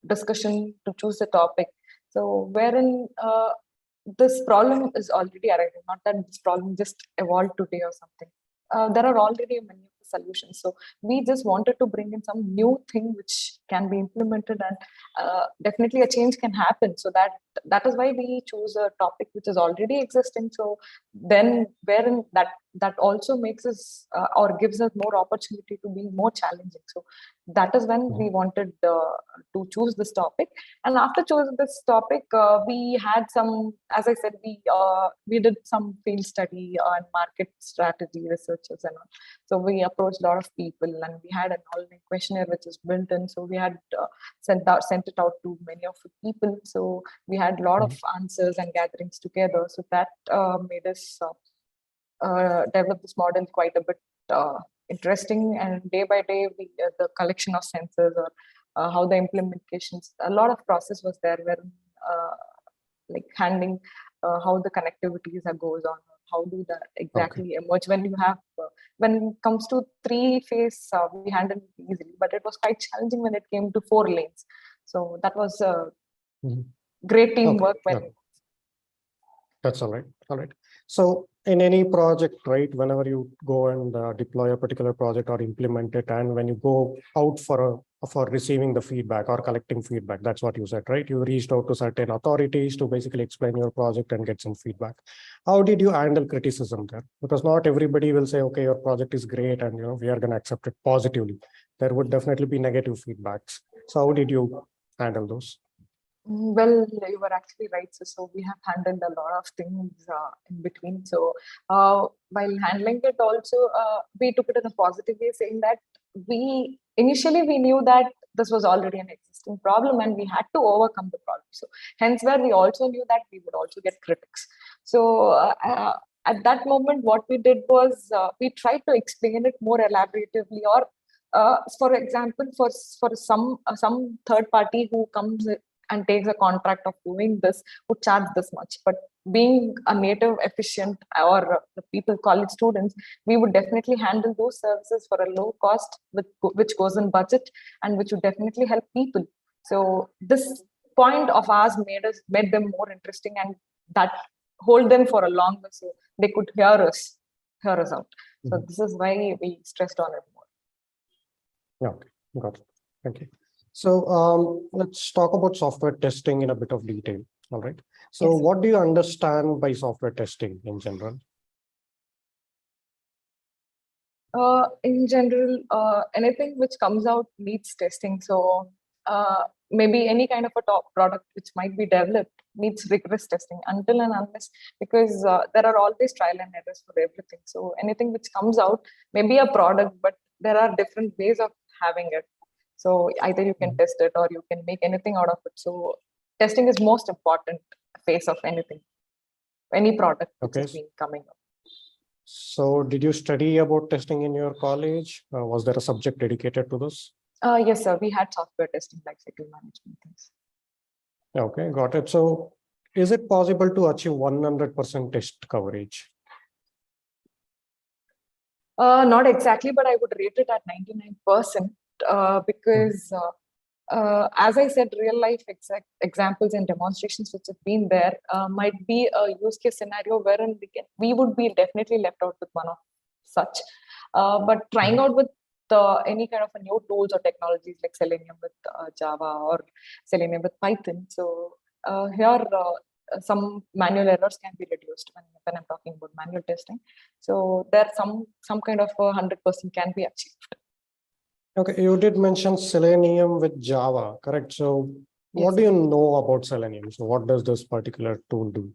discussion to choose the topic. So wherein this problem is already arising, not that this problem just evolved today or something. There are already many solutions. So we just wanted to bring in some new thing which can be implemented, and definitely a change can happen. So that is why we choose a topic which is already existing. So then wherein that also makes us or gives us more opportunity to be more challenging. So that is when we wanted to choose this topic. And after choosing this topic, we had some, as I said, we did some field study on market strategy researchers and all. So we approached a lot of people, and we had an online questionnaire which is built in. So we had sent it out to many of the people. So we had a lot of answers and gatherings together. So that made us develop this model quite a bit interesting. And day by day, the collection of sensors or how the implementations, a lot of process was there, where like handling how the connectivities goes on, how do that exactly emerge when you have when it comes to 3-phase, we handled it easily, but it was quite challenging when it came to 4 lanes. So that was great teamwork. That's all right. All right. So in any project, right, whenever you go and deploy a particular project or implement it, and when you go out for receiving the feedback or collecting feedback, that's what you said, right? You reached out to certain authorities to basically explain your project and get some feedback. How did you handle criticism there? Because not everybody will say, okay, your project is great, and we are going to accept it positively. There would definitely be negative feedbacks. So how did you handle those? Well, you were actually right. So we have handled a lot of things in between. So while handling it also, we took it in a positive way, saying that initially we knew that this was already an existing problem and we had to overcome the problem. So hence where we also knew that we would also get critics. So at that moment, what we did was we tried to explain it more elaboratively, or for example, for some third party who comes and takes a contract of doing this would charge this much. But being a native efficient or the people college students, we would definitely handle those services for a low cost which goes in budget and which would definitely help people. So this point of ours made them more interesting, and that hold them for a longer so they could hear us out. So this is why we stressed on it more. Yeah, okay, got it. Thank you. So let's talk about software testing in a bit of detail. All right. So Yes. what do you understand by software testing in general? In general, anything which comes out needs testing. So maybe any kind of a top product which might be developed needs rigorous testing until and unless, because there are always trial and errors for everything. So anything which comes out may be a product, but there are different ways of having it. So either you can test it or you can make anything out of it. So testing is most important phase of anything, any product which Okay. has been coming up. So did you study about testing in your college? Was there a subject dedicated to this? Yes, sir. We had software testing like cycle management things. Okay, got it. So is it possible to achieve 100% test coverage? Not exactly, but I would rate it at 99% because as I said, real life examples and demonstrations which have been there might be a use case scenario wherein we would be definitely left out with one of such. But trying out with any kind of a new tools or technologies like Selenium with Java or Selenium with Python. So here some manual errors can be reduced when I'm talking about manual testing. So there some kind of 100% can be achieved. Okay, you did mention Selenium with Java, correct? So what do you know about Selenium? So what does this particular tool do?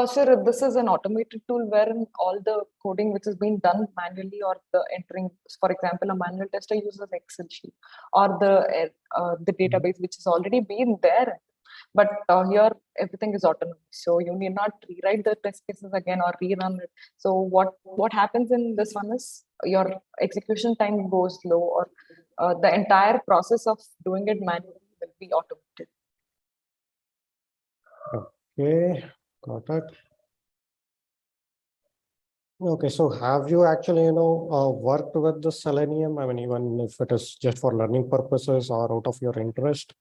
Sir, this is an automated tool wherein all the coding which is being done manually or the entering, for example, a manual tester uses Excel sheet or the database which has already been there. But here everything is autonomous, so you need not rewrite the test cases again or rerun it. So what happens in this one is your execution time goes low, or the entire process of doing it manually will be automated. Okay, got it. Okay, so have you actually, worked with the Selenium? I mean, even if it is just for learning purposes or out of your interest?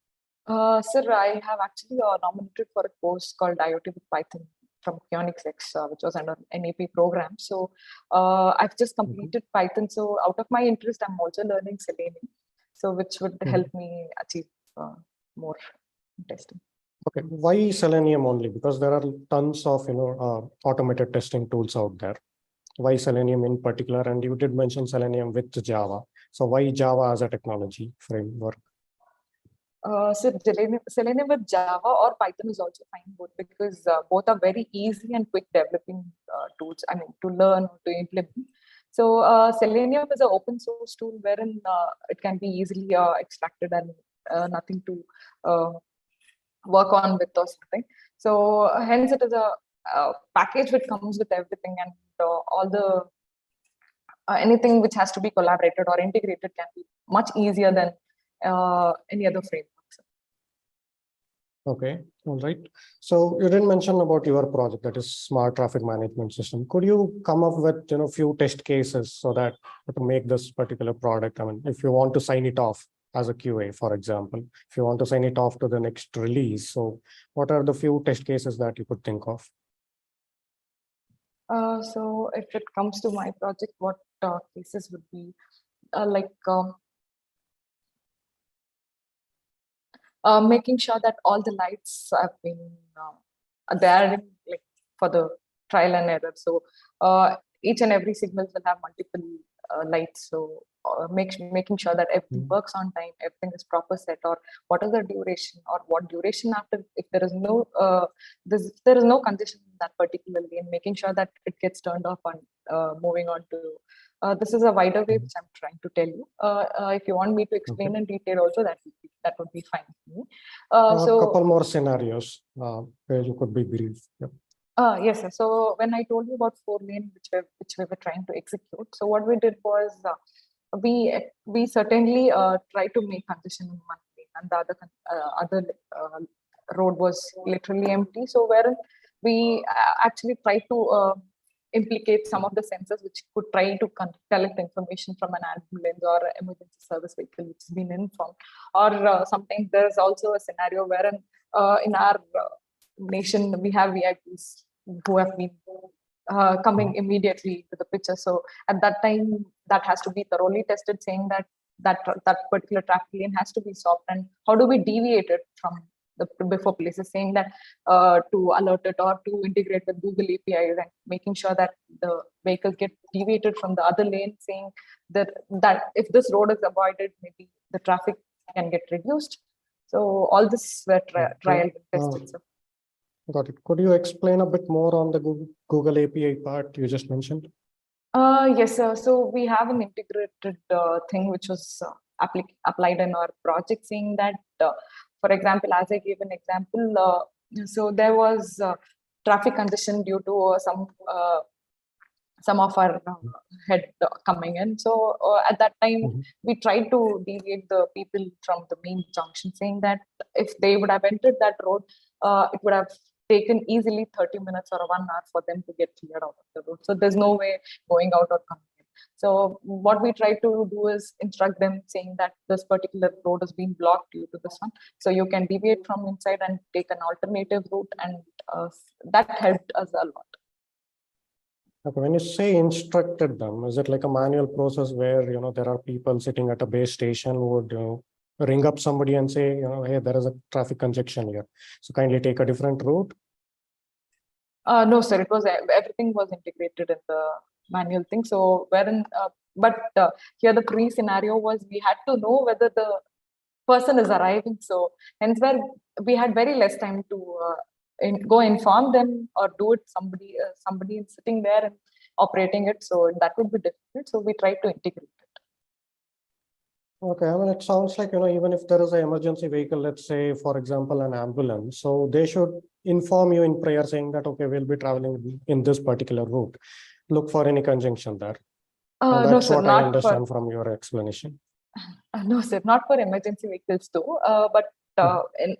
Sir, I have actually nominated for a course called IoT with Python from Phoenix X, which was under NAP program. So I've just completed Python. So out of my interest, I'm also learning Selenium, so which would help me achieve more testing. Okay, why Selenium only? Because there are tons of automated testing tools out there. Why Selenium in particular? And you did mention Selenium with Java. So why Java as a technology framework? So Selenium with Java or Python is also fine, both, because both are very easy and quick developing tools. I mean, to learn or to implement. So Selenium is an open source tool wherein it can be easily extracted and nothing to work on with or something. So hence it is a package which comes with everything, and all the anything which has to be collaborated or integrated can be much easier than any other framework. Okay, all right. So you didn't mention about your project, that is smart traffic management system. Could you come up with few test cases so that to make this particular product? I mean, if you want to sign it off as a QA, for example, if you want to sign it off to the next release, so what are the few test cases that you could think of? So if it comes to my project, what cases would be making sure that all the lights have been there like for the trial and error. So each and every signal will have multiple lights. So making sure that everything works on time, everything is proper set, or what is the duration, or what duration after, if there is no there is no condition in that particular lane, making sure that it gets turned off and moving on to this is a wider way which I'm trying to tell you. If you want me to explain in detail also, that would be fine for me. So a couple more scenarios where you could be brief. Yep. Yes, sir. So when I told you about 4-lane, which we were trying to execute, so what we did was we certainly try to make congestion in one lane, and the other road was literally empty. So wherein we actually tried to implicate some of the sensors which could try to collect information from an ambulance or emergency service vehicle which has been informed. Or sometimes there's also a scenario wherein in our nation we have VIPs who have been coming immediately to the picture. So at that time, that has to be thoroughly tested, saying that that particular traffic lane has to be stopped, and how do we deviate it from the before places, saying that to alert it or to integrate with Google APIs and making sure that the vehicles get deviated from the other lane, saying that if this road is avoided, maybe the traffic can get reduced. So all this were trial tested. So. Got it. Could you explain a bit more on the Google API part you just mentioned? Yes, sir. So we have an integrated thing which was applied in our project, saying that, for example, as I gave an example, so there was traffic congestion due to some of our head coming in. So at that time, we tried to deviate the people from the main junction, saying that if they would have entered that road, it would have taken easily 30 minutes or 1 hour for them to get cleared out of the road. So there's no way going out or coming in. So what we try to do is instruct them, saying that this particular road has been blocked due to this one. So you can deviate from inside and take an alternative route, and that helped us a lot. Okay, when you say instructed them, is it like a manual process where there are people sitting at a base station who would ring up somebody and say, hey, there is a traffic congestion here, so kindly take a different route? No, sir. It was everything was integrated in the manual thing. So wherein, but here the pre-scenario was we had to know whether the person is arriving. So hence where we had very less time to go inform them or do it. Somebody is sitting there and operating it. So that would be difficult. So we tried to integrate it. Okay, I mean, it sounds like, even if there is an emergency vehicle, let's say, for example, an ambulance, so they should inform you in prior saying that, okay, we'll be traveling in this particular route. Look for any conjunction there. And that's no, sir, what I understand from your explanation. No, sir, not for emergency vehicles too. But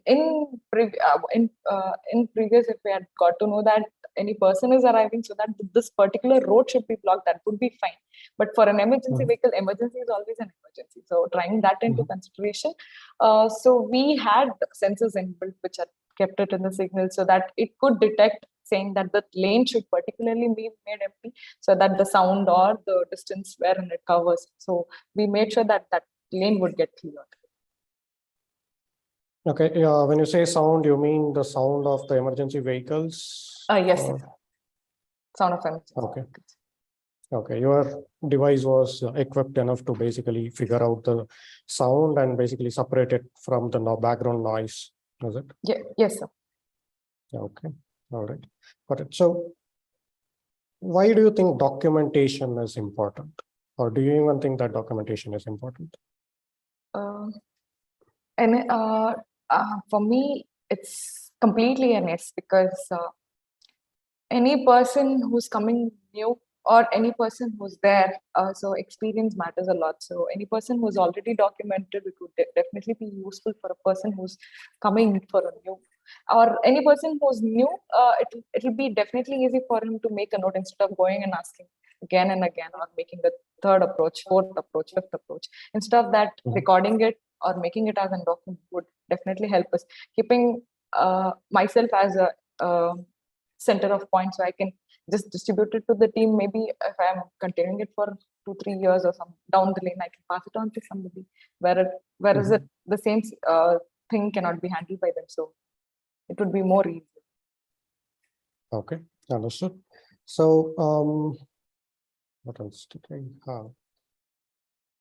in previous, if we had got to know that any person is arriving, so that this particular road should be blocked, that would be fine. But for an emergency vehicle, emergency is always an emergency. So trying that into consideration. So we had sensors inbuilt which are kept it in the signal so that it could detect, saying that the lane should particularly be made empty, so that the sound or the distance wherein it covers. So we made sure that that lane would get cleared. Okay, when you say sound, you mean the sound of the emergency vehicles? Yes, sound of emergency. Okay. Okay, your device was equipped enough to basically figure out the sound and basically separate it from the background noise, was it? Yeah, yes, sir. Okay, all right, got it. So why do you think documentation is important? Or do you even think that documentation is important? For me, it's completely an yes, because any person who's coming new or any person who's there, so experience matters a lot. So any person who's already documented, it would definitely be useful for a person who's coming for a new, or any person who's new, it'll be definitely easy for him to make a note instead of going and asking again and again, or making the third approach, fourth approach, fifth approach. Instead of that, recording it or making it as a document would definitely help us. Keeping myself as a center of point, so I can just distribute it to the team. Maybe if I'm continuing it for 2-3 years or some down the lane, I can pass it on to somebody. Whereas the same thing cannot be handled by them, so it would be more easy. Okay, understood. So what else did I have?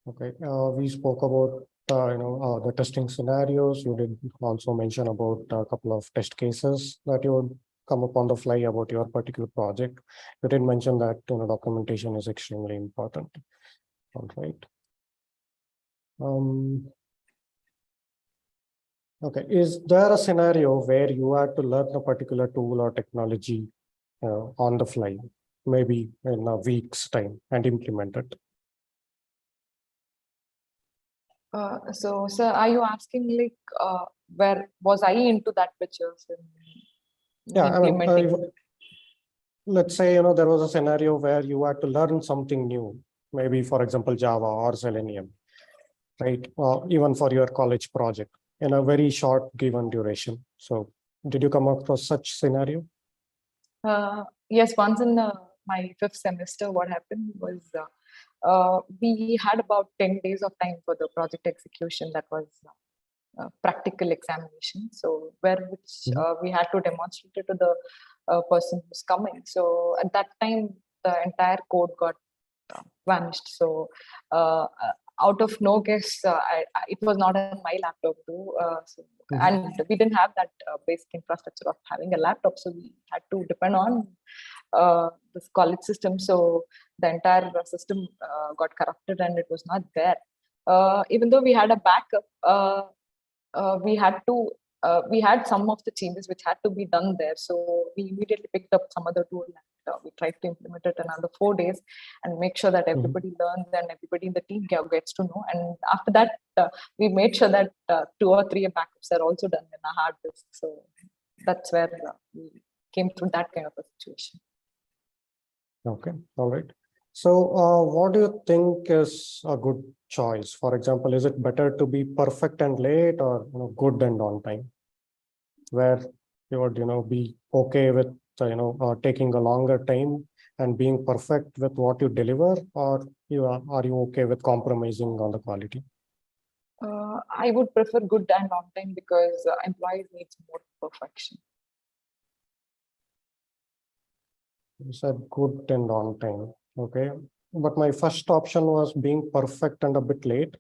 Okay, we spoke about the testing scenarios. You did also mention about a couple of test cases that you would come up on the fly about your particular project. You did mention that documentation is extremely important. All right. Okay, is there a scenario where you had to learn a particular tool or technology on the fly, maybe in a week's time, and implement it? So, sir, are you asking like where was I into that picture? Yeah, I mean, implementing? let's say, there was a scenario where you had to learn something new, maybe for example, Java or Selenium, right? Even for your college project in a very short given duration. So did you come across such scenario? Yes, once in my 5th semester, what happened was we had about 10 days of time for the project execution. That was practical examination. So which we had to demonstrate it to the person who's coming. So at that time, the entire code got vanished. So out of no guess, it was not on my laptop too. And we didn't have that basic infrastructure of having a laptop. So we had to depend on this college system. So the entire system got corrupted and it was not there. Even though we had a backup, we had some of the changes which had to be done there. So we immediately picked up some other tool and we tried to implement it another 4 days and make sure that everybody learns and everybody in the team gets to know. And after that, we made sure that 2 or 3 backups are also done in a hard disk. So that's where we came through that kind of a situation. Okay, all right. So what do you think is a good choice? For example, is it better to be perfect and late or good and on time? Where you would be okay with taking a longer time and being perfect with what you deliver, or are you okay with compromising on the quality? I would prefer good and on time because employees needs more perfection. You said good and on time. Okay. But my first option was being perfect and a bit late.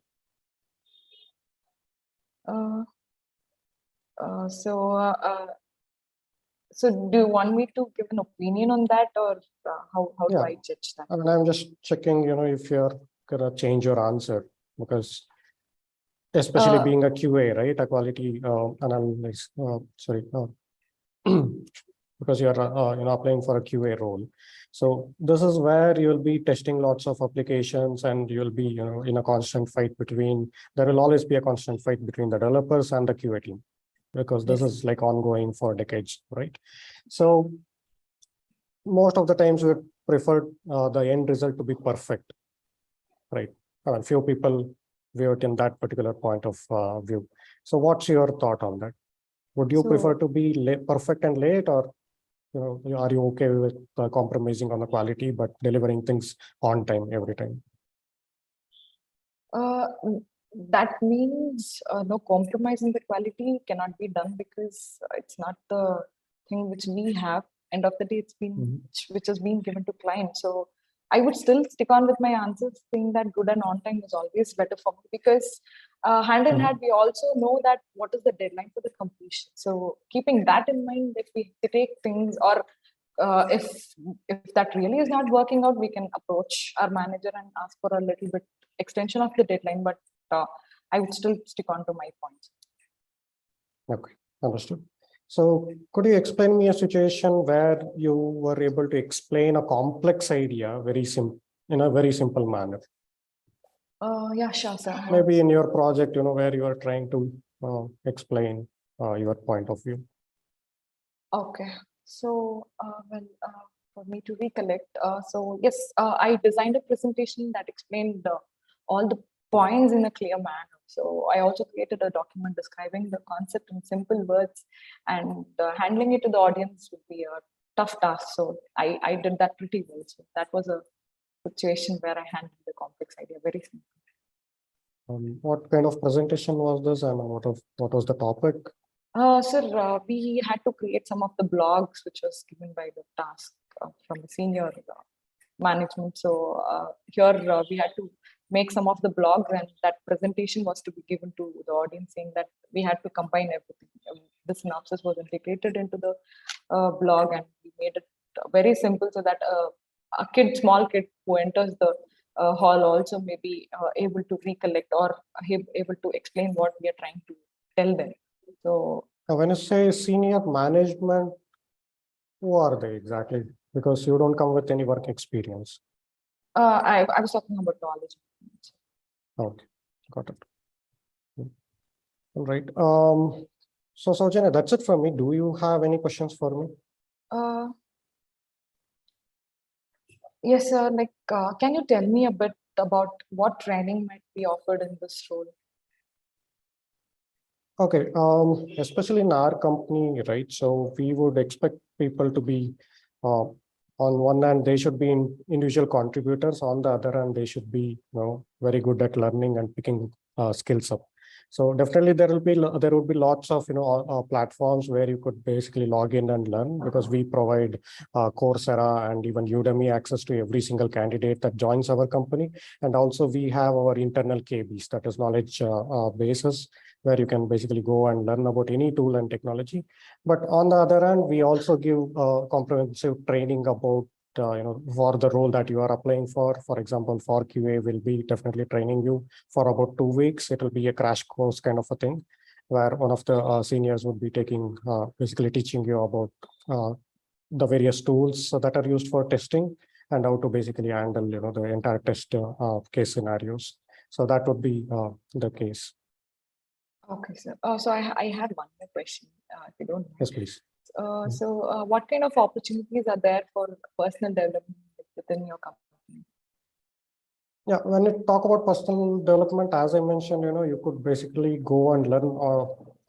So do you want me to give an opinion on that, or how do I judge that? I mean, I'm just checking, if you're gonna change your answer, because especially being a QA, right? A quality analyst, because you're applying for a QA role. So this is where you'll be testing lots of applications and you'll be in a constant fight there will always be a constant fight between the developers and the QA team, because this is like ongoing for decades, right? So most of the times we prefer the end result to be perfect, right? I mean, few people view it in that particular point of view. So what's your thought on that? Would you prefer to be perfect and late, or are you okay with compromising on the quality but delivering things on time every time? That means no compromise in the quality cannot be done, because it's not the thing which we have. End of the day, it's been which has been given to client. So I would still stick on with my answers, saying that good and on time is always better for me, because hand in hand, we also know that what is the deadline for the completion. So keeping that in mind, if we take things, or if that really is not working out, we can approach our manager and ask for a little bit extension of the deadline. But I would still stick on to my points. Okay, understood. So could you explain me a situation where you were able to explain a complex idea in a very simple manner? Yeah, sure, sir. Maybe in your project, where you are trying to explain your point of view. Okay. So, for me to recollect, so yes, I designed a presentation that explained all the points in a clear manner. So I also created a document describing the concept in simple words, and handling it to the audience would be a tough task. So I did that pretty well. So that was a situation where I handled the complex idea very simply. What kind of presentation was this, and what was the topic? Sir, we had to create some of the blogs which was given by the task from the senior management. So here we had to make some of the blogs, and that presentation was to be given to the audience, saying that we had to combine everything. The synopsis was integrated into the blog, and we made it very simple so that a small kid who enters the hall also may be able to recollect or able to explain what we are trying to tell them. So when you say senior management, who are they exactly? Because you don't come with any work experience. I was talking about knowledge. Okay, got it. All right. So Saujanya, that's it for me. Do you have any questions for me? Yes, sir. Like, can you tell me a bit about what training might be offered in this role? Okay, especially in our company, right? So we would expect people to be, on one hand, they should be individual contributors. On the other hand, they should be, very good at learning and picking skills up. So definitely there would be lots of platforms where you could basically log in and learn, because we provide Coursera and even Udemy access to every single candidate that joins our company. And also we have our internal KBs, that is knowledge bases, where you can basically go and learn about any tool and technology. But on the other hand, we also give comprehensive training about for the role that you are applying for. For example, for QA, we'll be definitely training you for about 2 weeks. It will be a crash course kind of a thing, where one of the seniors would be basically teaching you about the various tools that are used for testing and how to basically handle the entire test case scenarios. So that would be the case. Okay, sir. So I had one more question, if you don't mind. Yes, please. So what kind of opportunities are there for personal development within your company? Yeah, when you talk about personal development, as I mentioned, you could basically go and learn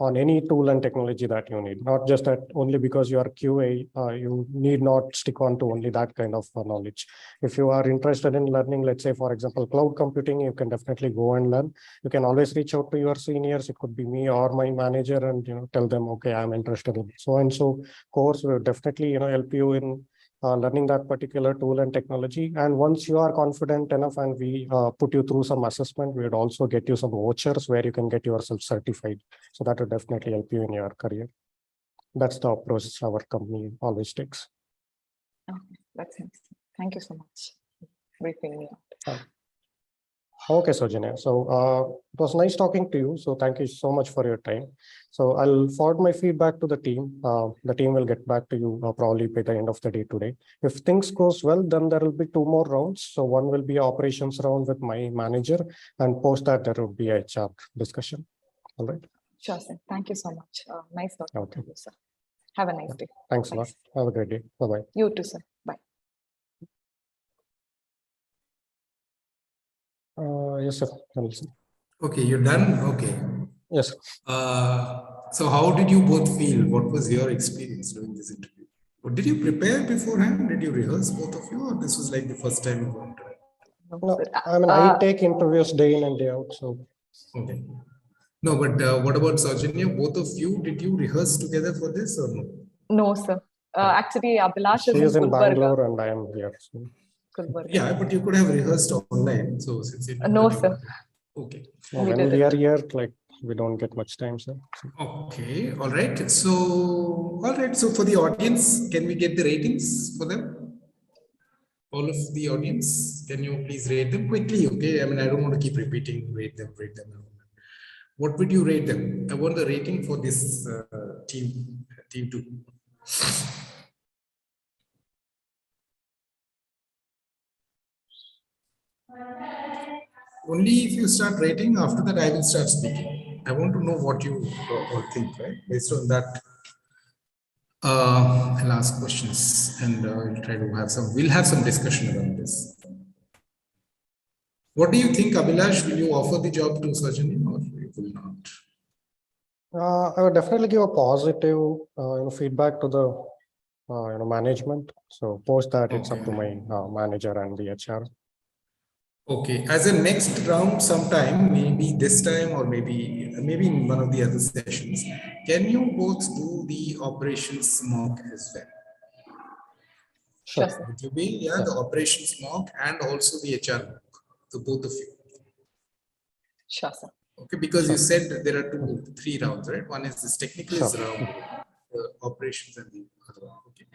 on any tool and technology that you need. Not just that only because you are QA, you need not stick on to only that kind of knowledge. If you are interested in learning, let's say, for example, cloud computing, you can definitely go and learn. You can always reach out to your seniors. It could be me or my manager, and tell them, okay, I'm interested in so and so course. Will definitely help you in learning that particular tool and technology. And once you are confident enough and we put you through some assessment, we would also get you some vouchers where you can get yourself certified. So that would definitely help you in your career. That's the approach our company always takes. Okay, that's interesting. Thank you so much for briefing me out. Okay, Saujanya. So it was nice talking to you. So thank you so much for your time. So I'll forward my feedback to the team. The team will get back to you probably by the end of the day today. If things goes well, then there will be 2 more rounds. So one will be operations round with my manager, and post that there will be a HR discussion. All right. Sure, sir. Thank you so much. Nice talking Okay. to you, sir. Have a nice day. Thanks a lot. Have a great day. Bye-bye. You too, sir. Bye. Yes, sir. Anil. Okay, you're done? Okay. Yes. So how did you both feel? What was your experience during this interview? Or did you prepare beforehand? Did you rehearse, both of you, or this was like the first time you went? No, I mean, I take interviews day in and day out. So. Okay. No, but what about Saujanya? Both of you, did you rehearse together for this or no? No, sir. Actually, Abhilash She is in Gulbarga. Bangalore and I am here. So. Gulbarga. Yeah, but you could have rehearsed online. So since it No, sir. Okay. No, when we are here, like, we don't get much time, sir. Okay. All right. So for the audience, can we get the ratings for them? All of the audience, can you please rate them quickly? Okay. I mean, I don't want to keep repeating, rate them. What would you rate them? I want the rating for this team 2. Only if you start rating, after that I will start speaking. I want to know what you all think, right? Based on that, I'll ask questions and we'll try to have some discussion around this. What do you think, Abhilash? Will you offer the job to Saujanya or you will not? I would definitely give a positive feedback to the management. So post that, it's up to my manager and the HR. Okay, as a next round sometime, maybe this time or maybe in one of the other sessions, can you both do the operations mock as well? Sure. Would you be, the operations mock and also the HR mock, the both of you? Sure, sir. Okay, because you said there are 3 rounds, right? One is this technical round, operations, and the other one. Okay.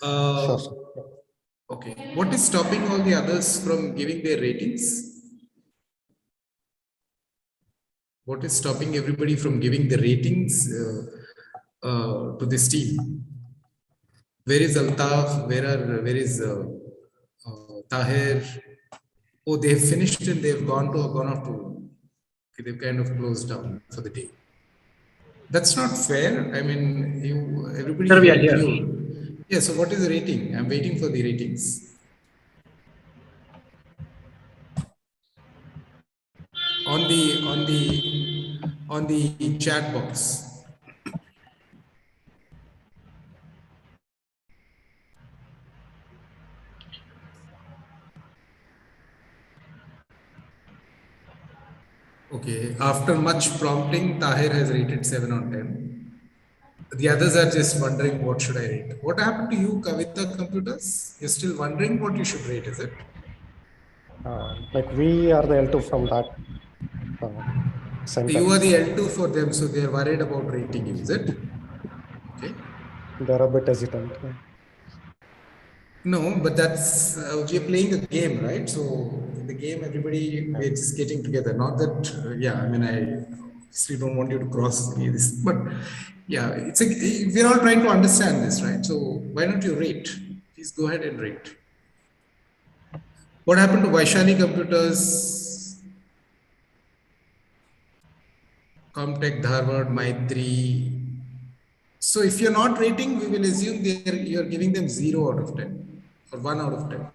Sure, sir. Okay. What is stopping all the others from giving their ratings? What is stopping everybody from giving the ratings to this team? Where is Altaf? Where is Tahir? Oh, they've finished and they've gone off to. Okay, they've kind of closed down for the day. That's not fair. I mean, everybody Sir, we are here. interviewed. Yeah, so what is the rating? I'm waiting for the ratings. On the chat box. Okay, after much prompting, Tahir has rated 7 on 10. The others are just wondering what should I rate. What happened to you, Kavita Computers? You're still wondering what you should rate, is it? Like we are the L2 from that center. You are the L2 for them, so they are worried about rating you, is it? Okay. They're a bit hesitant. Yeah. No, but that's we're playing a game, right? So in the game, everybody we're just getting together. Not that, yeah. I mean, I obviously don't want you to cross this, but yeah, we're all trying to understand this, right? So why don't you rate? Please go ahead and rate. What happened to Vaishali Computers, Comtech, Dharwad, Maitri? So if you're not rating, we will assume you're giving them 0 out of 10 or 1 out of 10.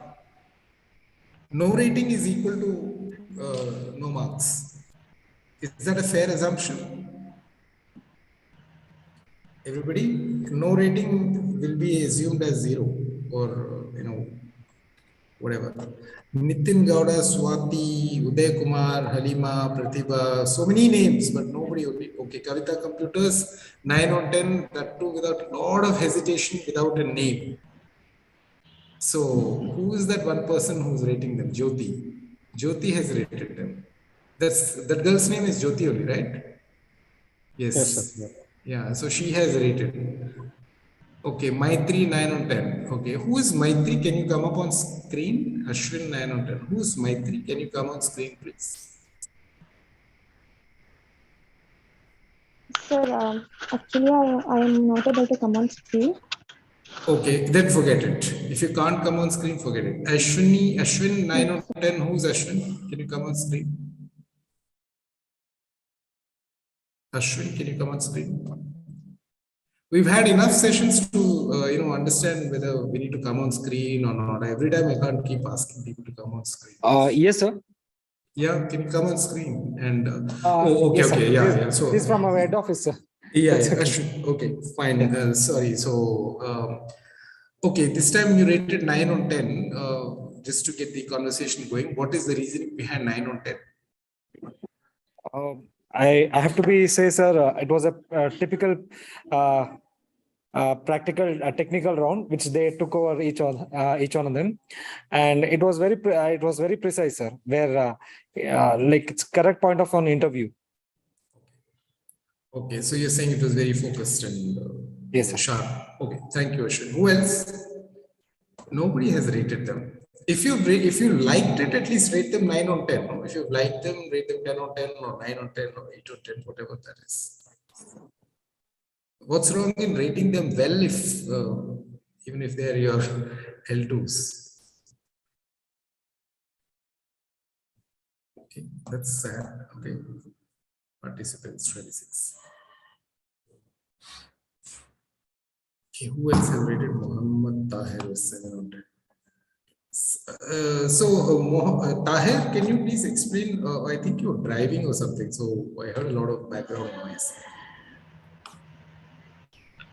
No rating is equal to no marks. Is that a fair assumption? Everybody, no rating will be assumed as 0 or, whatever. Nitin Gowda, Swati, Uday Kumar, Halima, Pratibha, so many names, but nobody only. Okay, Kavita Computers, 9 on 10, that too without a lot of hesitation, without a name. So, who is that one person who's rating them? Jyoti. Jyoti has rated them. That girl's name is Jyoti only, right? Yes. Yes, sir. Yeah. Yeah, so she has rated. Okay, Maitri 9 on 10. Okay, who is Maitri? Can you come up on screen? Ashwin 9 on 10. Who is Maitri? Can you come on screen, please? Sir, actually, I am not able to come on screen. Okay, then forget it. If you can't come on screen, forget it. Ashwin 9 on 10. Who's Ashwin? Can you come on screen? Ashwin, can you come on screen? We've had enough sessions to understand whether we need to come on screen or not. Every time I can't keep asking people to come on screen. Yes, sir. Yeah, can you come on screen? And okay, yes, okay, yeah. So this is from our head office, sir. Yeah, Okay. Ashwin. Okay, fine. Sorry. So okay, this time you rated 9 on 10. Just to get the conversation going, what is the reasoning behind 9 on 10? I have to say, sir, it was a typical practical technical round which they took over each one of them, and it was very precise, sir, where like it's correct point of an interview. Okay, so you're saying it was very focused and yes, sir. Sharp. Okay, thank you, Ashwin. Who else? Nobody has rated them. If you liked it, at least rate them 9 on 10. No? If you liked them, rate them 10 on 10 or 9 on 10 or 8 on 10, whatever that is. What's wrong in rating them well if even if they are your L2s? Okay, that's sad. Okay, participants 26. Okay, who else has rated Muhammad Tahir was 7 on 10? Tahir, can you please explain? I think you're driving or something, so I heard a lot of background noise.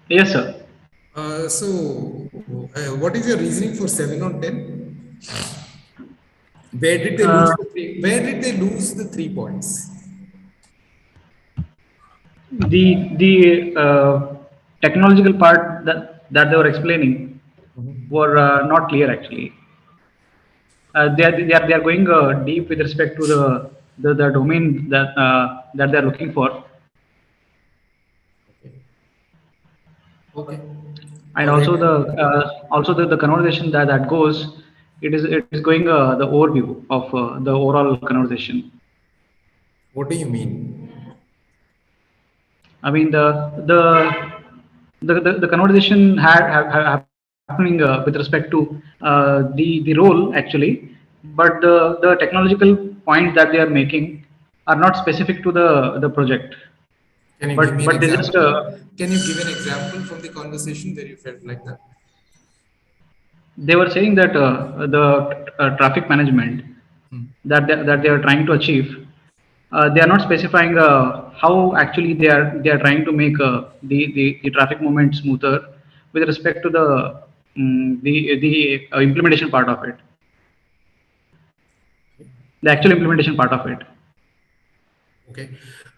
Yes, sir. What is your reasoning for 7 on 10? Where did they lose the 3 points? The technological part that they were explaining were not clear actually. They are going deep with respect to the domain that they are looking for. Okay. And also the conversation that goes, it is going the overview of the overall conversation. What do you mean? I mean the conversation happening with respect to the role actually, but the technological points that they are making are not specific to the project. Can you But give me an they just example? Can you give an example from the conversation where you felt like that? they were saying that the traffic management that they are trying to achieve, they are not specifying how actually they are trying to make the traffic movement smoother with respect to the implementation part of it, the actual implementation part of it. Okay,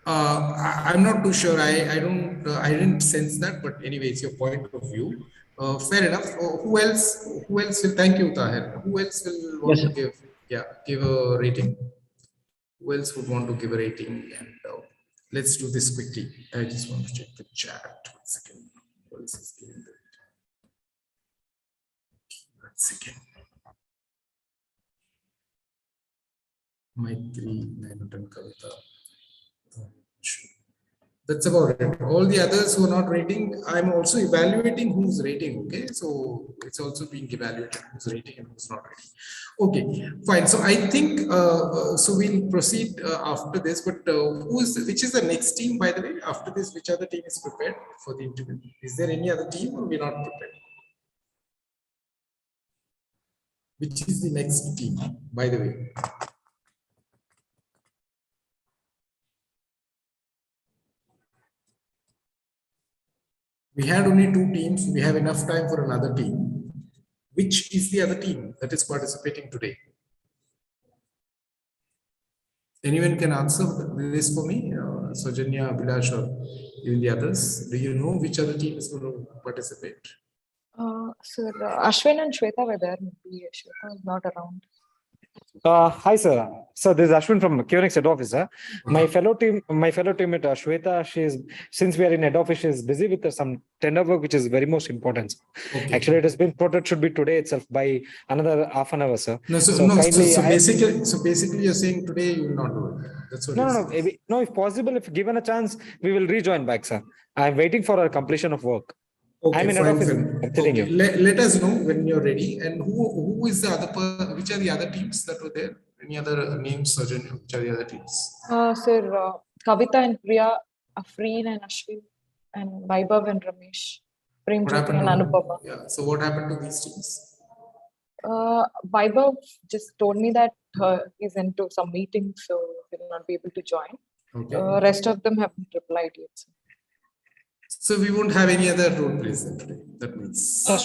I'm not too sure. I didn't sense that, but anyway, it's your point of view. Fair enough. Who else? Who else will? Thank you, Tahir. Who else will want Yes, to give? Yeah, give a rating. Who else would want to give a rating? And let's do this quickly. I just want to check the chat. 1 second. Who else is giving the rating? 1 second. Maitri, Nainotan, Kavita. That's about it. All the others who are not rating, I'm also evaluating who's rating. Okay, so it's also being evaluated who's rating and who's not rating. Okay, fine. So I think so we'll proceed after this. But which is the next team, by the way? After this, which other team is prepared for the interview? Is there any other team, or we're not prepared? Which is the next team, by the way? We had only 2 teams. We have enough time for another team. Which is the other team that is participating today? Anyone can answer this for me? Sojanya, Abhilash, or even the others. Do you know which other team is going to participate? Sir, Ashwin and Shweta were there. Maybe Shweta is not around. Hi, sir. So this is Ashwin from QNX head office. My fellow teammate Shweta, since we are in head office, she is busy with some tender work, which is very most important. Okay. Actually, it has been plotted should be today itself by another half an hour, sir. No, so basically, you're saying today you will not do it. That's what. No. If possible, if given a chance, we will rejoin back, sir. I'm waiting for a completion of work. Okay, I'm in fine, head office. okay. Let us know when you're ready. And who is the other? Which are the other teams that were there? Any other names, Surgeon? Which are the other teams? Sir, Kavita and Priya, Afreen and Ashwin, and Vaibhav and Ramesh, Prem Jyoti and Anupama. Yeah. So what happened to these teams? Vaibhav just told me that he's into some meeting, so he will not be able to join. Okay. Rest of them haven't replied yet. Sir. So we won't have any other role plays then today. That means. Sir,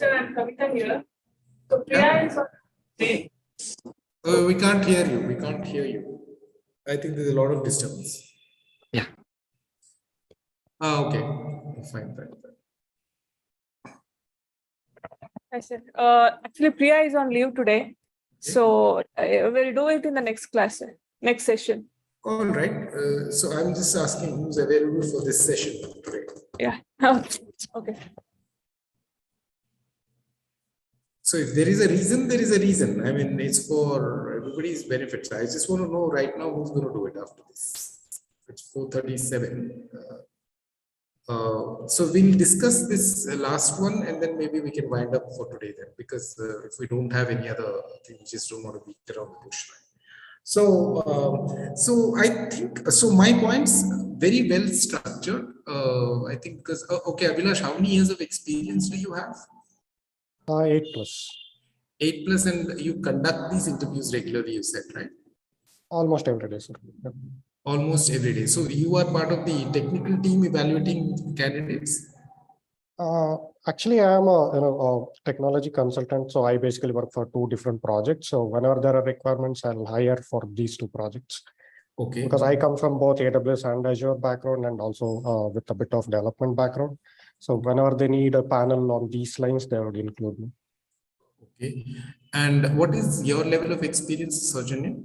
I'm Kavita here. So Priya is we can't hear you. We can't hear you. I think there's a lot of disturbance. Yeah. Okay. Fine. Hi, sir. Actually, Priya is on leave today. So we'll do it in the next class, next session. All right. So I'm just asking who's available for this session today. Yeah. Okay. So if there is a reason, there is a reason. I mean, it's for everybody's benefit. I just want to know right now who's going to do it after this. It's 4:37. So we'll discuss this last one, and then maybe we can wind up for today then, because if we don't have any other thing, we just don't want to beat around the bush. So I think, so my points very well structured. I think because, okay, Abhilash, how many years of experience do you have? 8+. 8+, and you conduct these interviews regularly, you said, right? Almost every day, sir. Yep. Almost every day. So you are part of the technical team evaluating candidates? Actually, I am a technology consultant, so I basically work for 2 different projects. So whenever there are requirements, I'll hire for these 2 projects. Okay. Because I come from both AWS and Azure background, and also with a bit of development background. So whenever they need a panel on these lines, they would include me. Okay. And what is your level of experience, Sojanya?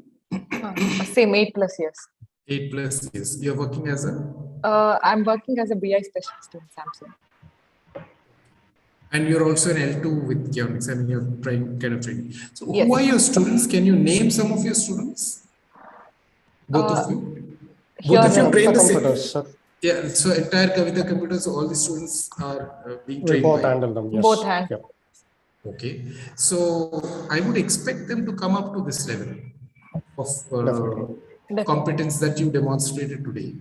Same 8+ years. 8+ years. You're working as a? I'm working as a BI specialist in Samsung. And you're also an L2 with QNX. I mean, you're trying kind of training. So Yes. who are your students? Can you name some of your students? Both of you? Both of you train the same? Yeah, so entire Kavita computers, so all the students are being trained. We both handle them, yes. Both hands. Yep. Okay. So I would expect them to come up to this level of competence that you demonstrated today.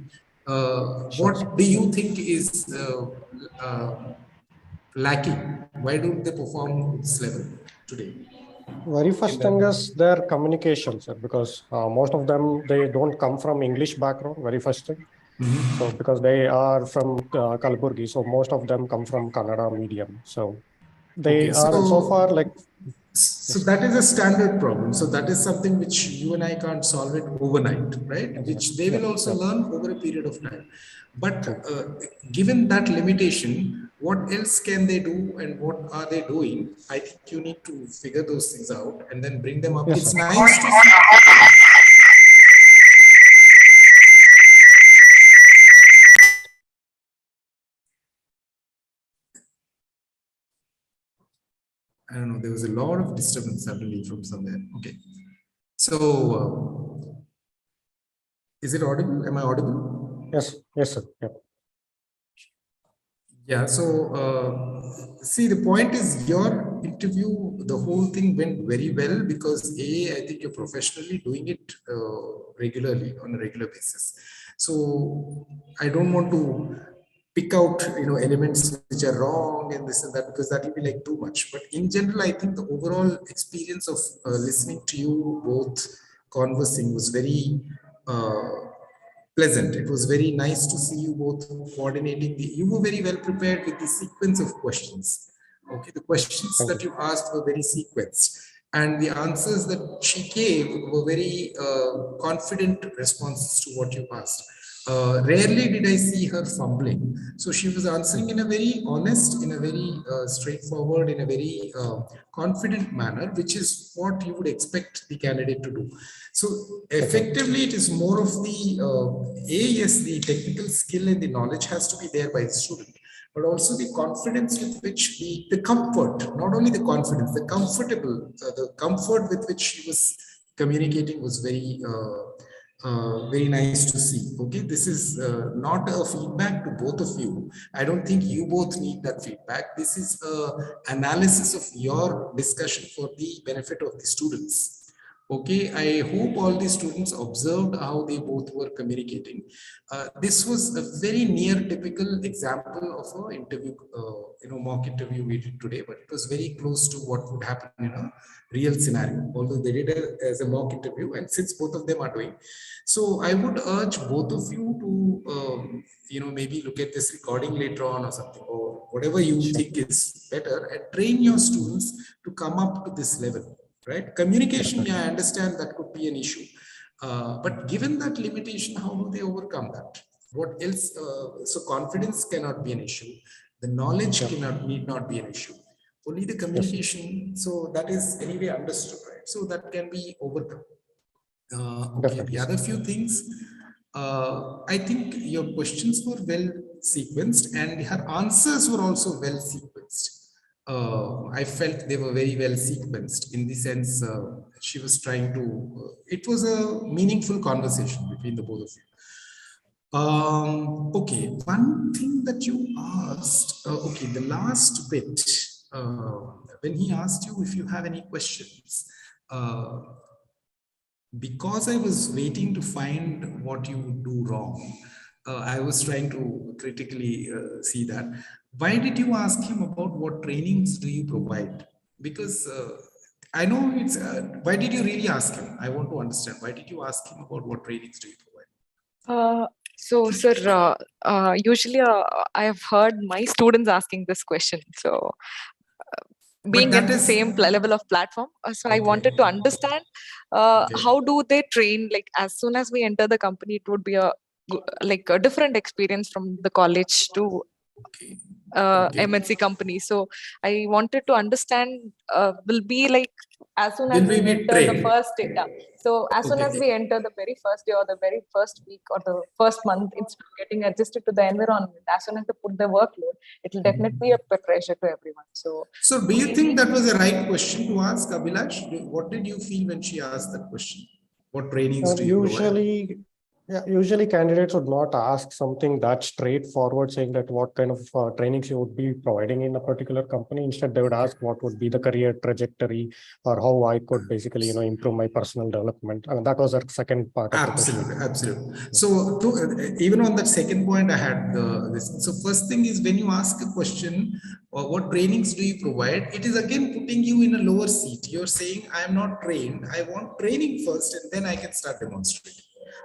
What do you think is lacking? Why don't they perform this level today? Very first thing is their communication, sir, because most of them, they don't come from English background, very first thing. So because they are from Kalburgi, so most of them come from Kannada medium. So they are so far like. So that is a standard problem. So that is something which you and I can't solve it overnight, right? Which they will also learn over a period of time. But given that limitation, what else can they do and what are they doing? I think you need to figure those things out and then bring them up. Yes, it's sir. nice to see. I don't know, there was a lot of disturbance suddenly from somewhere. Okay. So, is it audible? Am I audible? Yes, yes, sir. Yep. Yeah, so see, the point is your interview, the whole thing went very well because I think you're professionally doing it regularly on a regular basis. So I don't want to pick out, elements which are wrong and this and that, because that will be like too much. But in general, I think the overall experience of listening to you both conversing was very pleasant. It was very nice to see you both coordinating. You were very well prepared with the sequence of questions. Okay, the questions that you asked were very sequenced, and the answers that she gave were very confident responses to what you asked. Rarely did I see her fumbling. So she was answering in a very honest, in a very straightforward, in a very confident manner, which is what you would expect the candidate to do. So effectively, it is more of the, yes, the technical skill and the knowledge has to be there by the student, but also the confidence with which the comfort, not only the confidence, the the comfort with which she was communicating was very, very nice to see. Okay, this is not a feedback to both of you. I don't think you both need that feedback. This is an analysis of your discussion for the benefit of the students. Okay, I hope all the students observed how they both were communicating. This was a very near typical example of an interview, mock interview we did today, but it was very close to what would happen in a real scenario, although they did it as a mock interview, and since both of them are doing. So I would urge both of you to, maybe look at this recording later on or something, or whatever you think is better, and train your students to come up to this level. Right? Communication, yeah, I understand that could be an issue. But given that limitation, how do they overcome that? What else? So confidence cannot be an issue. The knowledge need not be an issue. Only the communication. So that is anyway understood, right? So that can be overcome. Okay, the other few things. I think your questions were well sequenced and her answers were also well sequenced. I felt they were very well sequenced in the sense she was trying to, it was a meaningful conversation between the both of you. Okay, one thing that you asked, okay, the last bit, when he asked you if you have any questions, because I was waiting to find what you would do wrong, I was trying to critically see that. Why did you ask him about what trainings do you provide? Because I know it's, why did you really ask him? I want to understand. Why did you ask him about what trainings do you provide? So, sir, usually I have heard my students asking this question. So, being at the same level of platform, so I wanted to understand how do they train? Like as soon as we enter the company, it would be a different experience from the college to MNC company. So I wanted to understand, will be like as soon as we enter the first data. So as soon as we enter the very first day or the very first week or the first month, it's getting adjusted to the environment. As soon as they put the workload, it will definitely be a pressure to everyone. So do you think that was the right question to ask, Abhilash? What did you feel when she asked that question? What trainings do you provide? Yeah, usually candidates would not ask something that straightforward, saying that what kind of trainings you would be providing in a particular company. Instead, they would ask what would be the career trajectory or how I could basically, improve my personal development. And that was the second part of the question. Absolutely. So even on that second point, I had this. So first thing is when you ask a question, what trainings do you provide? It is again putting you in a lower seat. You're saying, I am not trained. I want training first, and then I can start demonstrating.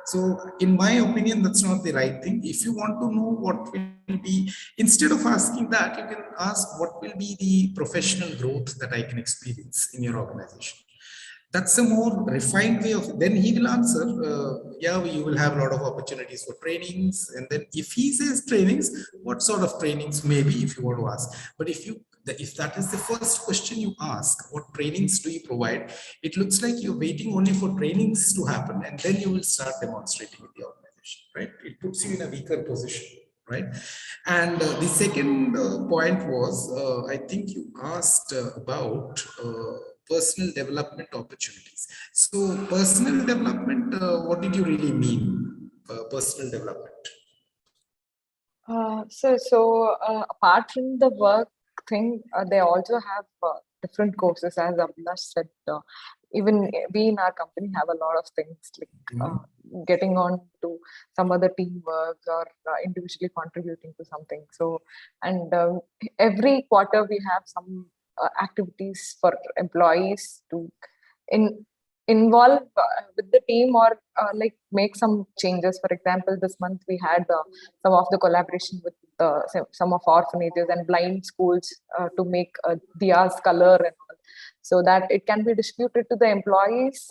So in my opinion, that's not the right thing. If you want to know what will be, instead of asking that, you can ask what will be the professional growth that I can experience in your organization. That's a more refined way of, then he will answer, yeah, you will have a lot of opportunities for trainings. And then if he says trainings, what sort of trainings maybe if you want to ask. But if that is the first question you ask, what trainings do you provide? It looks like you're waiting only for trainings to happen, and then you will start demonstrating in the organization, right? It puts you in a weaker position, right? And the second point was, I think you asked about personal development opportunities. So personal development, what did you really mean, personal development? Apart from the work thing, they also have different courses, as Abhilash said. Even we in our company have a lot of things like getting on to some other teamwork or individually contributing to something. So, and every quarter we have some activities for employees to involve with the team or like make some changes. For example, this month we had some of the collaboration with some of orphanages and blind schools to make diyas color and all, so that it can be distributed to the employees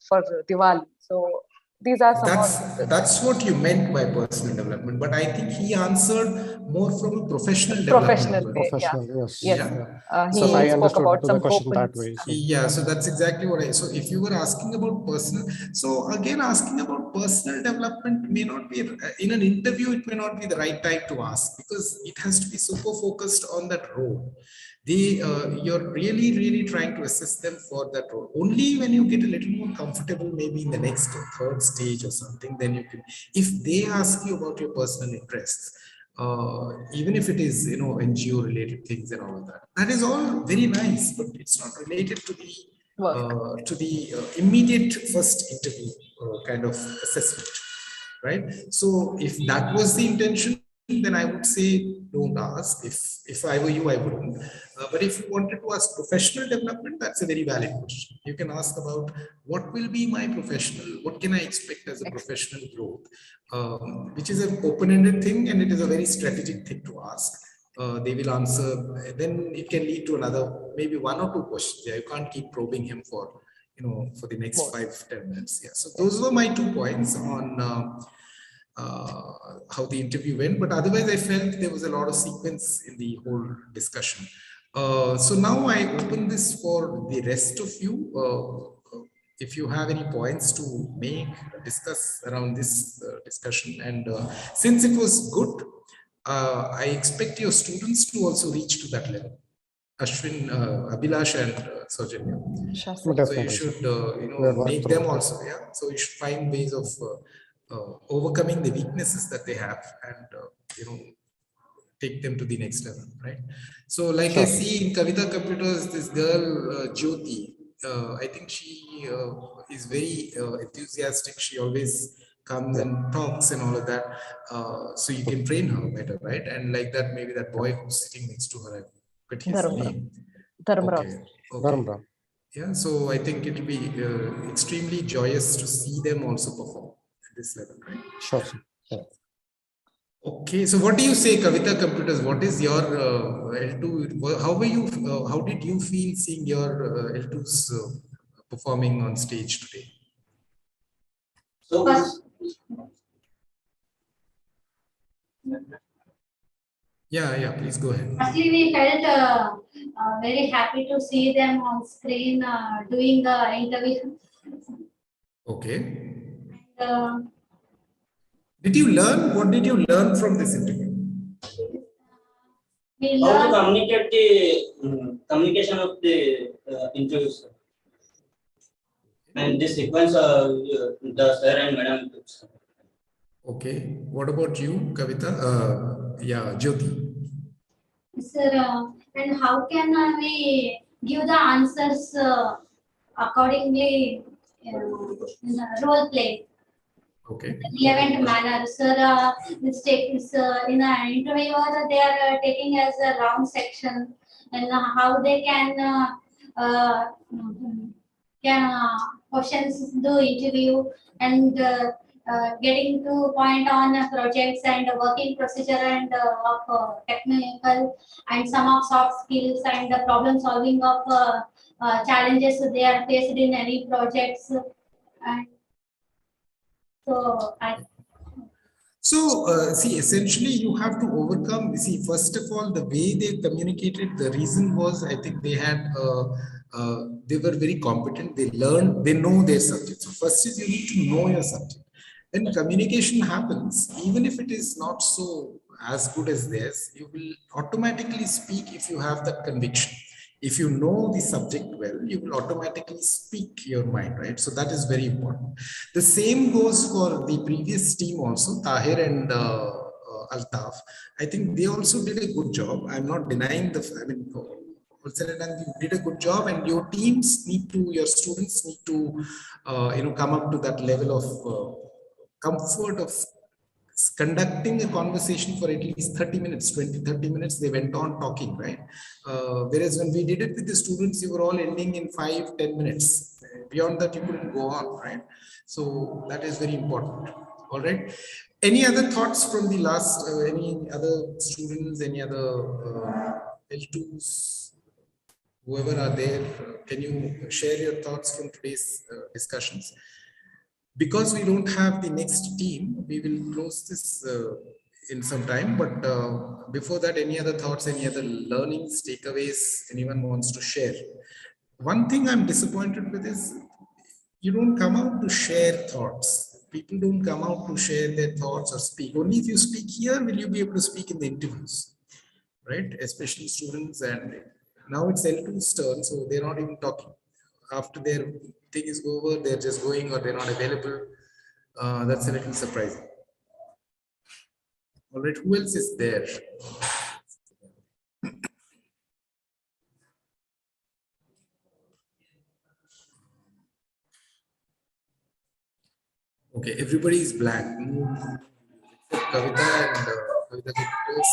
for Diwali. So these are some that's what you meant by personal development, but I think he answered more from a professional professional development. way, yes. He I spoke understood about some the question opens. that way. So. Yeah, so that's exactly what so if you were asking about personal, so again, asking about personal development may not be, in an interview, it may not be the right time to ask, because it has to be super focused on that role. You're really trying to assess them for that role. Only when you get a little more comfortable, maybe in the next or third stage or something, then you can, if they ask you about your personal interests, even if it is, NGO related things and all of that, that is all very nice, but it's not related to the immediate first interview kind of assessment, right? So if that was the intention, then I would say don't ask. If I were you, I wouldn't. But if you wanted to ask professional development, that's a very valid question. You can ask about what will be my professional, what can I expect as a professional growth, which is an open-ended thing, and it is a very strategic thing to ask. They will answer, then it can lead to another, maybe one or two questions. Yeah, you can't keep probing him for, for the next 5-10 minutes. Yeah. So those were my 2 points on how the interview went, but otherwise I felt there was a lot of sequence in the whole discussion. So now I open this for the rest of you. If you have any points to make, discuss around this discussion, and since it was good, I expect your students to also reach to that level. Ashwin, Abhilash, and Saujanya. So you should, make them also. Yeah. So you should find ways of overcoming the weaknesses that they have, and take them to the next level, right? So like I see in Kavita Computers, this girl Jyoti, I think she is very enthusiastic. She always comes and talks and all of that. So you can train her better, right? And like that, maybe that boy who's sitting next to her, I forget his name. Okay. Yeah, so I think it will be extremely joyous to see them also perform at this level, right? Sure. Yeah. Okay, so what do you say, Kavita Computers? What is your L2? How were you? How did you feel seeing your L2s performing on stage today? So yeah, please go ahead. Actually, we felt very happy to see them on screen doing the interview. Okay. And, did you learn? What did you learn from this interview? we How to learned communicate the communication of the interviews, and the sequence the sir and madam took. Okay. What about you, Kavita? Yeah, Jyoti. Sir, and how can we give the answers accordingly in the role play? Okay. Relevant manner, sir. Mistake is in an interviewer they are taking as a round section, and how they can questions do interview and getting to point on projects and working procedure and of technical and some of soft skills and the problem solving of challenges they are faced in any projects. And so I So, see, essentially, you have to overcome. See, first of all, the way they communicated, the reason was, I think they were very competent. They learned, they know their subject. So, first is you need to know your subject. When communication happens, even if it is not so as good as theirs, you will automatically speak if you have that conviction. If you know the subject well, you will automatically speak your mind, right? So that is very important. The same goes for the previous team also, Tahir and Altaf. I think they also did a good job. I'm not denying you did a good job, and your your students need to, come up to that level of comfort of conducting a conversation for at least 30 minutes, 30 minutes, they went on talking, right? Whereas when we did it with the students, you were all ending in 5-10 minutes. Beyond that, you couldn't go on, right? So that is very important. All right. Any other thoughts from the last, any other students, any other L2s, whoever are there, can you share your thoughts from today's discussions? Because we don't have the next team, we will close this in some time. But before that, any other thoughts, any other learnings, takeaways anyone wants to share? One thing I'm disappointed with is you don't come out to share thoughts. People don't come out to share their thoughts or speak. Only if you speak here will you be able to speak in the interviews, right? Especially students, and now it's L2's turn, so they're not even talking. After their thing is over, they're just going or they're not available. That's a little surprising. All right, who else is there? Okay, everybody is blank. Except Kavita and Kavita Guptas,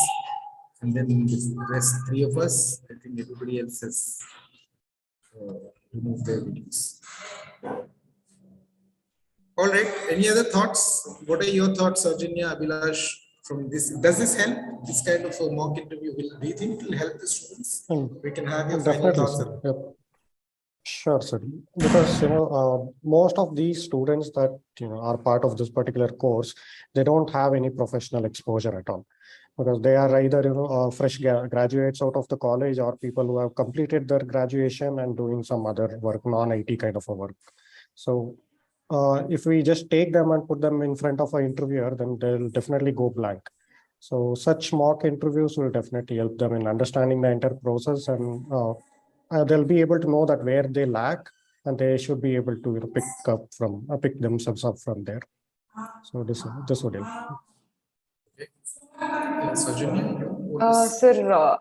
and then the rest three of us. I think everybody else has removed their videos. All right. Any other thoughts? What are your thoughts, Arjanya, Abhilash, from this? Does this help? This kind of a mock interview, do you think it will help the students? We can have your final thoughts. Definitely, sir. Yep. Sure, sir. Because most of these students that are part of this particular course, they don't have any professional exposure at all, because they are either fresh graduates out of the college or people who have completed their graduation and doing some other work, non-IT kind of a work. So if we just take them and put them in front of an interviewer, then they'll definitely go blank. So such mock interviews will definitely help them in understanding the entire process, and they'll be able to know that where they lack, and they should be able to pick themselves up from there. So this would help. Sir,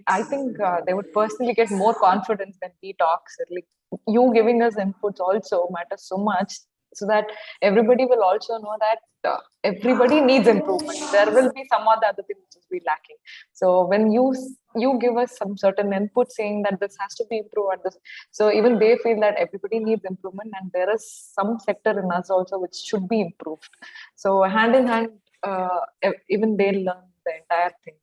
I think they would personally get more confidence when we talk, sir. Like you giving us inputs also matters so much, so that everybody will also know that everybody needs improvement. There will be some other thing which is be lacking. So when you give us some certain input saying that this has to be improved, so even they feel that everybody needs improvement, and there is some sector in us also which should be improved. So hand in hand, even they learn the entire thing.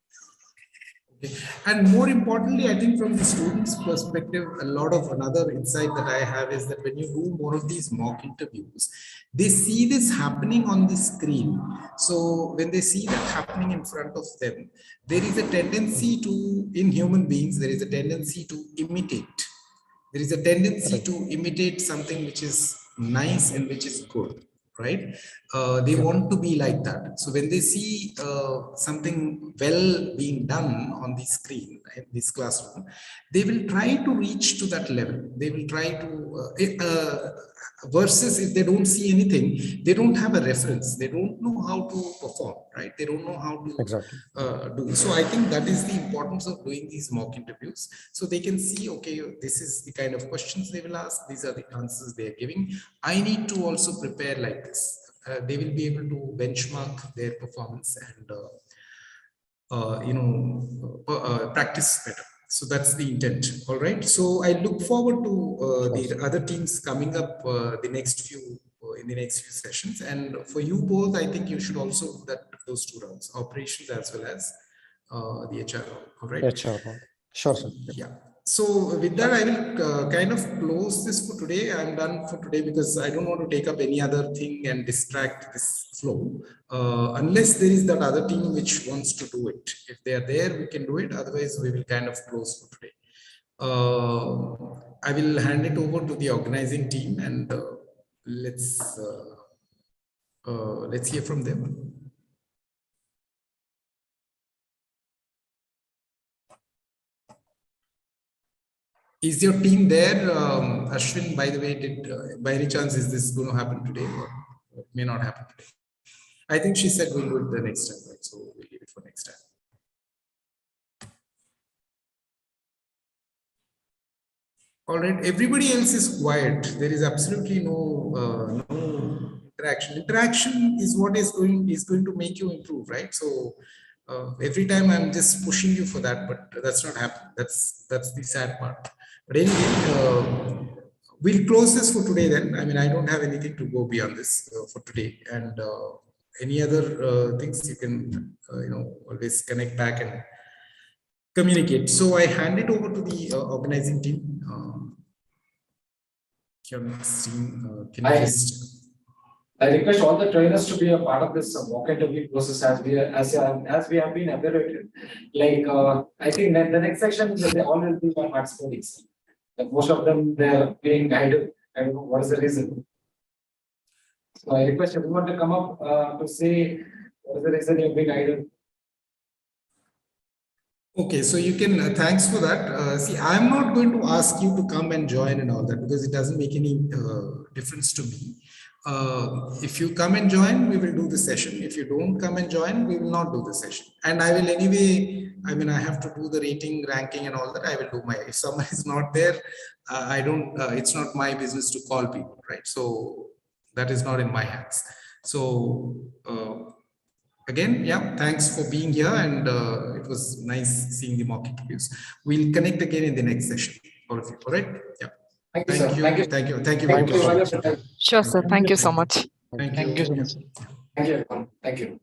Okay. And more importantly, I think from the students' perspective, a lot of another insight that I have is that when you do more of these mock interviews, they see this happening on the screen. So when they see that happening in front of them, there is a tendency to, in human beings, there is a tendency to imitate. There is a tendency to imitate something which is nice and which is good. right? They want to be like that. So when they see something well being done on the screen in this classroom, they will try to reach to that level. They will try to, versus if they don't see anything, they don't have a reference. They don't know how to perform, right? They don't know how to do. So I think that is the importance of doing these mock interviews. So they can see, okay, this is the kind of questions they will ask. These are the answers they are giving. I need to also prepare like this. They will be able to benchmark their performance and practice better. So that's the intent. All right. So I look forward to the other teams coming up the next few in the next few sessions. And for you both, I think you should also do that those 2 rounds, operations as well as the HR round. All right. HR round. Sure, sir. Yeah. So with that, I will kind of close this for today. I'm done for today because I don't want to take up any other thing and distract this flow. Unless there is that other team which wants to do it. If they are there, we can do it. Otherwise, we will kind of close for today. I will hand it over to the organizing team and let's hear from them. Is your team there? Ashwin, by the way, by any chance, is this going to happen today or it may not happen today? I think she said we'll do it the next time, right? So we'll leave it for next time. All right, everybody else is quiet. There is absolutely no interaction. Interaction is what is going to make you improve, right? So every time I'm just pushing you for that, but that's not happening. That's the sad part. But anyway, we'll close this for today then. I mean, I don't have anything to go beyond this for today. And any other things you can, always connect back and communicate. So I hand it over to the organizing team. I request all the trainers to be a part of this mock interview process as we have been evaluated. Like I think that the next section they all will be my arts colleagues. Like most of them they are being guided. I don't know what is the reason. So I request everyone to come up to say what is the reason you're being guided. Okay, so you can, thanks for that. See, I'm not going to ask you to come and join and all that because it doesn't make any difference to me. If you come and join, we will do the session. If you don't come and join, we will not do the session. And I will anyway, I mean, I have to do the rating, ranking and all that. I will do if someone is not there, it's not my business to call people, right? So that is not in my hands. So, again, yeah, thanks for being here and it was nice seeing the mock interviews. We'll connect again in the next session, all of you, all right? Yeah. Thank you. Sure, sir. Thank you so much. Thank you so much. Thank you.